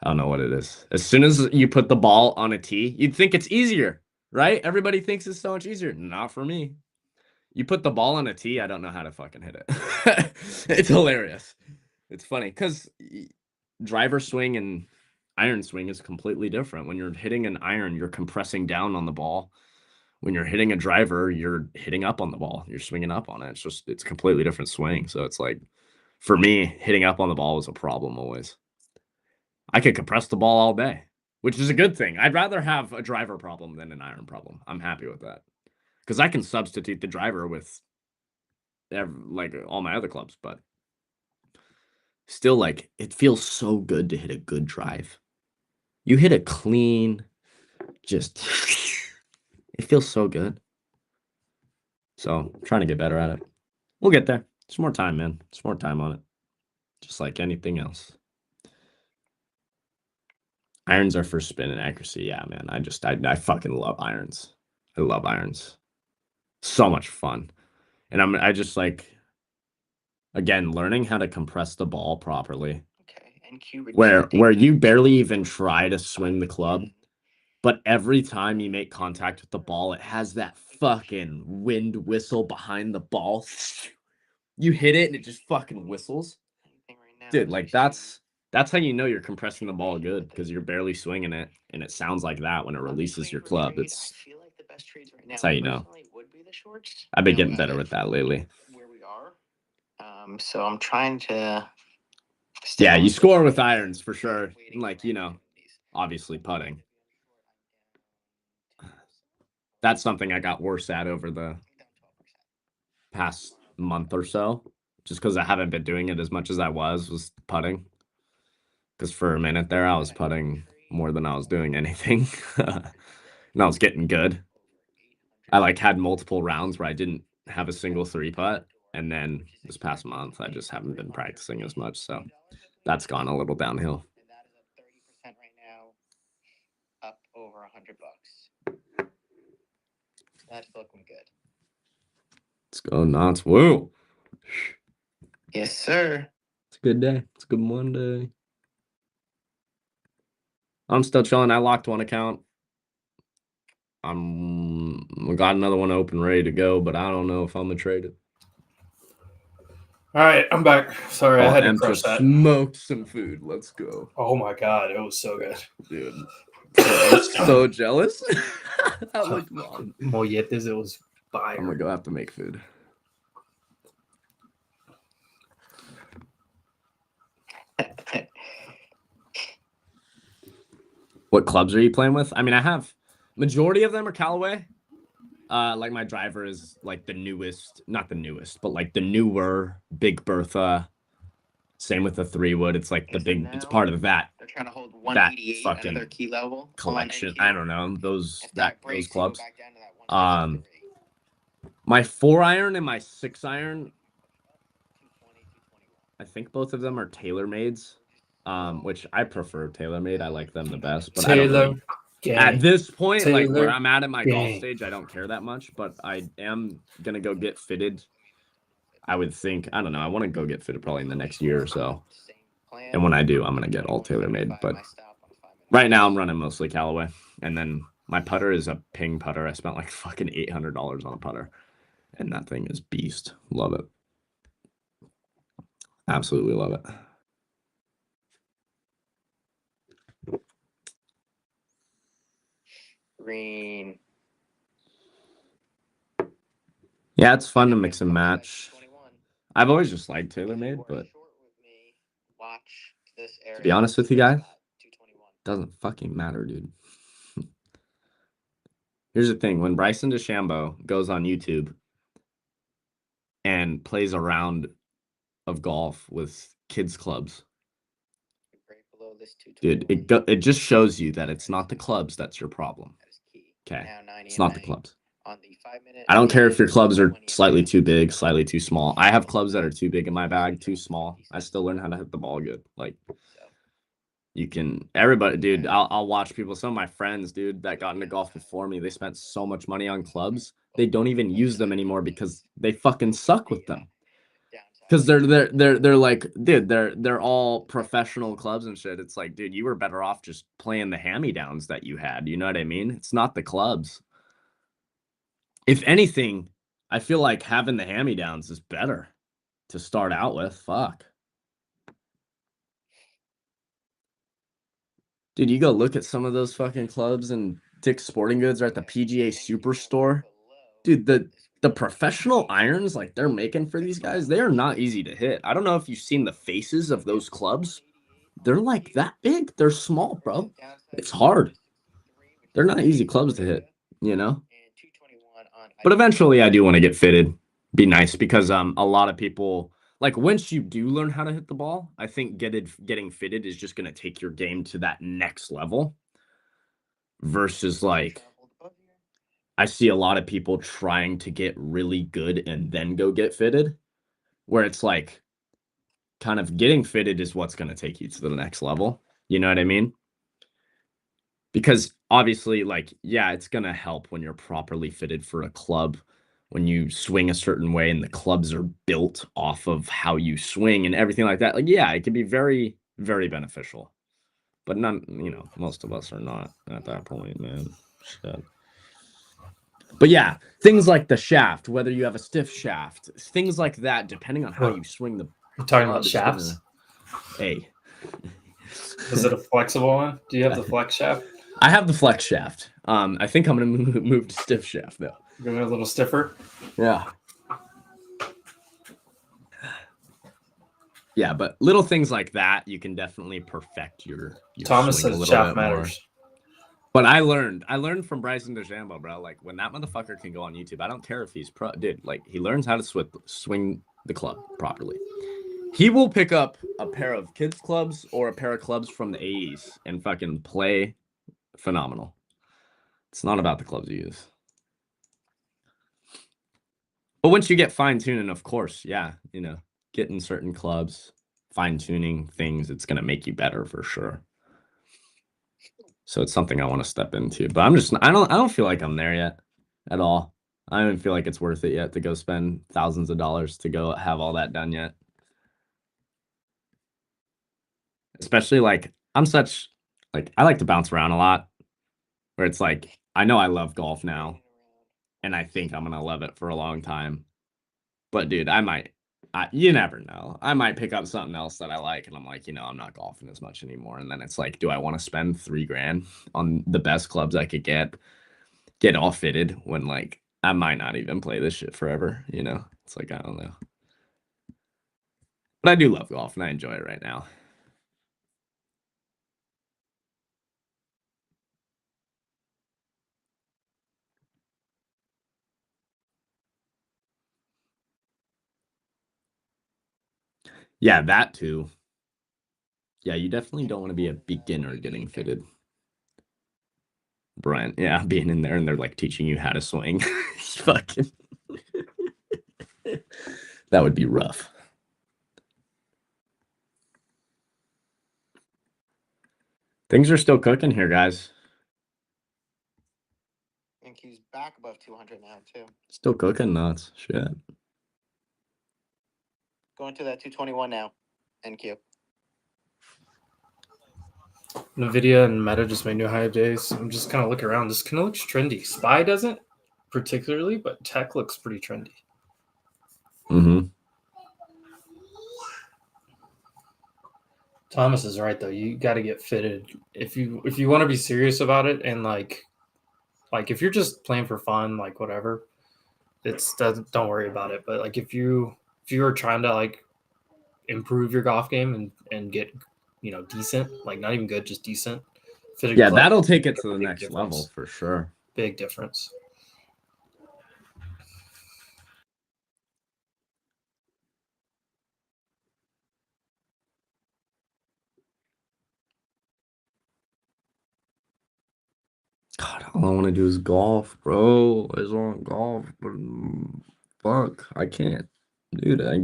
I don't know what it is. As soon as you put the ball on a tee, you'd think it's easier, right? Everybody thinks it's so much easier. Not for me. You put the ball on a tee, I don't know how to fucking hit it. It's hilarious. It's funny because driver swing and iron swing is completely different. When you're hitting an iron, you're compressing down on the ball. When you're hitting a driver, you're hitting up on the ball. You're swinging up on it. It's completely different swing. So it's like, for me, hitting up on the ball was a problem always. I could compress the ball all day, which is a good thing. I'd rather have a driver problem than an iron problem. I'm happy with that because I can substitute the driver with like all my other clubs, but still, like, it feels so good to hit a good drive. You hit a clean, just it feels so good. So I'm trying to get better at it. We'll get there. It's more time, man. It's more time on it. Just like anything else. Irons are for spin and accuracy. Yeah, man. I fucking love irons. I love irons. So much fun. And I just like, again, learning how to compress the ball properly. Okay. NQ Where you barely even try to swing the club, but every time you make contact with the ball, it has that fucking wind whistle behind the ball. You hit it and it just fucking whistles. Dude, like that's That's how you know you're compressing the ball good, because you're barely swinging it, and it sounds like that when it releases your club. It's I feel like the best trades right now, that's how you know. personally, would be the shorts. I've been You know, getting better with that lately. Where we are. So I'm trying to. stay Yeah, on you the score with short irons for side, sure. waiting Like, for you know, opportunities. obviously putting. That's something I got worse at over the past month or so, just because I haven't been doing it as much as I was putting. Because for a minute there, I was putting more than I was doing anything. And I was getting good. I like had multiple rounds where I didn't have a single 3-putt. And then this past month, I just haven't been practicing as much. So that's gone a little downhill. And that is at 30% right now, up over $100. That's looking good. Let's go, Knots. Woo! Yes, sir. It's a good day. It's a good Monday. I'm still chilling. I locked one account. We got another one open, ready to go, but I don't know if I'm gonna trade it. All right, I'm back. Sorry, I had to crush just that. smoked some food. Let's go. Oh my god, it was so good, dude. I'm so jealous. That looked bomb. Molletes, it was fire. I'm gonna go have to make food. What clubs are you playing with? I mean, I have majority of them are Callaway. Like my driver is like the newest, not the newest, but like the newer Big Bertha. Same with the 3-wood. It's like the big. It's part of that. They're trying to hold 188 fucking another key level collection. I don't know those If that those breaks, you go clubs. back down to that 163. My 4-iron and my 6-iron. I think both of them are TaylorMades, which I prefer TaylorMade. I like them the best. But I don't really, at this point, like where I'm at in my golf stage, I don't care that much. But I am gonna go get fitted. I would think, I don't know. I want to go get fitted probably in the next year or so. And when I do, I'm gonna get all TaylorMade. But right now, I'm running mostly Callaway, and then my putter is a Ping putter. I spent like fucking $800 on a putter, and that thing is beast. Love it. Absolutely love it. Green. Yeah, it's fun to mix and match. I've always just liked TaylorMade, but to be honest with you guys, doesn't fucking matter, dude. Here's the thing. When Bryson DeChambeau goes on YouTube and plays a round of golf with kids clubs, dude, it just shows you that it's not the clubs that's your problem. Okay, it's not the clubs. I don't care if your clubs are slightly too big, slightly too small. I have clubs that are too big in my bag, too small. I still learn how to hit the ball good. Like, you can, everybody, dude, I'll watch people, some of my friends, dude, that got into golf before me, they spent so much money on clubs, they don't even use them anymore because they fucking suck with them. Because they're like, dude, they're all professional clubs and shit. It's like, dude, you were better off just playing the hand-me-downs that you had. You know what I mean? It's not the clubs. If anything, I feel like having the hand-me-downs is better to start out with. Fuck. Dude, you go look at some of those fucking clubs and Dick's Sporting Goods or at the PGA Superstore. Dude, the professional irons like they're making for these guys, they are not easy to hit. I don't know if you've seen the faces of those clubs. They're like that big. They're small, bro. It's hard. They're not easy clubs to hit, you know? But eventually I do want to get fitted. Be nice because a lot of people, like once you do learn how to hit the ball, I think getting fitted is just going to take your game to that next level versus like I see a lot of people trying to get really good and then go get fitted, where it's like kind of getting fitted is what's going to take you to the next level. You know what I mean? Because obviously, like, yeah, it's going to help when you're properly fitted for a club, when you swing a certain way and the clubs are built off of how you swing and everything like that. Like, yeah, it can be very, very beneficial. But none, you know, most of us are not at that point, man. Shit. But yeah, things like the shaft, whether you have a stiff shaft, things like that, depending on how you swing the. You're talking about shafts? Hey, Is it a flexible one? Do you have the flex shaft? I have the flex shaft. I think I'm going to move to stiff shaft, though. Give it a little stiffer? Yeah. Yeah, but little things like that, you can definitely perfect your Thomas swing a says little shaft bit more. matters. But I learned from Bryson DeChambeau, bro. Like, when that motherfucker can go on YouTube, I don't care if he's pro. Dude, like, he learns how to swing the club properly. He will pick up a pair of kids' clubs or a pair of clubs from the 80s and fucking play phenomenal. It's not about the clubs you use. But once you get fine-tuning, of course, yeah, you know, getting certain clubs, fine-tuning things, it's going to make you better for sure. So it's something I want to step into. But I don't feel like I'm there yet at all. I don't even feel like it's worth it yet to go spend thousands of dollars to go have all that done yet. Especially like I like to bounce around a lot, where it's like I know I love golf now and I think I'm gonna love it for a long time. But dude, you never know. I might pick up something else that I like and I'm like, you know, I'm not golfing as much anymore. And then it's like, do I want to spend $3,000 on the best clubs I could get all fitted when like I might not even play this shit forever, you know? It's like, I don't know. But I do love golf and I enjoy it right now. Yeah, that too. Yeah, you definitely don't want to be a beginner getting fitted. Brent, yeah, being in there and they're like teaching you how to swing. Fucking that would be rough. Things are still cooking here, guys. NQ's back above 200 now, too. Still cooking nuts. Shit. Going to that 221 now, NQ. NVIDIA and Meta just made new high days. I'm just kind of looking around. This kind of looks trendy. SPY doesn't particularly, but tech looks pretty trendy. Mm-hmm. Thomas is right though. You got to get fitted if you want to be serious about it, and like if you're just playing for fun, like whatever, don't worry about it. But like if you are trying to like improve your golf game and get, you know, decent, like not even good, just decent. Fitted Yeah, clubs, that'll take it to the next difference. level for sure. Big difference. God, all I want to do is golf, bro. I just want golf, but fuck, I can't. Dude, I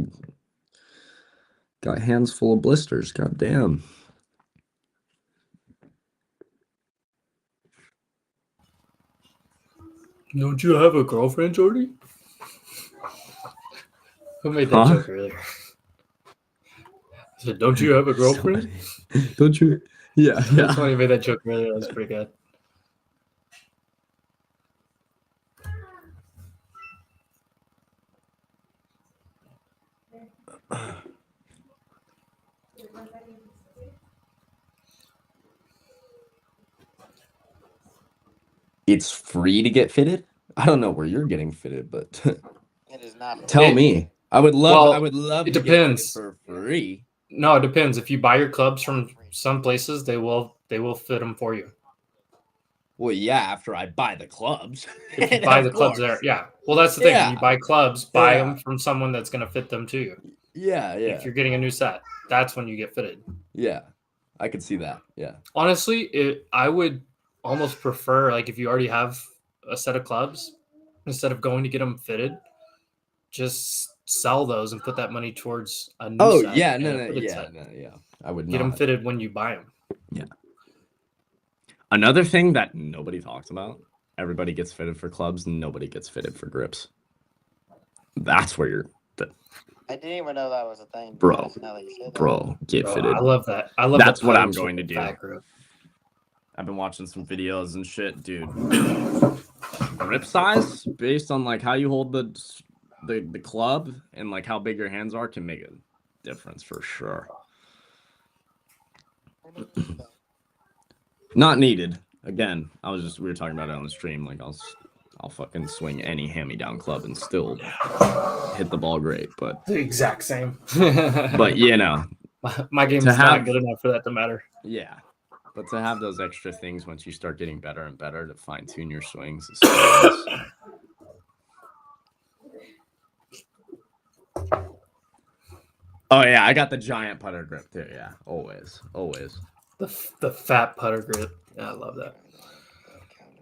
got hands full of blisters. God damn. Don't you have a girlfriend, Jordy? Who made that joke earlier? I said, don't you have a girlfriend? Don't you? Yeah, yeah. That's when he made that joke earlier. That was pretty good. It's free to get fitted? I don't know where you're getting fitted, but It is not. tell me. I would love It to depends. get fitted for free. No, it depends. If you buy your clubs from some places, they will fit them for you. Well, yeah, after I buy the clubs. If you buy the clubs there, yeah. Well, that's the thing. Yeah. When you buy clubs, buy Yeah. them from someone that's going to fit them to you. Yeah. If you're getting a new set, that's when you get fitted. Yeah, I could see that. Yeah. Honestly, I would almost prefer, like, if you already have a set of clubs, instead of going to get them fitted, just sell those and put that money towards a new set. Yeah, and a fitted set. yeah. I would Get them fitted when you buy them. Yeah. Another thing that nobody talks about, everybody gets fitted for clubs, nobody gets fitted for grips. That's where I didn't even know that was a thing. Bro, now that you said that. get fitted. I love that. That's what I'm going to do. Fat grip. I've been watching some videos and shit, dude. Grip size based on like how you hold the club and like how big your hands are can make a difference for sure. Not needed. Again, we were talking about it on the stream. Like I'll fucking swing any hand-me-down club and still hit the ball great. But The exact same. but you know, my game's not good enough for that to matter. Yeah, but to have those extra things once you start getting better and better to fine-tune your swings is Oh yeah, I got the giant putter grip too. Yeah, always. The fat putter grip. Yeah, I love that.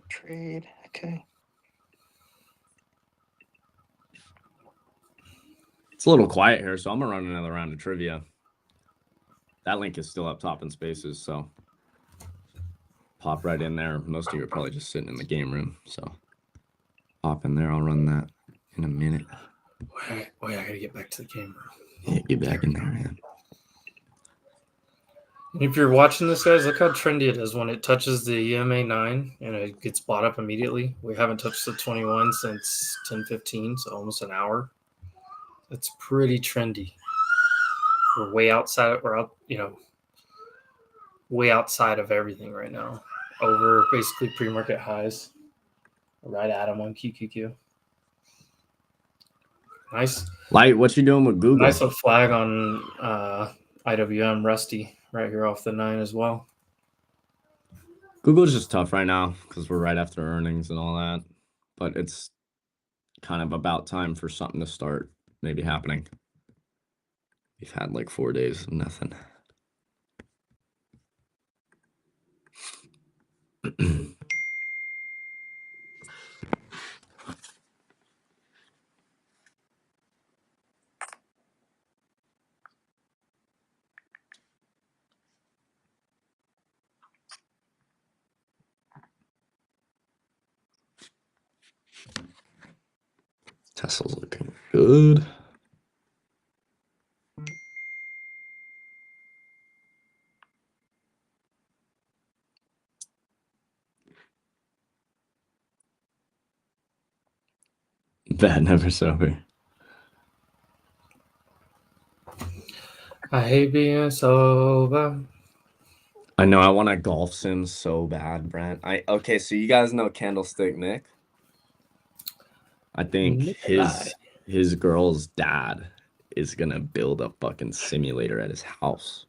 Trade. Okay. It's a little quiet here, so I'm gonna run another round of trivia. That link is still up top in Spaces, so pop right in there. Most of you are probably just sitting in the game room, so pop in there. I'll run that in a minute. Wait, I gotta get back to the game room. Yeah, get back in there, man. If you're watching this, guys, look how trendy it is when it touches the EMA 9 and it gets bought up immediately. We haven't touched the 21 since 10:15, so almost an hour. It's pretty trendy. We're way outside. We're out, way outside of everything right now. Over basically pre-market highs. Right at them on QQQ. Nice. Light, what you doing with Google? Nice little flag on IWM Rusty right here off the 9 as well. Google's just tough right now because we're right after earnings and all that. But it's kind of about time for something to start maybe happening. We've had like 4 days of nothing. Tesla's looking good. Bad never sober. I hate being sober. I know I want a golf sim so bad, Brent. Okay, so you guys know Candlestick Nick? I think his girl's dad is gonna build a fucking simulator at his house.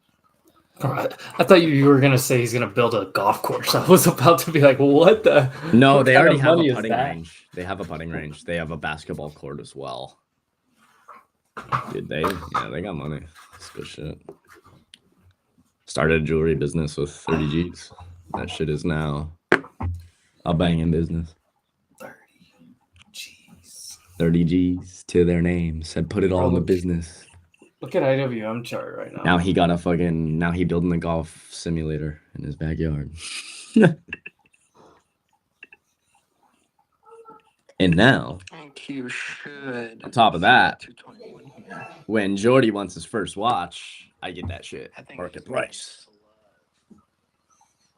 I thought you were gonna say he's gonna build a golf course. I was about to be like, what the? No, what they already have a money is putting that? range. They have a putting range. They have a basketball court as well. Dude, they got money. That's good shit. Started a jewelry business with 30 G's. That shit is now a banging business. 30 G's to their name. Said put it all in the business. Look at IWM chart right now. Now he building the golf simulator in his backyard. And now, on top of that, when Jordy wants his first watch, I get that shit. Market price.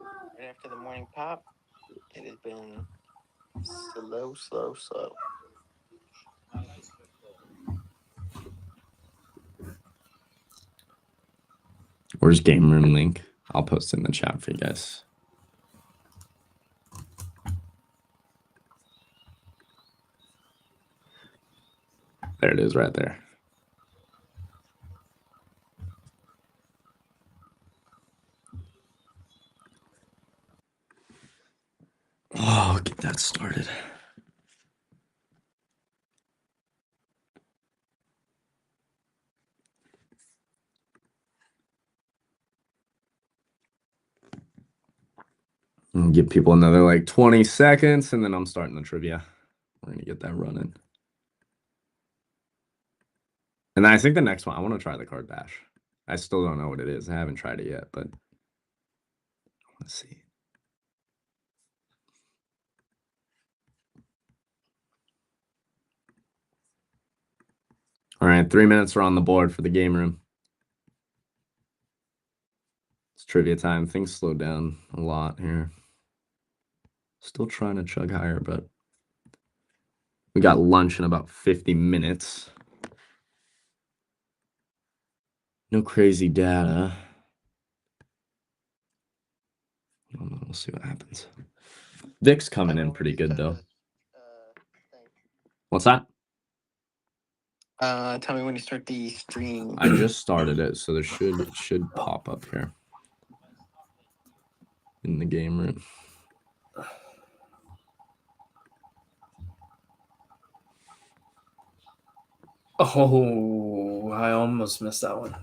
Right after the morning pop, it has been slow. Where's game room link? I'll post it in the chat for you guys. There it is right there. Oh, get that started. And give people another like 20 seconds, and then I'm starting the trivia. We're going to get that running. And I think the next one, I want to try the card bash. I still don't know what it is. I haven't tried it yet, but let's see. All right, 3 minutes are on the board for the game room. It's trivia time. Things slowed down a lot here. Still trying to chug higher, but we got lunch in about 50 minutes. No crazy data. see what happens. Vic's coming in pretty good though. What's that? Tell me when you start the stream. I just started it, so it should pop up here in the game room. Oh, I almost missed that one.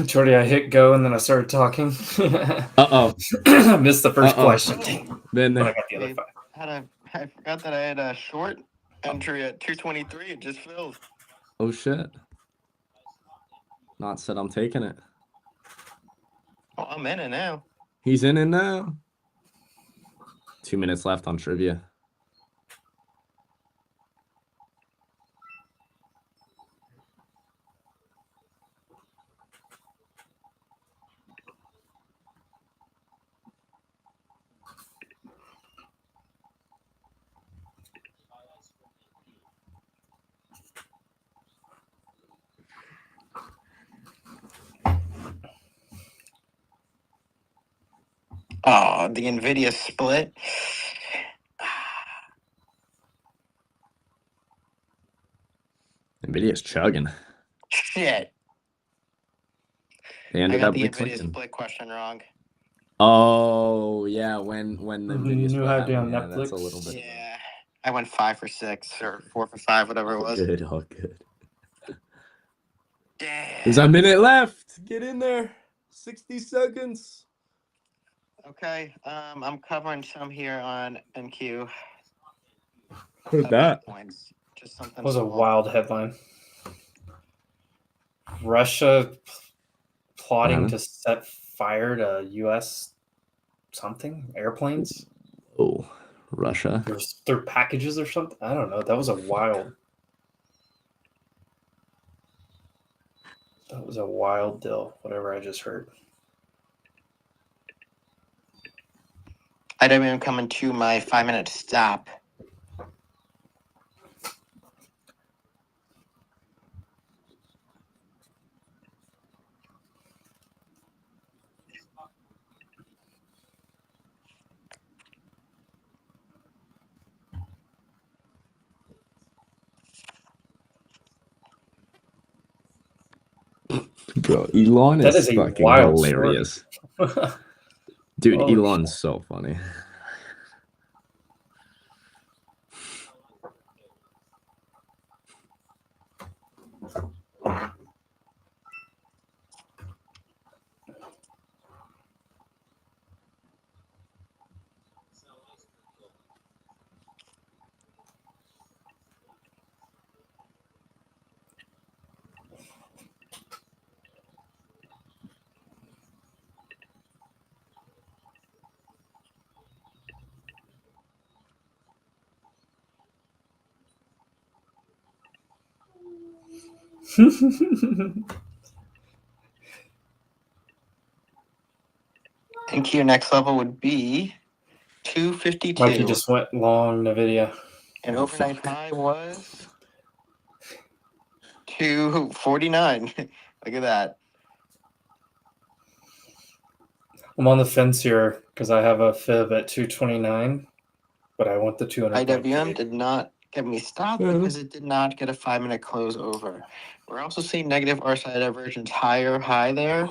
Jordy, I hit go and then I started talking. Uh-oh. Missed the 1st question. Then But I got the other 5. I forgot that I had a short entry at 223. It just filled. Oh shit. Not said I'm taking it. Oh, I'm in it now. He's in it now. 2 minutes left on trivia. Oh, the NVIDIA split. NVIDIA's chugging. Shit. They I ended got up the NVIDIA reclaiming. split question wrong. Oh yeah, when the The NVIDIA new split hype happened, on that's a Netflix. little bit. Yeah. I went 5 for 6 or 4 for 5, whatever it was. Good, all good. Damn. There's a minute left. Get in there. 60 seconds. Okay. I'm covering some here on NQ. Who's that? Points. Just something. That was a small. wild headline. Russia plotting to set fire to U.S. something airplanes. Oh, Russia. Through packages or something. I don't know. That was a wild. That was a wild deal. Whatever I just heard. I'm coming to my 5-minute stop. Bro, Elon That is is a fucking wild hilarious. Dude, Oh, Elon's so funny. I think your next level would be 252. Mikey just went long the video. And overnight high was 249. Look at that. I'm on the fence here because I have a fib at 229, but I want the 200. IWM did not get me stopped because it did not get a 5-minute close over. We're also seeing negative R-side divergence high there.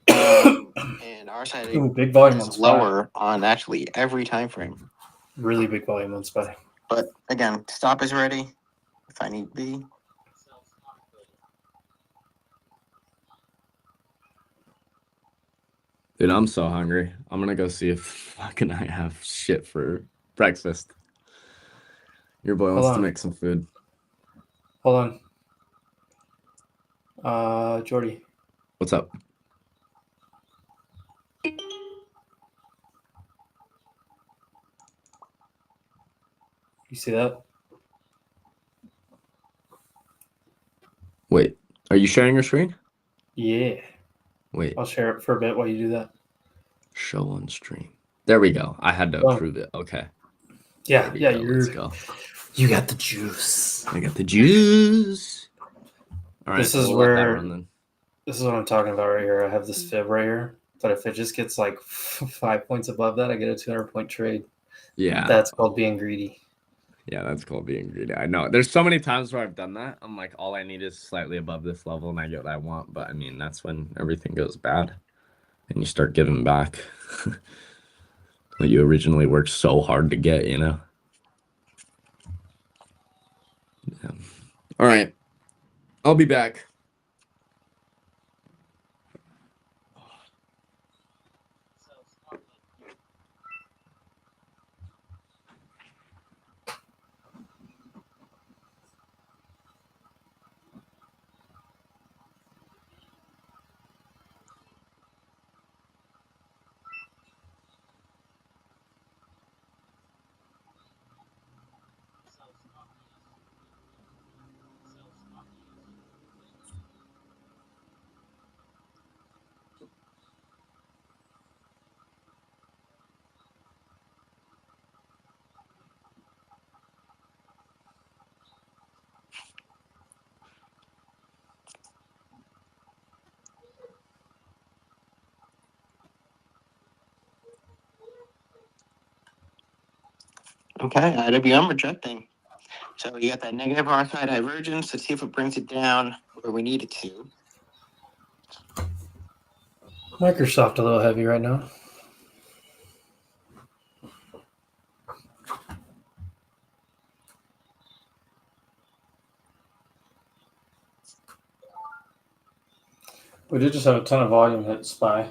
And R-side big volume is on lower on actually every time frame. Really big volume on SPY. But again, stop is ready if I need be. Dude, I'm so hungry. I'm gonna go see if fucking I have shit for breakfast. Your boy wants to make some food. Hold on. Jordy. What's up? You see that? Wait, are you sharing your screen? Yeah. Wait. I'll share it for a bit while you do that. Show on stream. There we go. I had to approve it. Okay. Yeah, Let's go. You got the juice. I got the juice. All right, This so is we'll let that where run then. this is what I'm talking about right here. I have this fib right here, but if it just gets like 5 points above that, I get a 200-point trade. Yeah, That's called being greedy. yeah, that's called being greedy. I know. There's so many times where I've done that. I'm like, all I need is slightly above this level, and I get what I want. But I mean, that's when everything goes bad, and you start giving back what you originally worked so hard to get. You know. Yeah. All right, I'll be back. Okay, IWM rejecting. So you got that negative RSI divergence. Let's see if it brings it down where we need it to. Microsoft a little heavy right now. We did just have a ton of volume hit SPY.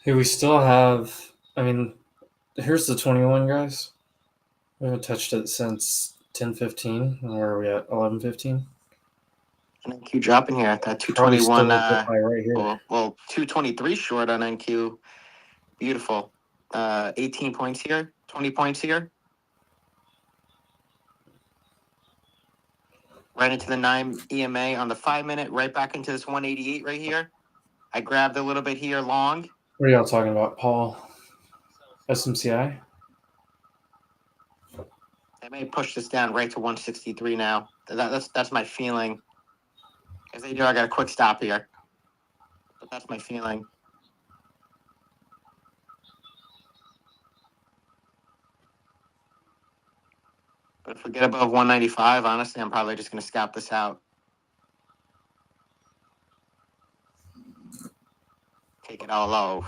Hey, we still have, I mean, here's the 21, guys. We haven't touched it since 10:15. And where are we at? 11:15. NQ dropping here at that Probably still 221. a bit high right here. Well, 223 short on NQ. Beautiful. 18 points here, 20 points here. Right into the 9 EMA on the 5-minute, right back into this 188 right here. I grabbed a little bit here long. What are y'all talking about, Paul? SMCI? I may push this down right to 163 now. That's my feeling. If they do, I got a quick stop here. But that's my feeling. But if we get above 195, honestly, I'm probably just going to scalp this out. Take it all low.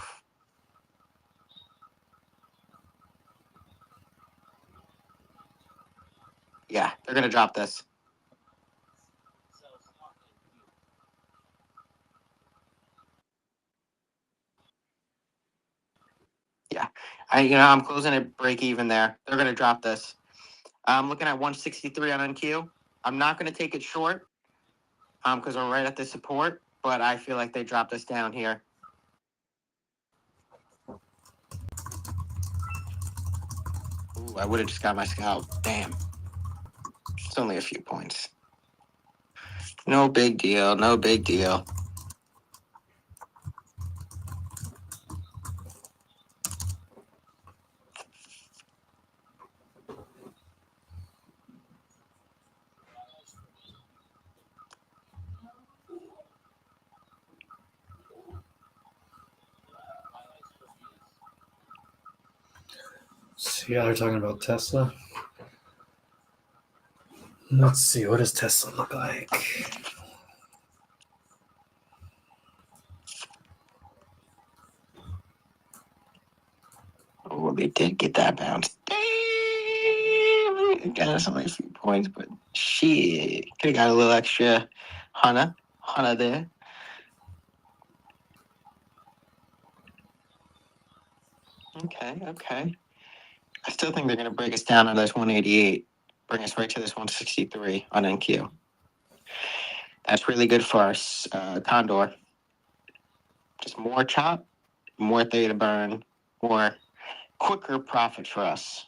Yeah, they're going to drop this. Yeah, I'm closing at break even there. They're going to drop this. I'm looking at 163 on NQ. I'm not going to take it short because we're right at the support, but I feel like they dropped us down here. Ooh, I would have just got my scalp. Damn. It's only a few points. No big deal. No big deal. So yeah, they're talking about Tesla. Let's see, what does Tesla look like? Oh, they did get that bounce. Damn! Got us only a few points, but shit. Could have got a little extra Hana there. Okay. I still think they're going to break us down on this 188. Bring us right to this 163 on NQ. That's really good for us, Condor. Just more chop. more theta burn, or quicker profit for us?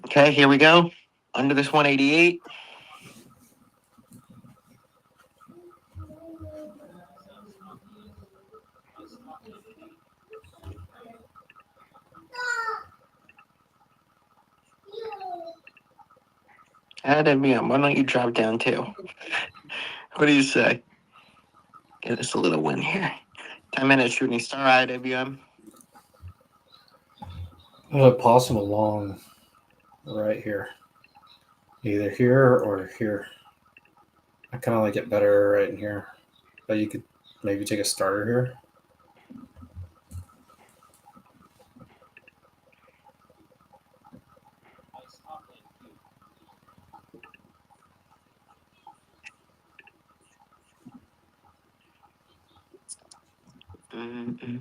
Okay, here we go. Under this 188. Adam, why don't you drop down too? What do you say? Get us a little win here. 10-minute shooting star IWM. A possible long right here. Either here or here. I kind of like it better right in here. But you could maybe take a starter here. Mm-hmm.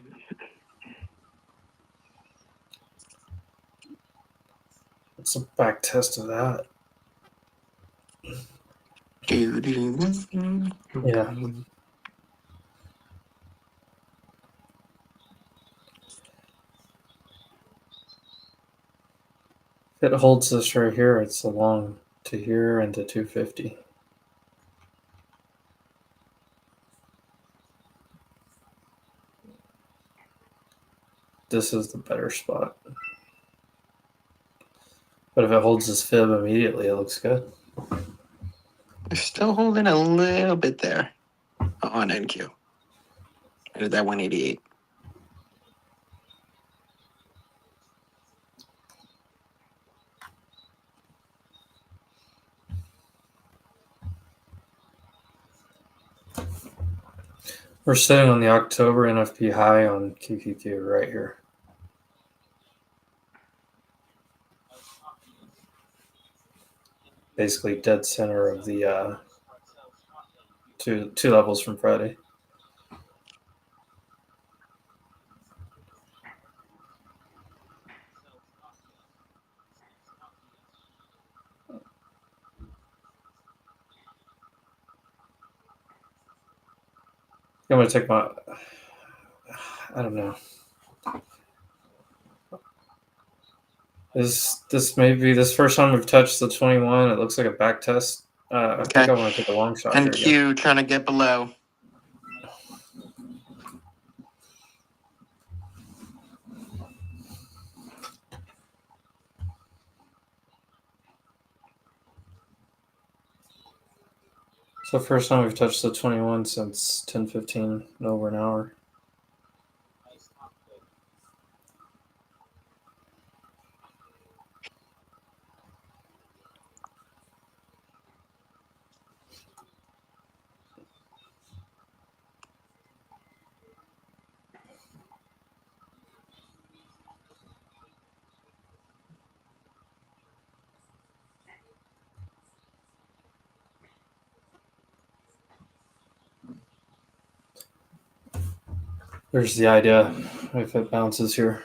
What's a back test of that? Yeah. If it holds this right here, it's a long to here and to 250. This is the better spot. But if it holds this fib immediately, it looks good. We're still holding a little bit there on NQ. Or that 188. We're sitting on the October NFP high on QQQ right here. Basically dead center of the two levels from Friday. I'm gonna take my. I don't know. This may be this first time we've touched the 21. It looks like a back test. I think I want to take a long shot here again. NQ trying to get below. So first time we've touched the 21 since 10:15, over an hour. There's the idea if it bounces here.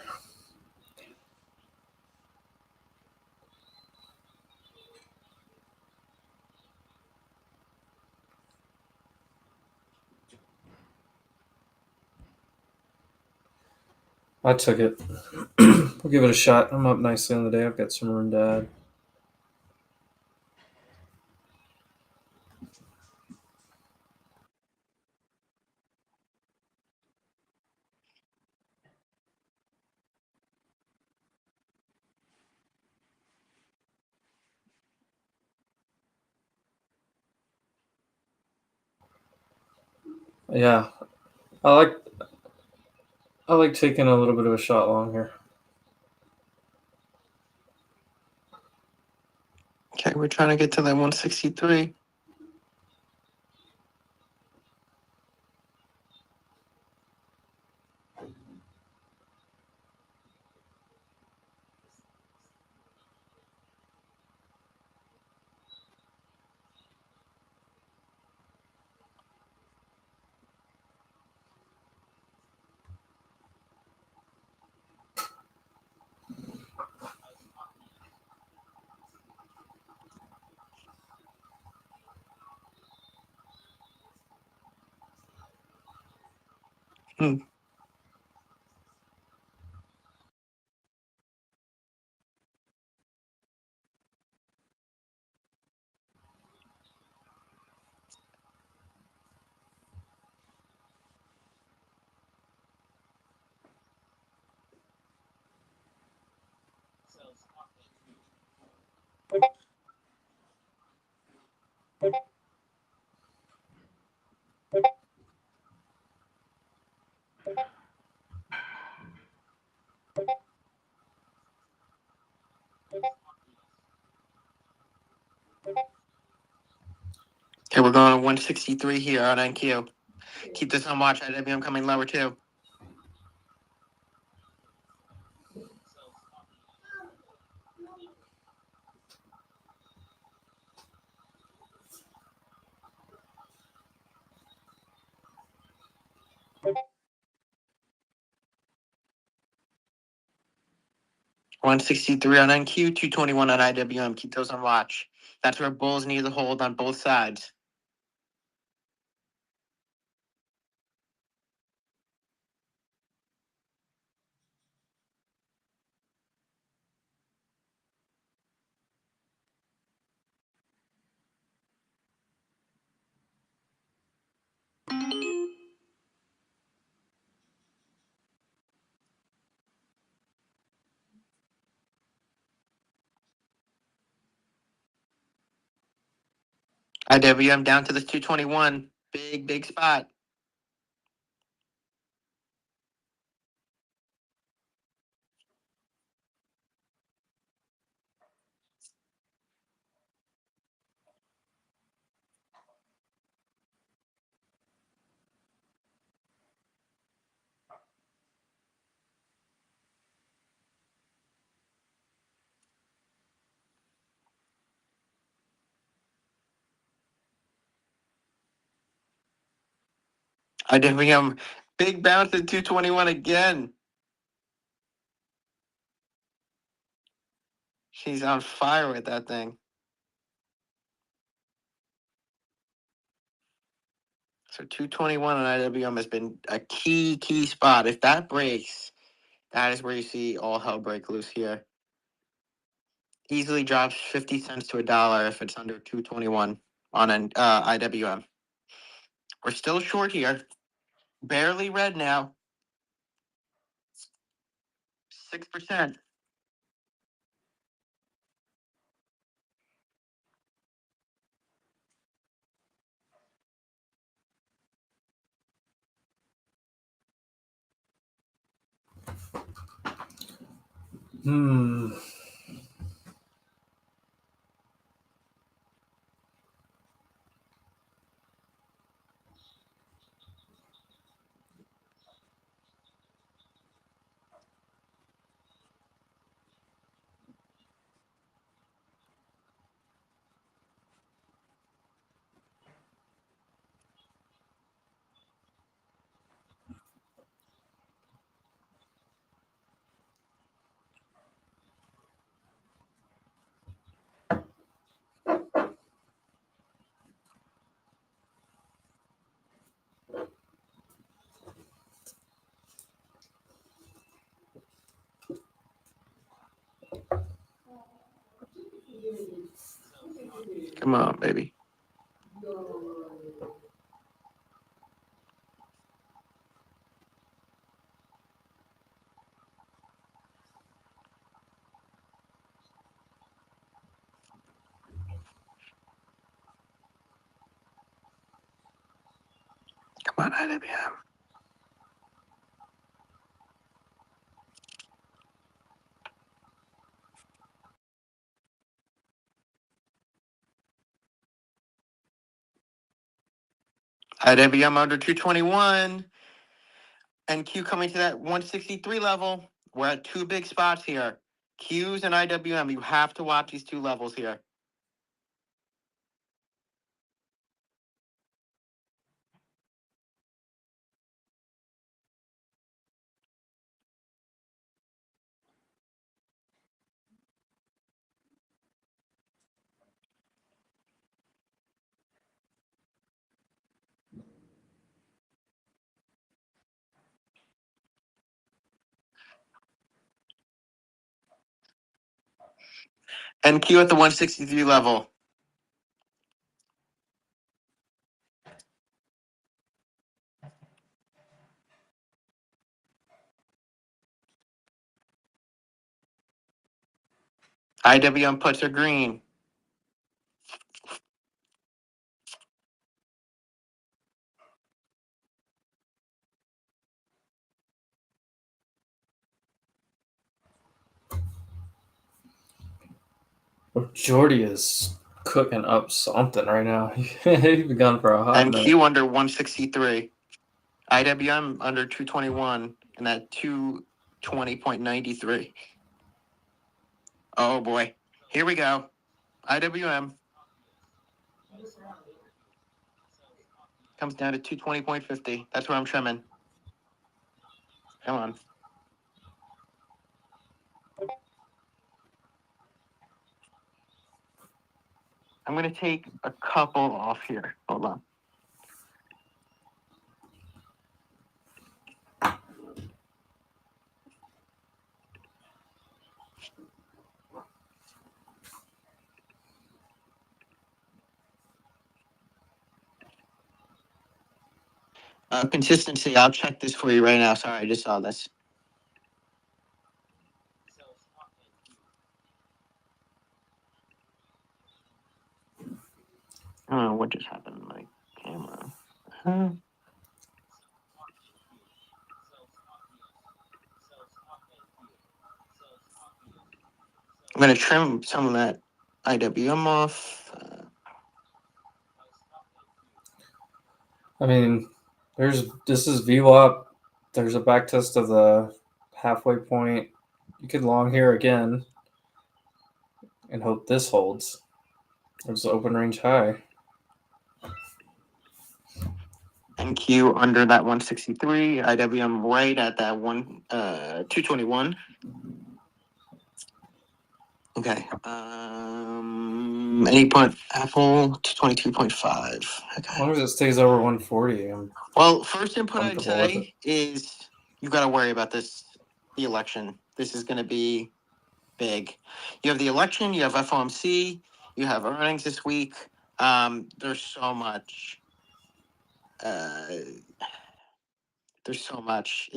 I took it. We'll give it a shot. I'm up nicely on the day. I've got some room to add. Yeah, I like taking a little bit of a shot long here. Okay, we're trying to get to that 163. Okay, we're going to 163 here on NQ. Keep this on watch. IWM coming lower too. $163 on NQ, 221 on IWM. Keep those on watch. That's where bulls need to hold on both sides. IWM down to this 221. Big spot. IWM, big bounce at 221 again. She's on fire with that thing. So 221 on IWM has been a key spot. If that breaks, that is where you see all hell break loose here. Easily drops 50 cents to $1 if it's under 221 on an IWM. We're still short here. Barely red now. 6%. Come on, baby. Come on, IWM. IWM under 221. And Q coming to that 163 level. We're at two big spots here. Qs and IWM. You have to watch these two levels here. NQ at the 163 level. IWM puts are green. Jordy is cooking up something right now. He's been gone for a hot minute. NQ under 163. IWM under 221 and at 220.93. Oh boy. Here we go. IWM comes down to 220.50. That's where I'm trimming. Come on. I'm going to take a couple off here. Hold on. Consistency, I'll check this for you right now. Sorry, I just saw this. I don't know what just happened to my camera. I'm going to trim some of that IWM off. I mean, this is VWAP. There's a back test of the halfway point. You could long here again and hope this holds. There's the open range high. NQ under that 163. IWM right at that 221. Okay. Any put Apple 222.5. Okay. As long as it stays over 140. Well, first input I'd comfortable with say is you've got to worry about the election. This is going to be big. You have the election, you have FOMC, you have earnings this week. There's so much. There's so much.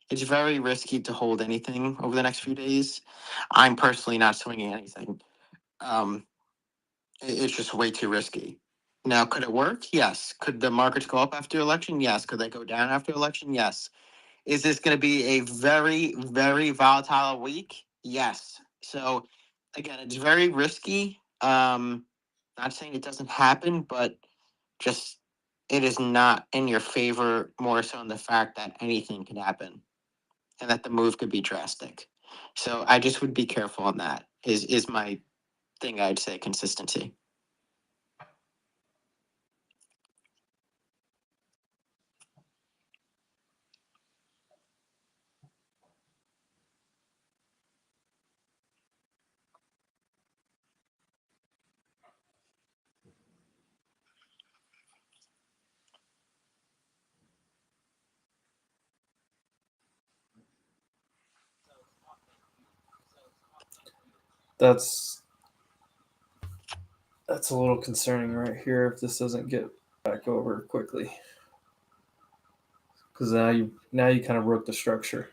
It's very risky to hold anything over the next few days. I'm personally not swinging anything. It's just way too risky. Now, could it work? Yes. Could the markets go up after election? Yes. Could they go down after election? Yes. Is this going to be a very, very volatile week? Yes. So, again, it's very risky. Not saying it doesn't happen, but just it is not in your favor more so in the fact that anything can happen and that the move could be drastic. So I just would be careful on that is my thing. I'd say consistency. That's a little concerning right here if this doesn't get back over quickly. Because now you kind of broke the structure.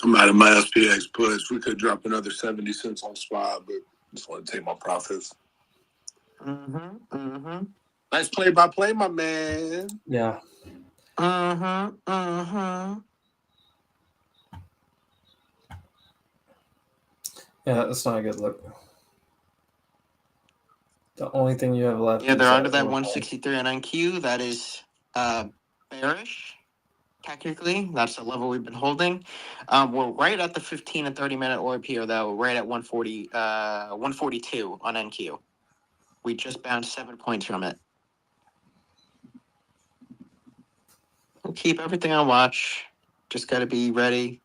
I'm out of my SPX puts. We could drop another 70 cents on spot, but just want to take my profits. Nice play-by-play, my man. Yeah. Yeah, that's not a good look. The only thing you have left. Yeah, they're under that 163 on NQ. That is bearish. Technically, that's the level we've been holding. We're right at the 15 and 30-minute orb here, though. We're right at 142 on NQ. We just bounced 7 points from it. We'll keep everything on watch. Just got to be ready.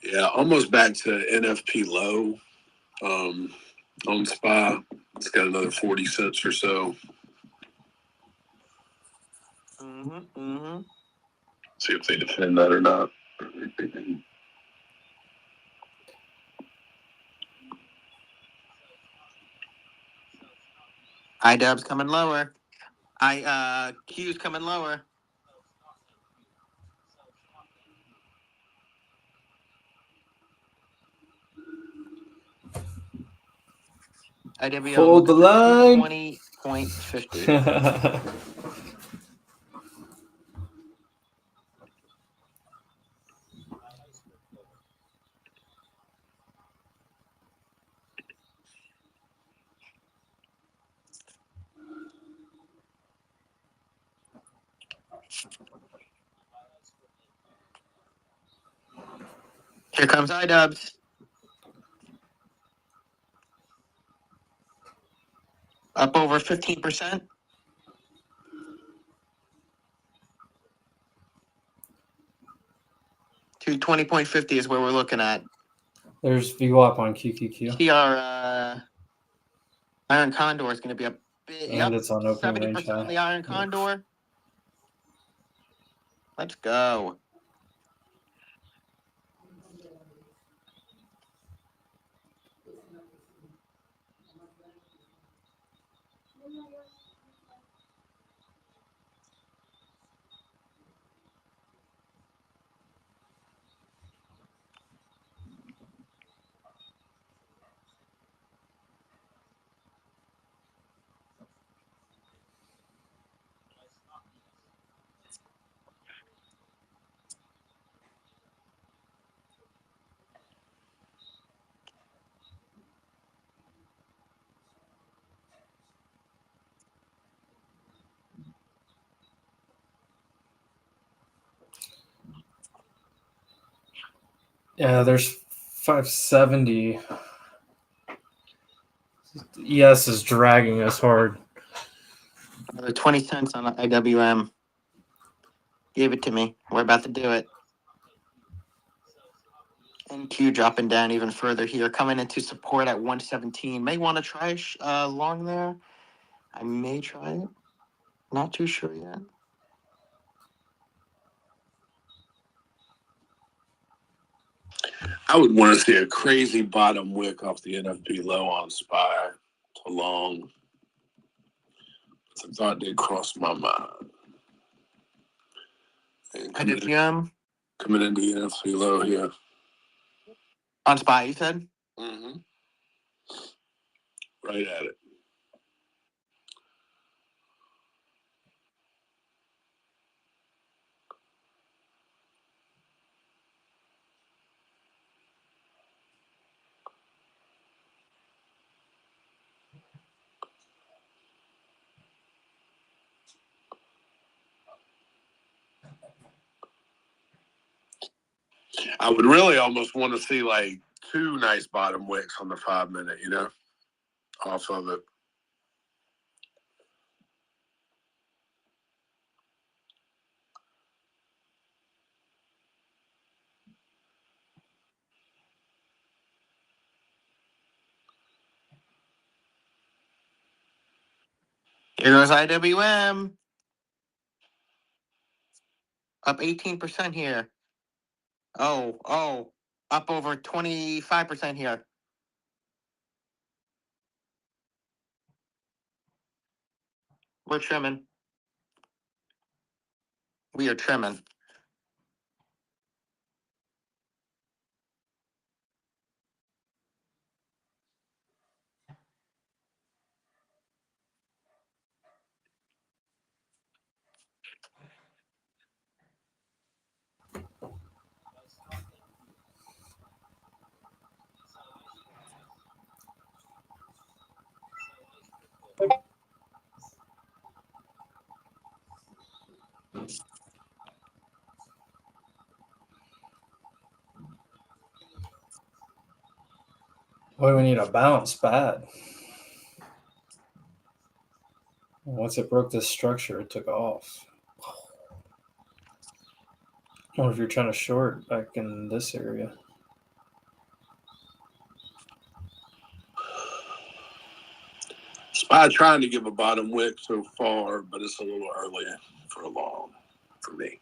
Yeah, almost back to NFP low on SPY. It's got another 40 cents or so. See if they defend that or not. IDub's coming lower. Q's coming lower. IWM Hold the line. 20.50. Here comes iDubbbz. Up over 15%. To 20.50 is where we're looking at. There's VWAP on QQQ. See our Iron Condor is going to be a bit. And it's on opening 70% range on the high. Iron Condor. Let's go. Yeah, there's 570. ES is dragging us hard. Another 20 cents on IWM. Give it to me. We're about to do it. NQ dropping down even further here. Coming into support at 117. May want to try long there. I may try it. Not too sure yet. I would want to see a crazy bottom wick off the NFP low on SPY to long. It's a thought did cross my mind. And IWM coming into the NFP low here. on SPY, you said? Mm-hmm. Right at it. I would really almost want to see like two nice bottom wicks on the 5 minute, off of it. Here goes IWM. Up 18% here. Oh. Up over 25% here. We're trimming. We are trimming. Boy, we need a bounce bad. Once it broke this structure, it took off. Or if you're trying to short back in this area. SPY trying to give a bottom wick so far, but it's a little early for a long for me.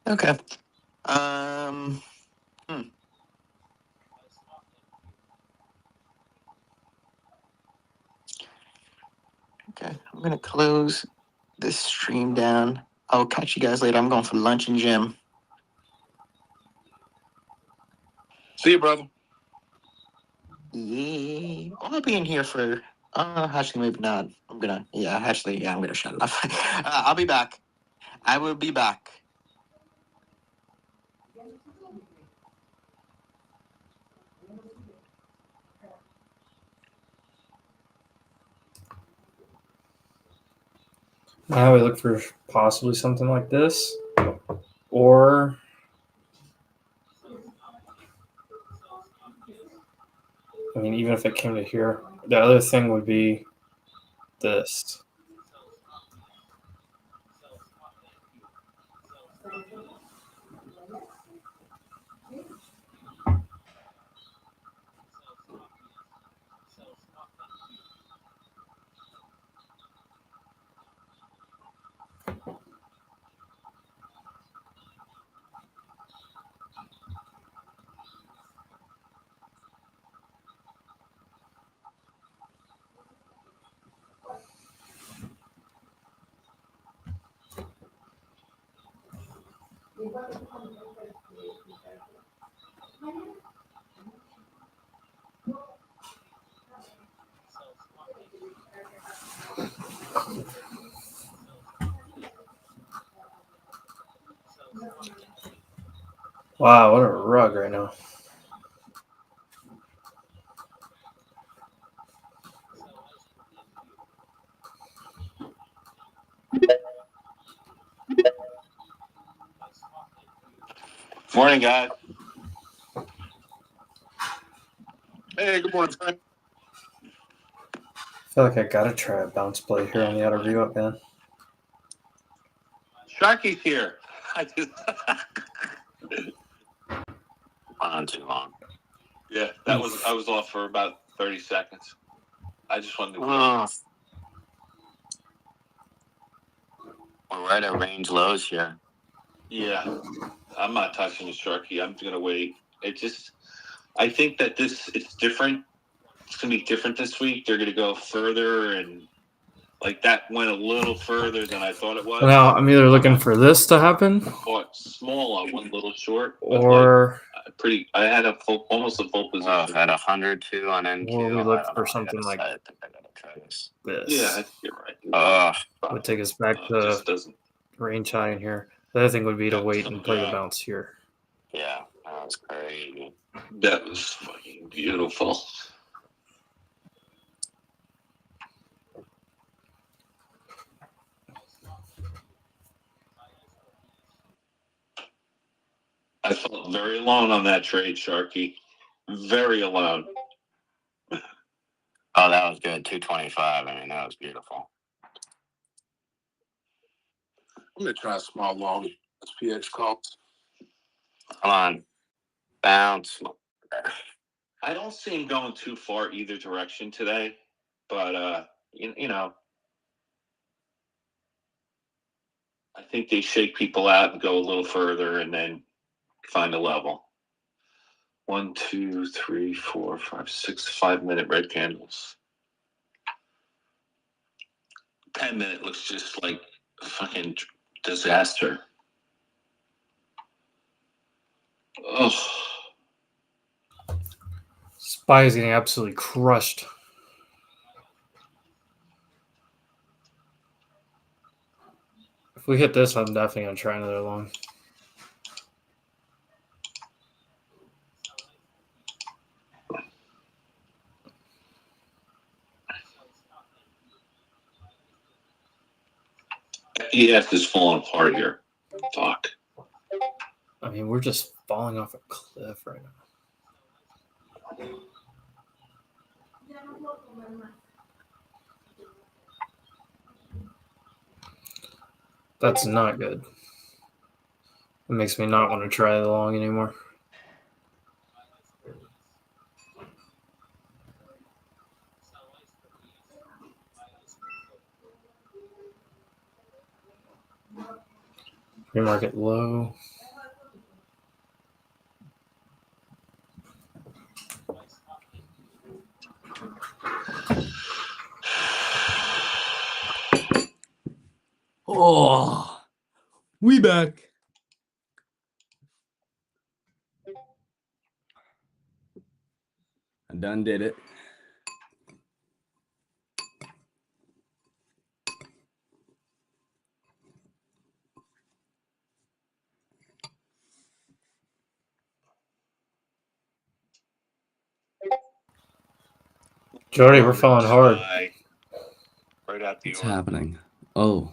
Okay. Okay, I'm gonna close this stream down. I'll catch you guys later. I'm going for lunch and gym. See you, brother. Yeah, I'll be in here for. Actually, maybe not. I'm gonna shut it off. I'll be back. I will be back. Now we look for possibly something like this, or I mean, even if it came to here, the other thing would be this. Wow, what a rug right now. Morning, guys. Hey, good morning, friend. I feel like I gotta try a bounce play here on the outer view up, man. Sharky's here. I just On too long. yeah, I was off for about 30 seconds. I just wanted to We're right at range lows here. Yeah. I'm not touching the Sharky. I'm gonna wait. I think that it's different. It's gonna be different this week. They're gonna go further, and like that went a little further than I thought it was. So now I'm either looking for this to happen, Bought small on one little short, or I had almost a full position. At 102 on NQ. or we look for something like I think I gotta try this. this. Yeah, I think you're right. Would take us back It to just doesn't. range high in here. The other thing would be to wait and play the bounce here. Yeah, that was crazy. That was fucking beautiful. I felt very alone on that trade, Sharky. Very alone. Oh, that was good. 225. I mean, that was beautiful. I'm gonna try a small long SPX calls. Come on, bounce. I don't see him going too far either direction today, but you know, I think they shake people out and go a little further, and then find a level. 1, 2, 3, 4, 5, 6, 5-minute red candles. 10-minute looks just like a fucking disaster. Oh, SPY is getting absolutely crushed. If we hit this, I'm definitely going to try another long. FDS is falling apart here. Fuck. I mean, we're just falling off a cliff right now. That's not good. It makes me not want to try the long anymore. Pre-market low. Oh, we back. I done did it. Jordy, we're falling hard. Right out the What's order. happening? Oh.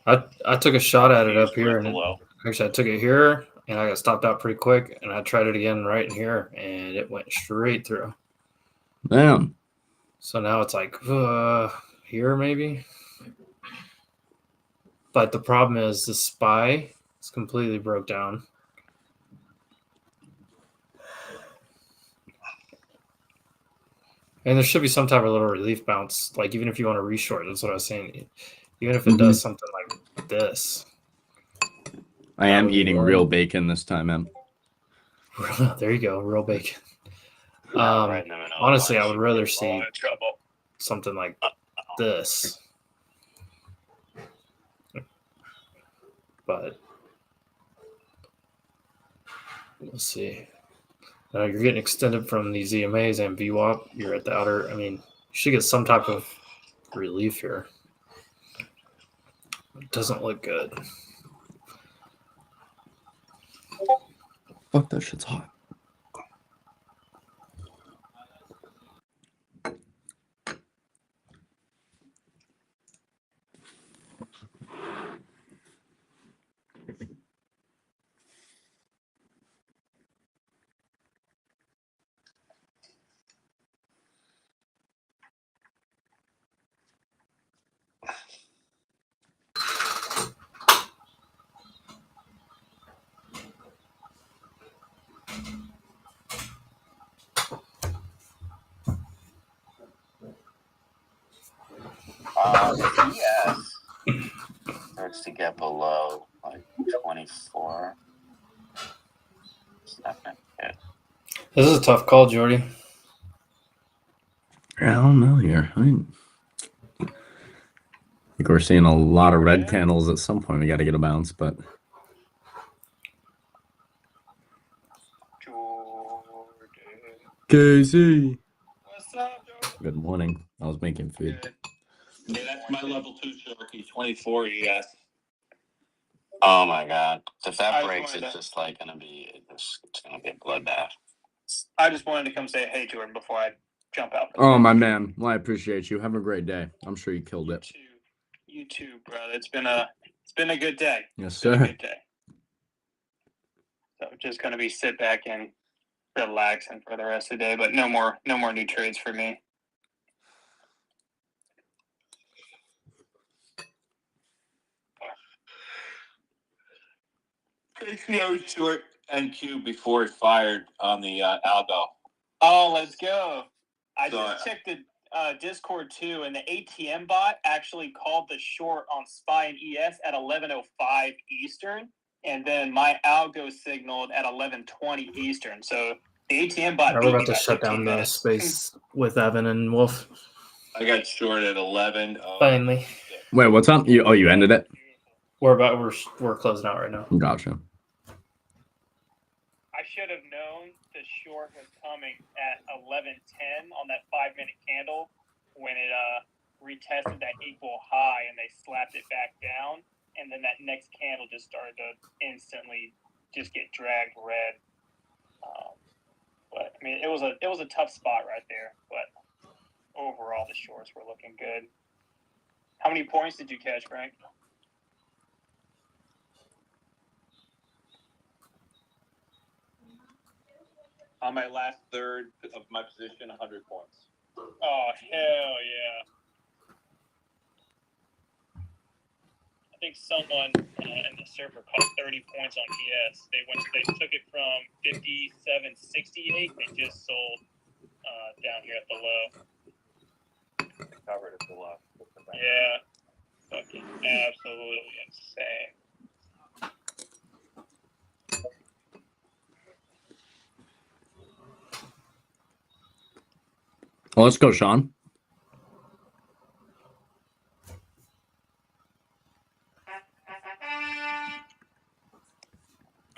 I took a shot at it up here, and Below. actually I took it here, and I got stopped out pretty quick, and I tried it again right in here, and it went straight through. Damn. So now it's like here maybe. But the problem is the SPY is completely broke down. And there should be some type of little relief bounce, like even if you want to reshort, that's what I was saying. Even if it does something like this. I am eating real bacon this time, man. There you go, real bacon. Honestly, I would rather see something like this. But we'll see. You're getting extended from these EMAs and VWAP. You're at the outer. I mean, you should get some type of relief here. It doesn't look good. Fuck, that shit's hot. Yes. Starts to get below like 24. It's not gonna hit. This is a tough call, Jordy. I don't know here. I think we're seeing a lot of red candles at some point. We got to get a bounce, but Casey. What's up, Jordan? Good morning. I was making food. Yeah, that's my level 2 Sharky, 24 ES. Oh my god! If that I breaks, wanted it's to- just like gonna be. It's gonna be a bloodbath. I just wanted to come say hey to her before I jump out. Oh, my man. Well, I appreciate you. Have a great day. I'm sure you killed it. You too, brother. It's been a good day. Yes, It's been a sir. good day. So just gonna be sit back and relaxing for the rest of the day, but no more new trades for me. KCO short NQ before it fired on the algo. Oh, let's go. I So, just checked the Discord too, and the ATM bot actually called the short on SPY and ES at 11:05 Eastern, and then my algo signaled at 11:20 Eastern. So the ATM bot. We're about to shut down the space with Evan and Wolf. I got short at 11. Finally, Wait, what's up? You ended it? we're closing out right now. Gotcha. should have known the short was coming at 11:10 on that 5-minute candle when it retested that equal high and they slapped it back down, and then that next candle just started to instantly just get dragged red. But I mean, it was a tough spot right there. But overall, the shorts were looking good. How many points did you catch, Frank? On my last third of my position, 100 points. Oh, hell yeah. I think someone in the server caught 30 points on ES. They took it from 57.68. They just sold down here at the low. Covered at the low. Yeah. Fucking absolutely insane. Well, let's go, Sean.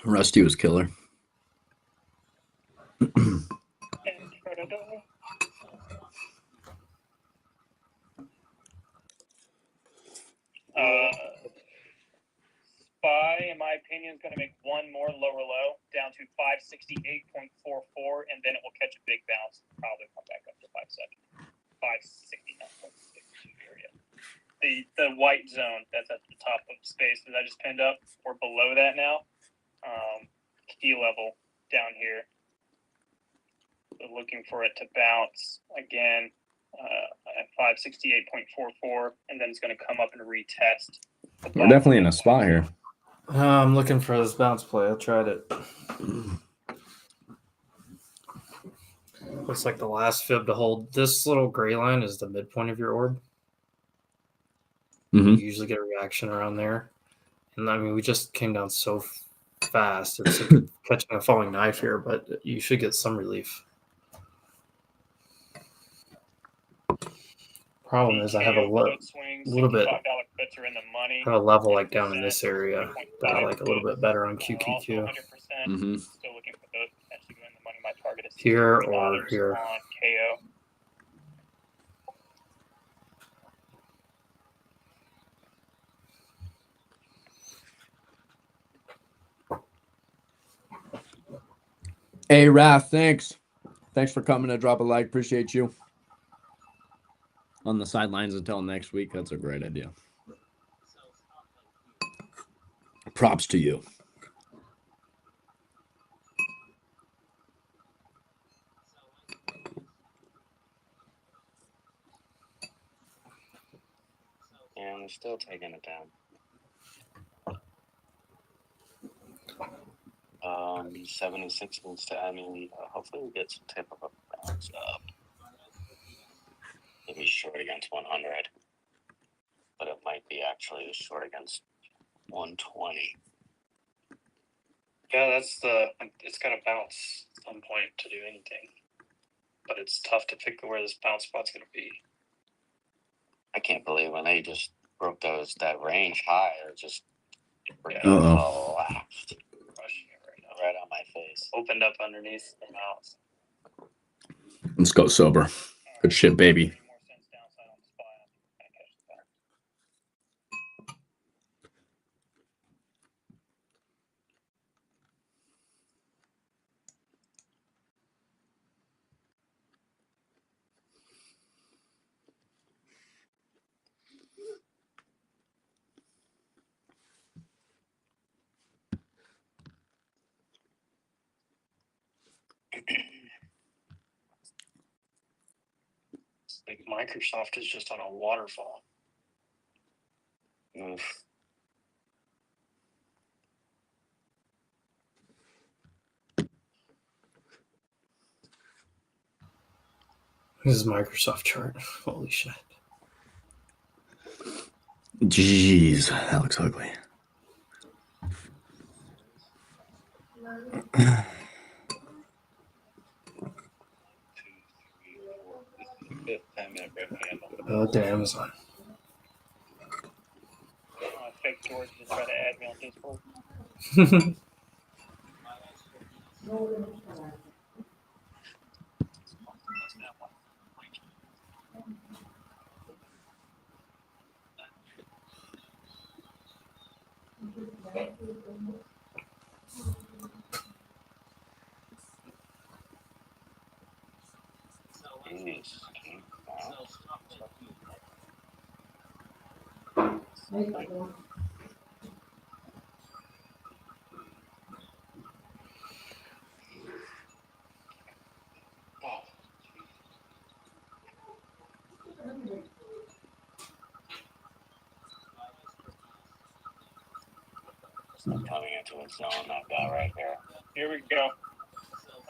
Rusty was killer. Emperador. Spy, in my opinion, is going to make one more lower low down to 568.44, and then it will catch a big bounce. Probably come back up to 569.62 area. The white zone that's at the top of space that I just pinned up, we're below that now. Key level down here. So looking for it to bounce again at 568.44, and then it's going to come up and retest. We're definitely in a spot here. I'm looking for this bounce play. I tried it. Looks like the last fib to hold. This little gray line is the midpoint of your orb. Mm-hmm. You usually get a reaction around there. And I mean, we just came down so fast. It's like catching a falling knife here, but you should get some relief. Problem is I have a little bit have a level like down in this area that I like a little bit better on QQQ. Mm-hmm. Still looking for those potentially going the money. My target is Here or here. on KO. Hey, Raph, thanks. Thanks for coming to drop a like. Appreciate you. On the sidelines until next week. That's a great idea. Props to you. And we're still taking it down. 76 needs to, hopefully we get some tip of a bounce up. Maybe short against 100, but it might be actually a short against 120. Yeah, it's got to bounce at some point to do anything. But it's tough to pick where this bounce spot's going to be. I can't believe when they just broke that range high, or just collapsed. Crushing it right now. Right on my face. Opened up underneath the mouse. Let's go sober. Good shit, baby. Like Microsoft is just on a waterfall. Oof. This is Microsoft chart. Holy shit. Jeez, that looks ugly. Oh, to Amazon. Fake George just try to add me on Discord. Coming into a zone, that guy right here. Here we go.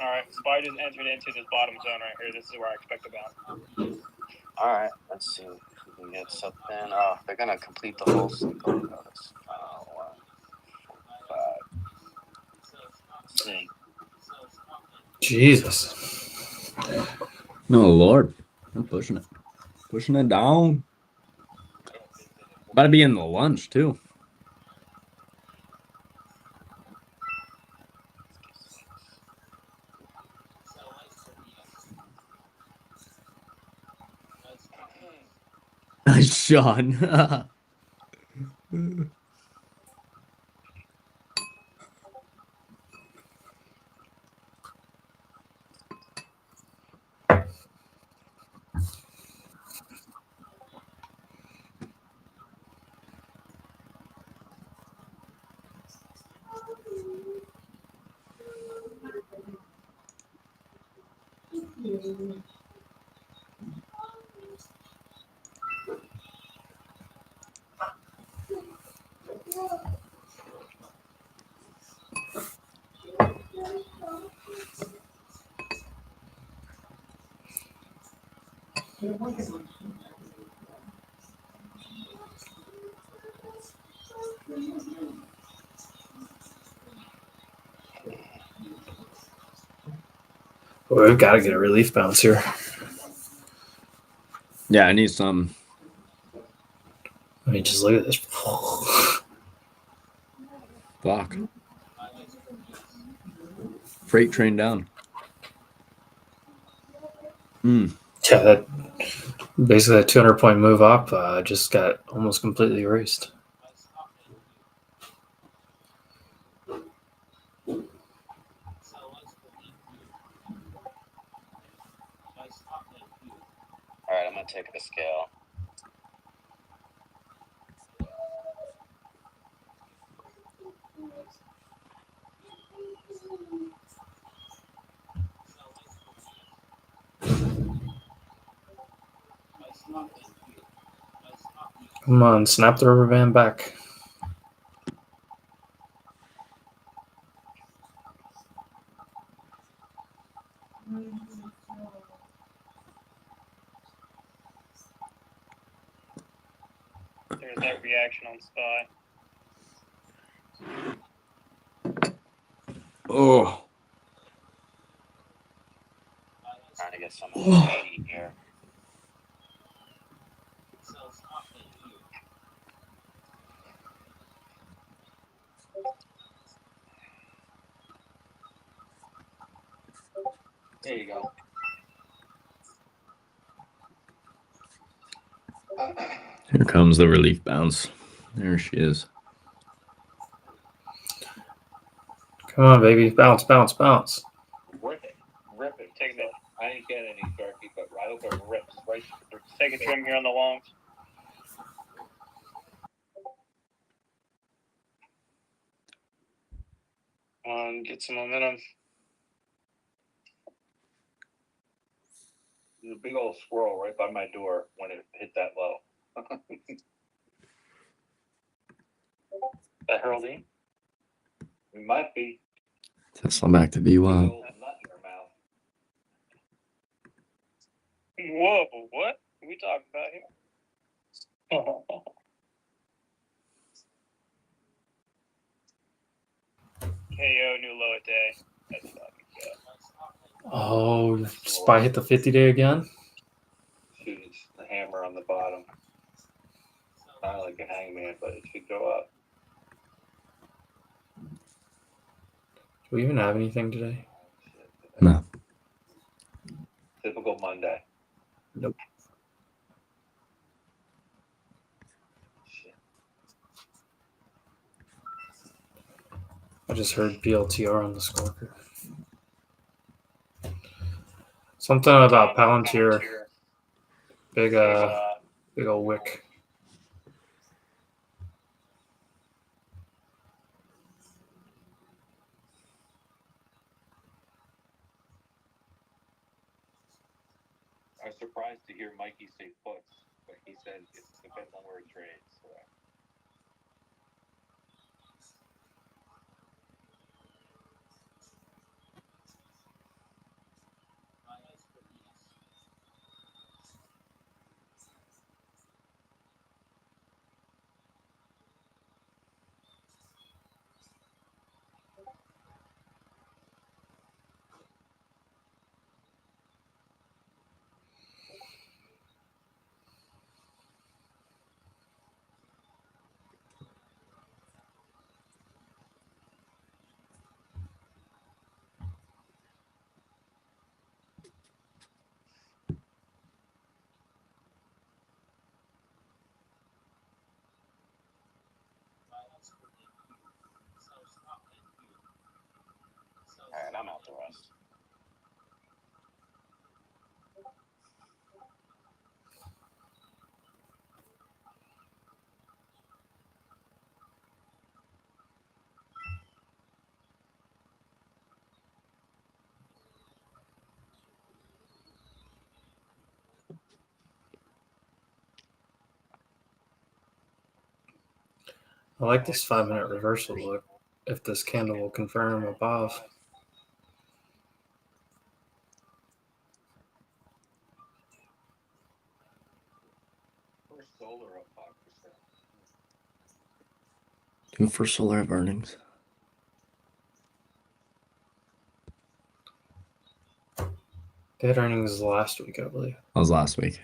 All right, SPY just entered into this bottom zone right here. This is where I expect to bounce. All right, let's see if we can get something. Oh, they're gonna complete the whole cycle. Notice. 1, 4, 5. Let's see. Jesus. No, Lord. I'm pushing it. Pushing it down. About to be in the lunch, too. Sean. Well, we've got to get a relief bounce here. Yeah, I need some. I mean, just look at this. Fuck. Freight train down. Yeah, that basically that 200-point move up just got almost completely erased. All right, I'm gonna take the scale. Come on, snap the rubber band back. There's that reaction on SPY. Oh. Trying to get some heat here. There you go. Here comes the relief bounce. There she is. Come on, baby. Bounce, bounce, bounce. Rip it. Rip it. Take that. I ain't getting any Sharky, but right over rips. Right. Take a trim here on the longs. Get some momentum. There's a big old squirrel right by my door when it hit that low. That Haroldine? We might be. Tesla back to be Big wild. old nut in your mouth. Whoa, what are we talking about here? KO new low a day. That's fucking good. Oh, SPY hit the 50-day again? Shooting the hammer on the bottom. Not like a hangman, but it should go up. Do we even have anything today? No. Typical Monday. Nope. I just heard PLTR on the squawker. Something about Palantir. Big old wick. I was surprised to hear Mikey say puts, but he said it depends on where it trades. So. All right, I'm out the rest. I like this 5-minute reversal look. If this candle will confirm above. First solar up 5%. Do First Solar have earnings? They had earnings last week, I believe. That was last week.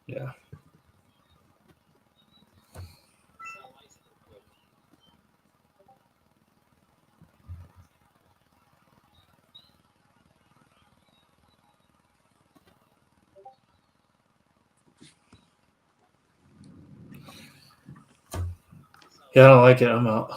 Yeah. Yeah, I don't like it. I'm out.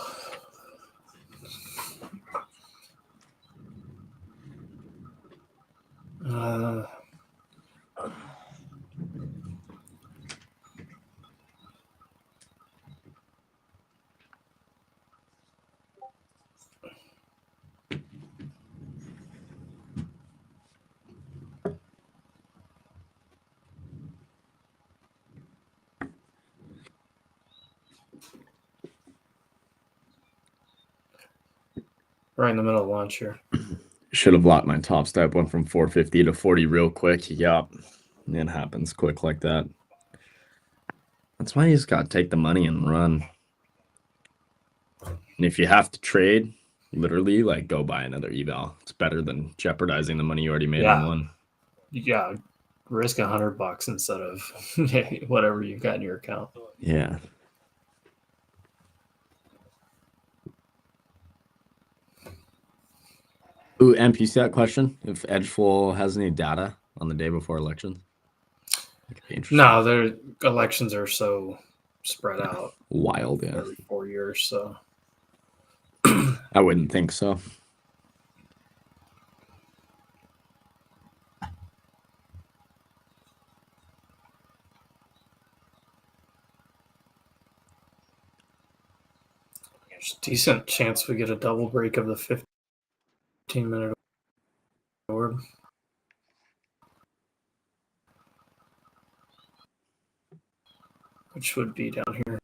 Right in the middle of launch here. Should have locked my top step. Went from 450 to 40 real quick. Yup. It happens quick like that. That's why you just got to take the money and run. And if you have to trade, literally, like, go buy another eval. It's better than jeopardizing the money you already made on one. Yeah, risk $100 instead of whatever you've got in your account. Yeah. Ooh, MP, see that question? If Edgeful has any data on the day before elections? No, their elections are so spread out. Wild, yeah. Every 4 years, so. I wouldn't think so. There's a decent chance we get a double break of the 15-minute orb. Which would be down here.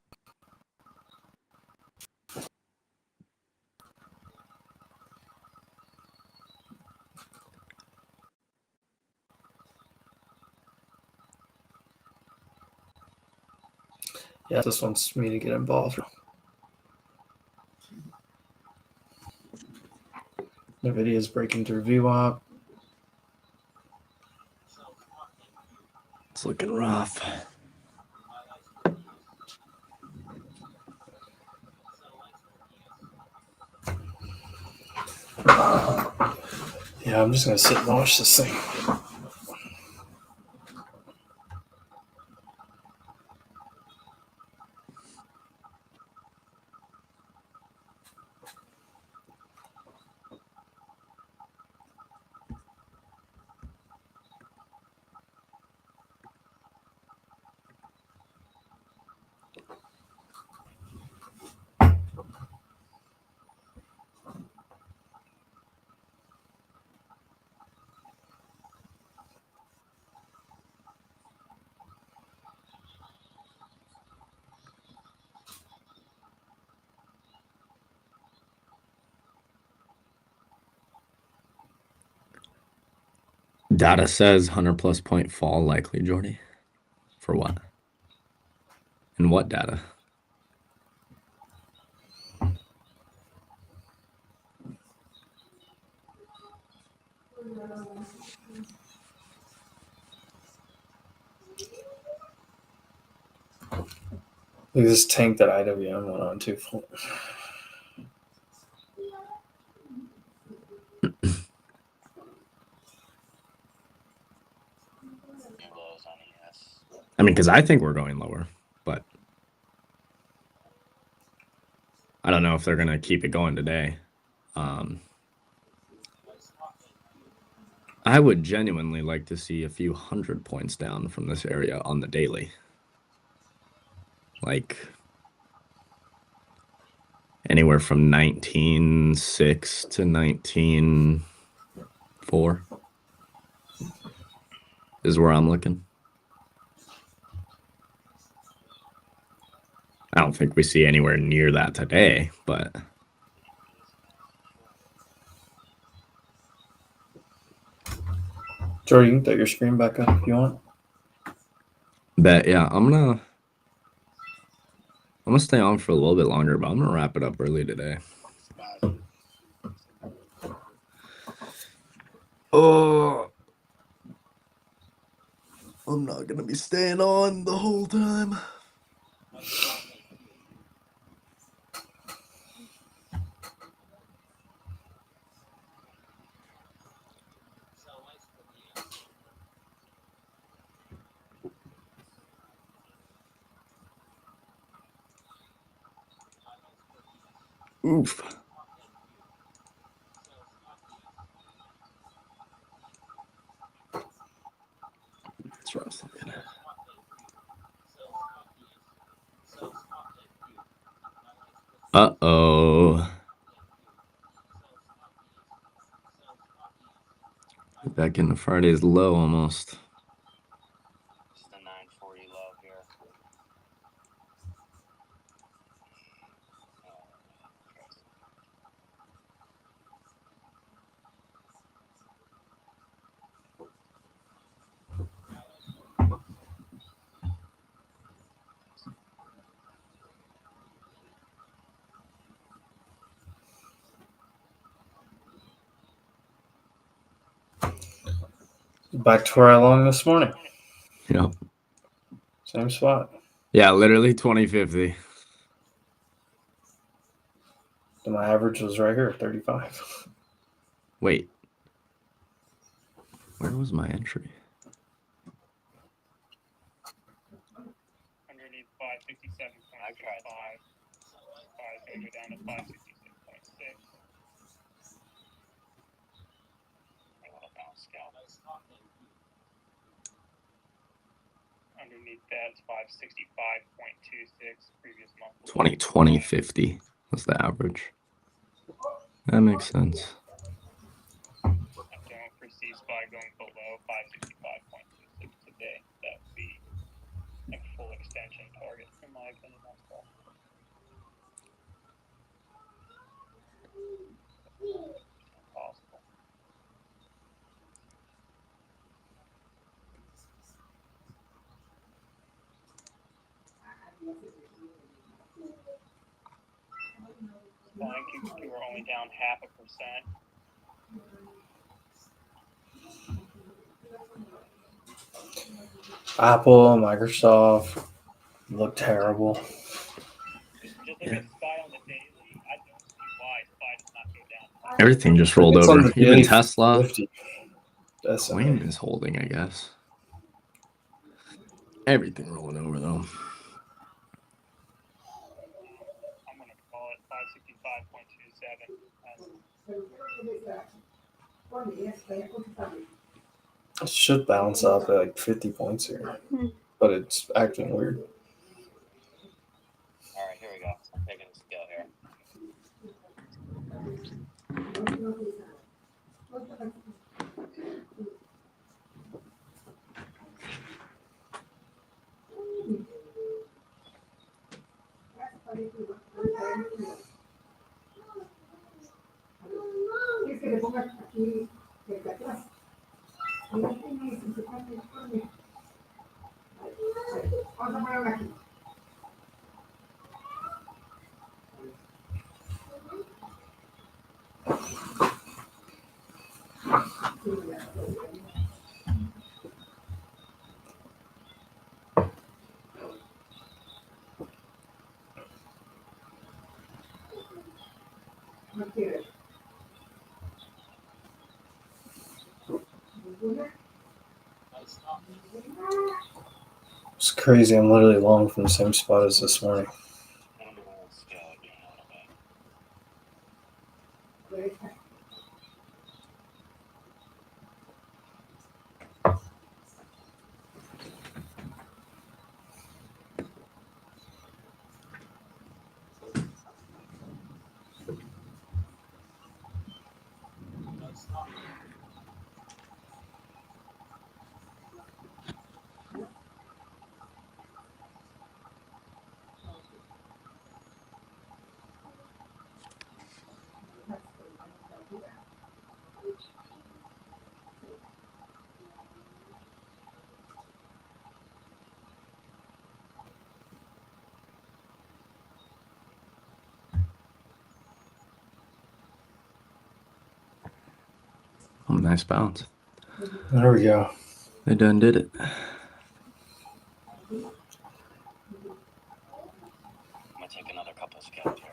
Yeah, this wants me to get involved. NVIDIA's breaking through VWAP. It's looking rough. Yeah, I'm just gonna sit and watch this thing. Data says 100+ point fall likely, Jordy. For what? And what data? Look at this tank that IWM went on to. I mean, because I think we're going lower, but I don't know if they're going to keep it going today. I would genuinely like to see a few 100 points down from this area on the daily. Like anywhere from 19.6 to 19.4 is where I'm looking. I don't think we see anywhere near that today, but Jordy, you can throw your screen back up if you want. bet yeah, I'm gonna stay on for a little bit longer, but I'm gonna wrap it up early today. Oh, I'm not gonna be staying on the whole time. Oof. That's what I was thinking. Uh-oh. Back into Friday's low almost. It's the 940 low here. Back to where I long this morning. Yep. Same spot. Yeah, literally 2050. And my average was right here, 35. Wait. Where was my entry? Underneath 567.5. 5 going to go down to 566.6. Underneath that's 565.26 previous month. 2020 50 was the average. That makes sense. I don't foresee SPY going below 565.26 today. That would be a full extension target, in my opinion. That's all. Possible. You were only down 0.5%. Apple, Microsoft look terrible. Just look at SPY on the daily. I don't see why SPY does not go down. Everything just rolled It's on over. the Even day Tesla. 50 SMA. Coin is holding, I guess. Everything rolling over though. I'm going to call it 565.27. It should bounce up at like 50 points here, but it's acting weird. All right, here we go. I'm taking this go here. It's crazy. I'm literally long from the same spot as this morning. Oh, nice bounce. There we go. They done did it. I'm gonna take another couple scalp here.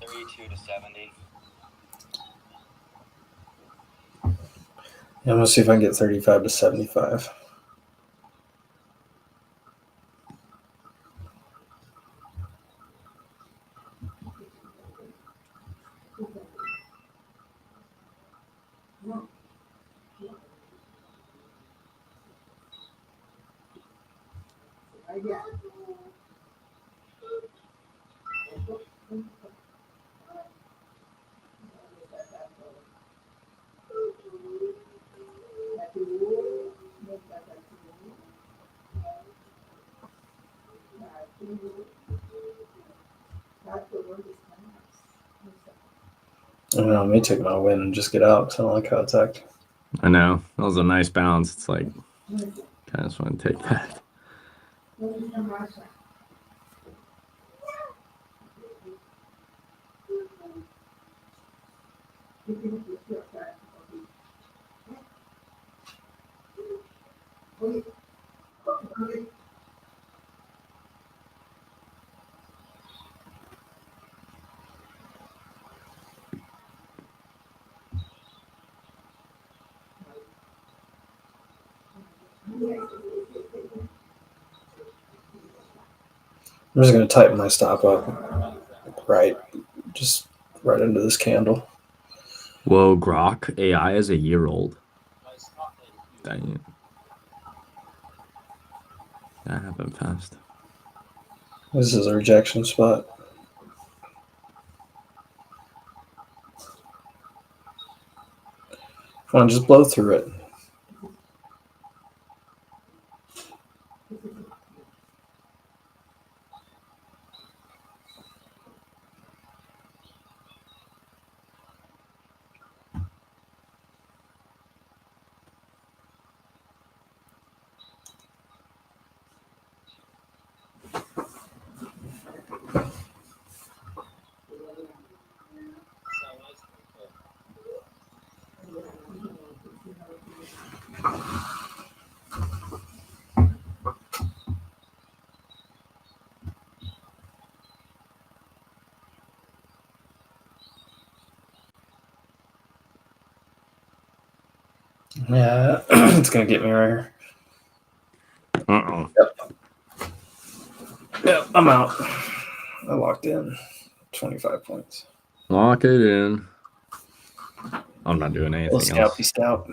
32 to 70. Yeah, I'm gonna see if I can get 35 to 75. I don't know, I may take my win and just get out because I don't like how it's acting. I know. That was a nice bounce. It's like, kind of just want to take that. I'm just gonna tighten my stop up just right into this candle. Whoa, Grok AI is a year old. Dang it. That happened fast. This is a rejection spot. Come on, just blow through it. Yeah, it's gonna get me right here. Yep, I'm out. I locked in 25 points. Lock it in. I'm not doing anything else. Scout.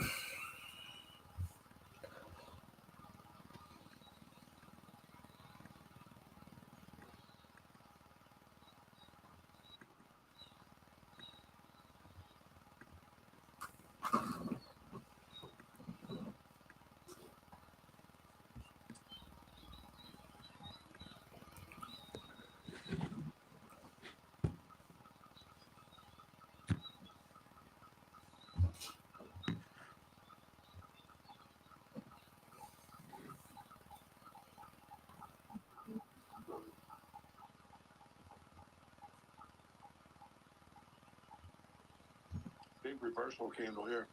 Big reversal candle here.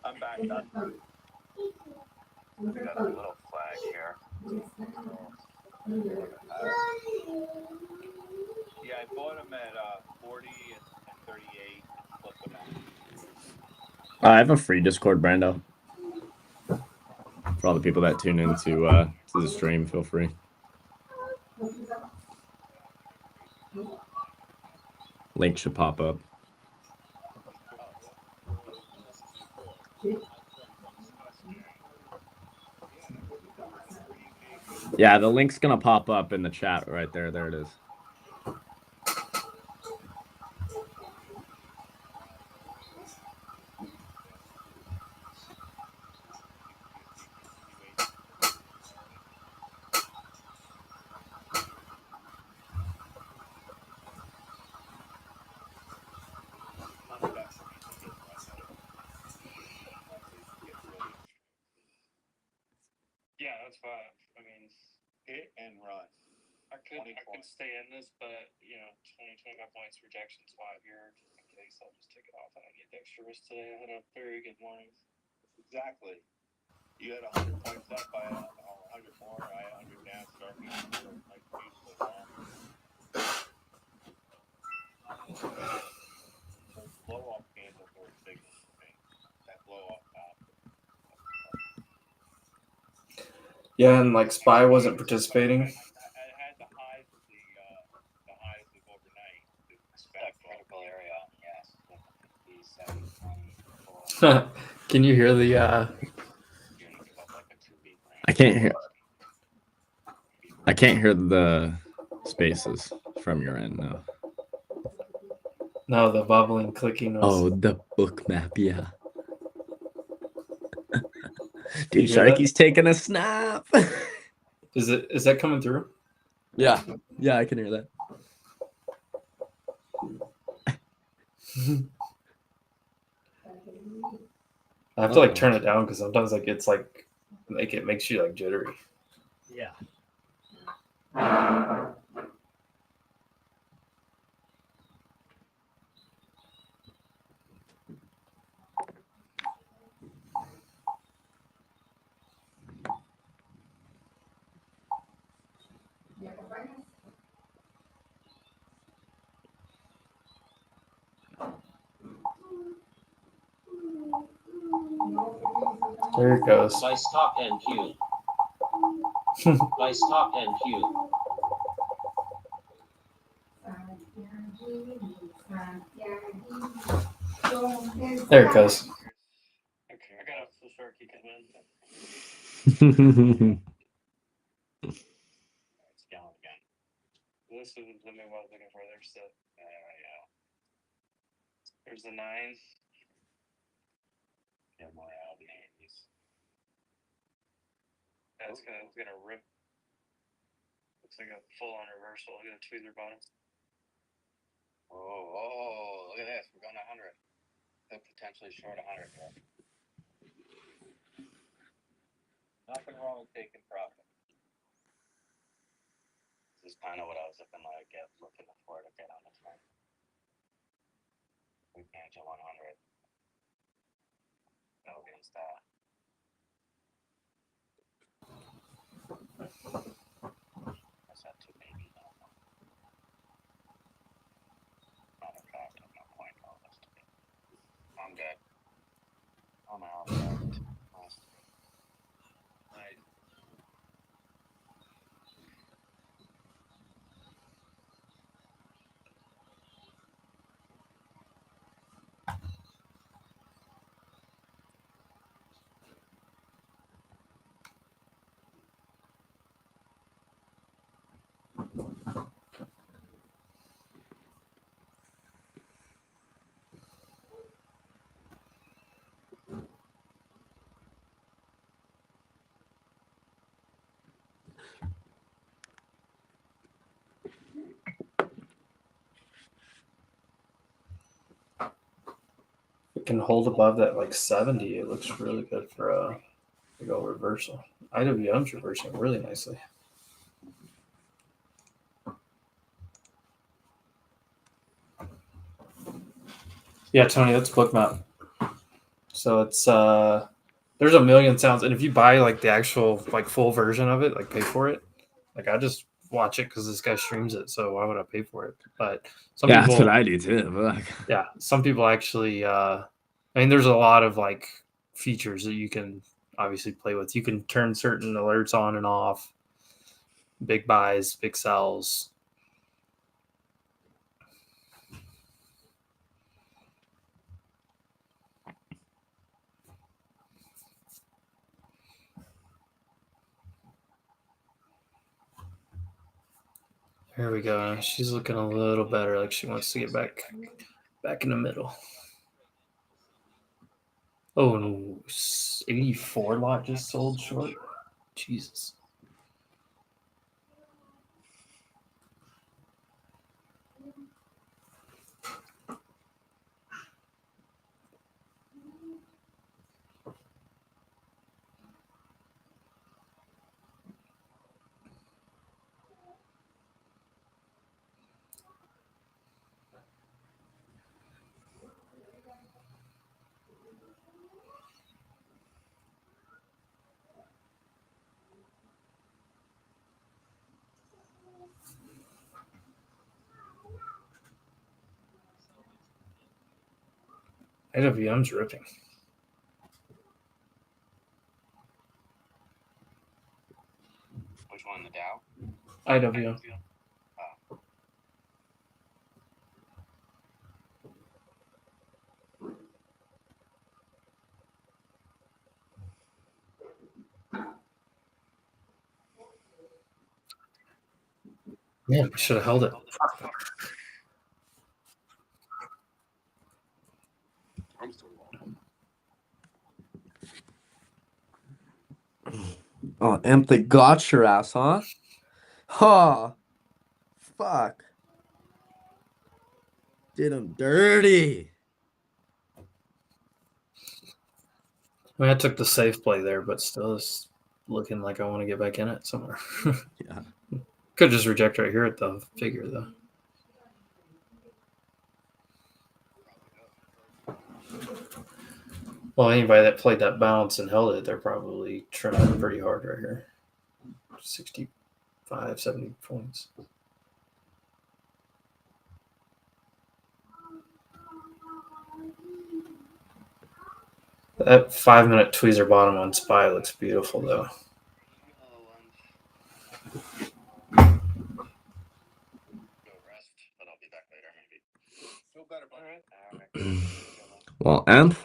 I'm back up. We got a little flag here. Yeah, I bought them at 40 and 38 and flipped them out. I have a free Discord, Brando. For all the people that tune into to the stream, feel free. Link should pop up. Yeah, the link's gonna pop up in the chat right there. There it is. Yeah, that's fine. I mean, Hit and run. I could stay in this, but 25 points rejection spot here in case I'll just take it off and I get extra risk today. I had a very good morning. Exactly. You had 100 points up. I had 100 more. I had 100 down. Starting like beautiful long. Those blow off candles are signal for me. That blow off top. Yeah, and like Spy wasn't participating. I had the highs of overnight. That critical area, yes. Can you hear the? I can't hear the spaces from your end. No. No, the bubbling clicking was. Oh, the book map. Yeah. Dude, hear that? Sharky's taking a snap. Is that coming through? Yeah, I can hear that. I have to like turn it down because sometimes like it's like it makes you like jittery. Yeah. There it goes. By stop and queue. By stop and queue. There it goes. Okay, I got so Sharky can win. It's down again. This is the move I was looking for. There's the there's the 9. Yeah, more out the 80s. That's gonna rip. Looks like a full-on reversal. Look at the tweezer bottom. Oh, look at this. We're going to 100. Could potentially short 100 here. Nothing wrong with taking profit. This is kind of what I was looking for to get on the trend. We can't get 100. Go against that. can hold above that like 70, it looks really good for a big old reversal. IWM's reversing really nicely. Yeah, Tony, that's Bookmap. So it's there's a million sounds, and if you buy like the actual like full version of it, like pay for it, like I just watch it because this guy streams it, so why would I pay for it? But some people, that's what I do too. yeah, some people actually. I mean, there's a lot of like features that you can obviously play with. You can turn certain alerts on and off, big buys, big sells. Here we go. She's looking a little better, like she wants to get back in the middle. Oh, no. 84 lot just sold short. Jesus. IWM's ripping. Which one, the Dow? IWM. Man, I should have held it. Oh, Emp, they got your ass, huh? Huh. Fuck. Did him dirty. I mean, I took the safe play there, but still it's looking like I want to get back in it somewhere. Yeah. Could just reject right here at the figure, though. Well, anybody that played that bounce and held it, they're probably trying pretty hard right here. 65, 70 points. That 5-minute tweezer bottom on SPY looks beautiful, though. Well, Emp,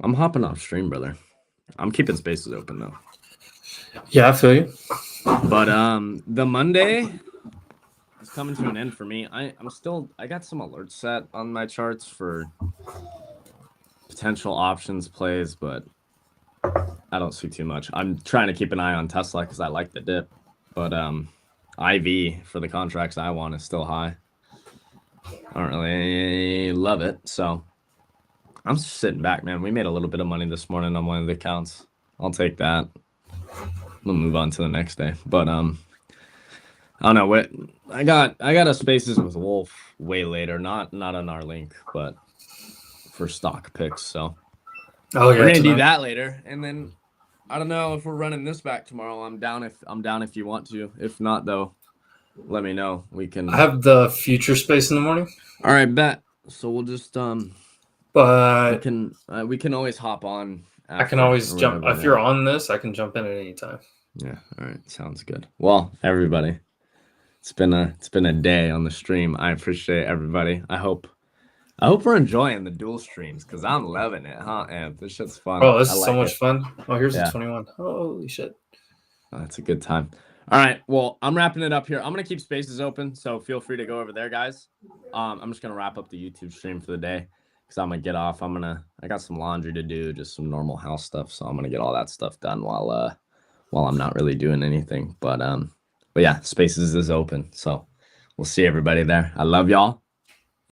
I'm hopping off stream, brother. I'm keeping spaces open though. Yeah, I feel you. But the Monday is coming to an end for me. I got some alerts set on my charts for potential options plays, but I don't see too much. I'm trying to keep an eye on Tesla because I like the dip, but IV for the contracts I want is still high. I don't really love it, so I'm just sitting back, man. We made a little bit of money this morning on one of the accounts. I'll take that. We'll move on to the next day. But I don't know what I got a spaces with Wolf way later, not on our link, but for stock picks. So we're gonna do that later. And then I don't know if we're running this back tomorrow. I'm down if you want to. If not though, let me know. We can I have the future space in the morning. All right, bet. So we'll just but we can always hop on. I can always jump if you're on this. I can jump in at any time. Yeah. All right. Sounds good. Well, everybody, it's been a day on the stream. I appreciate everybody. I hope we're enjoying the dual streams because I'm loving it, huh? And this shit's fun. Oh, this is so much fun. Oh, here's the 21. Holy shit. Oh, that's a good time. All right. Well, I'm wrapping it up here. I'm gonna keep spaces open, so feel free to go over there, guys. I'm just gonna wrap up the YouTube stream for the day because I'm gonna get off. I got some laundry to do, just some normal house stuff, so I'm gonna get all that stuff done while I'm not really doing anything. But yeah, spaces is open, so we'll see everybody there. I love y'all.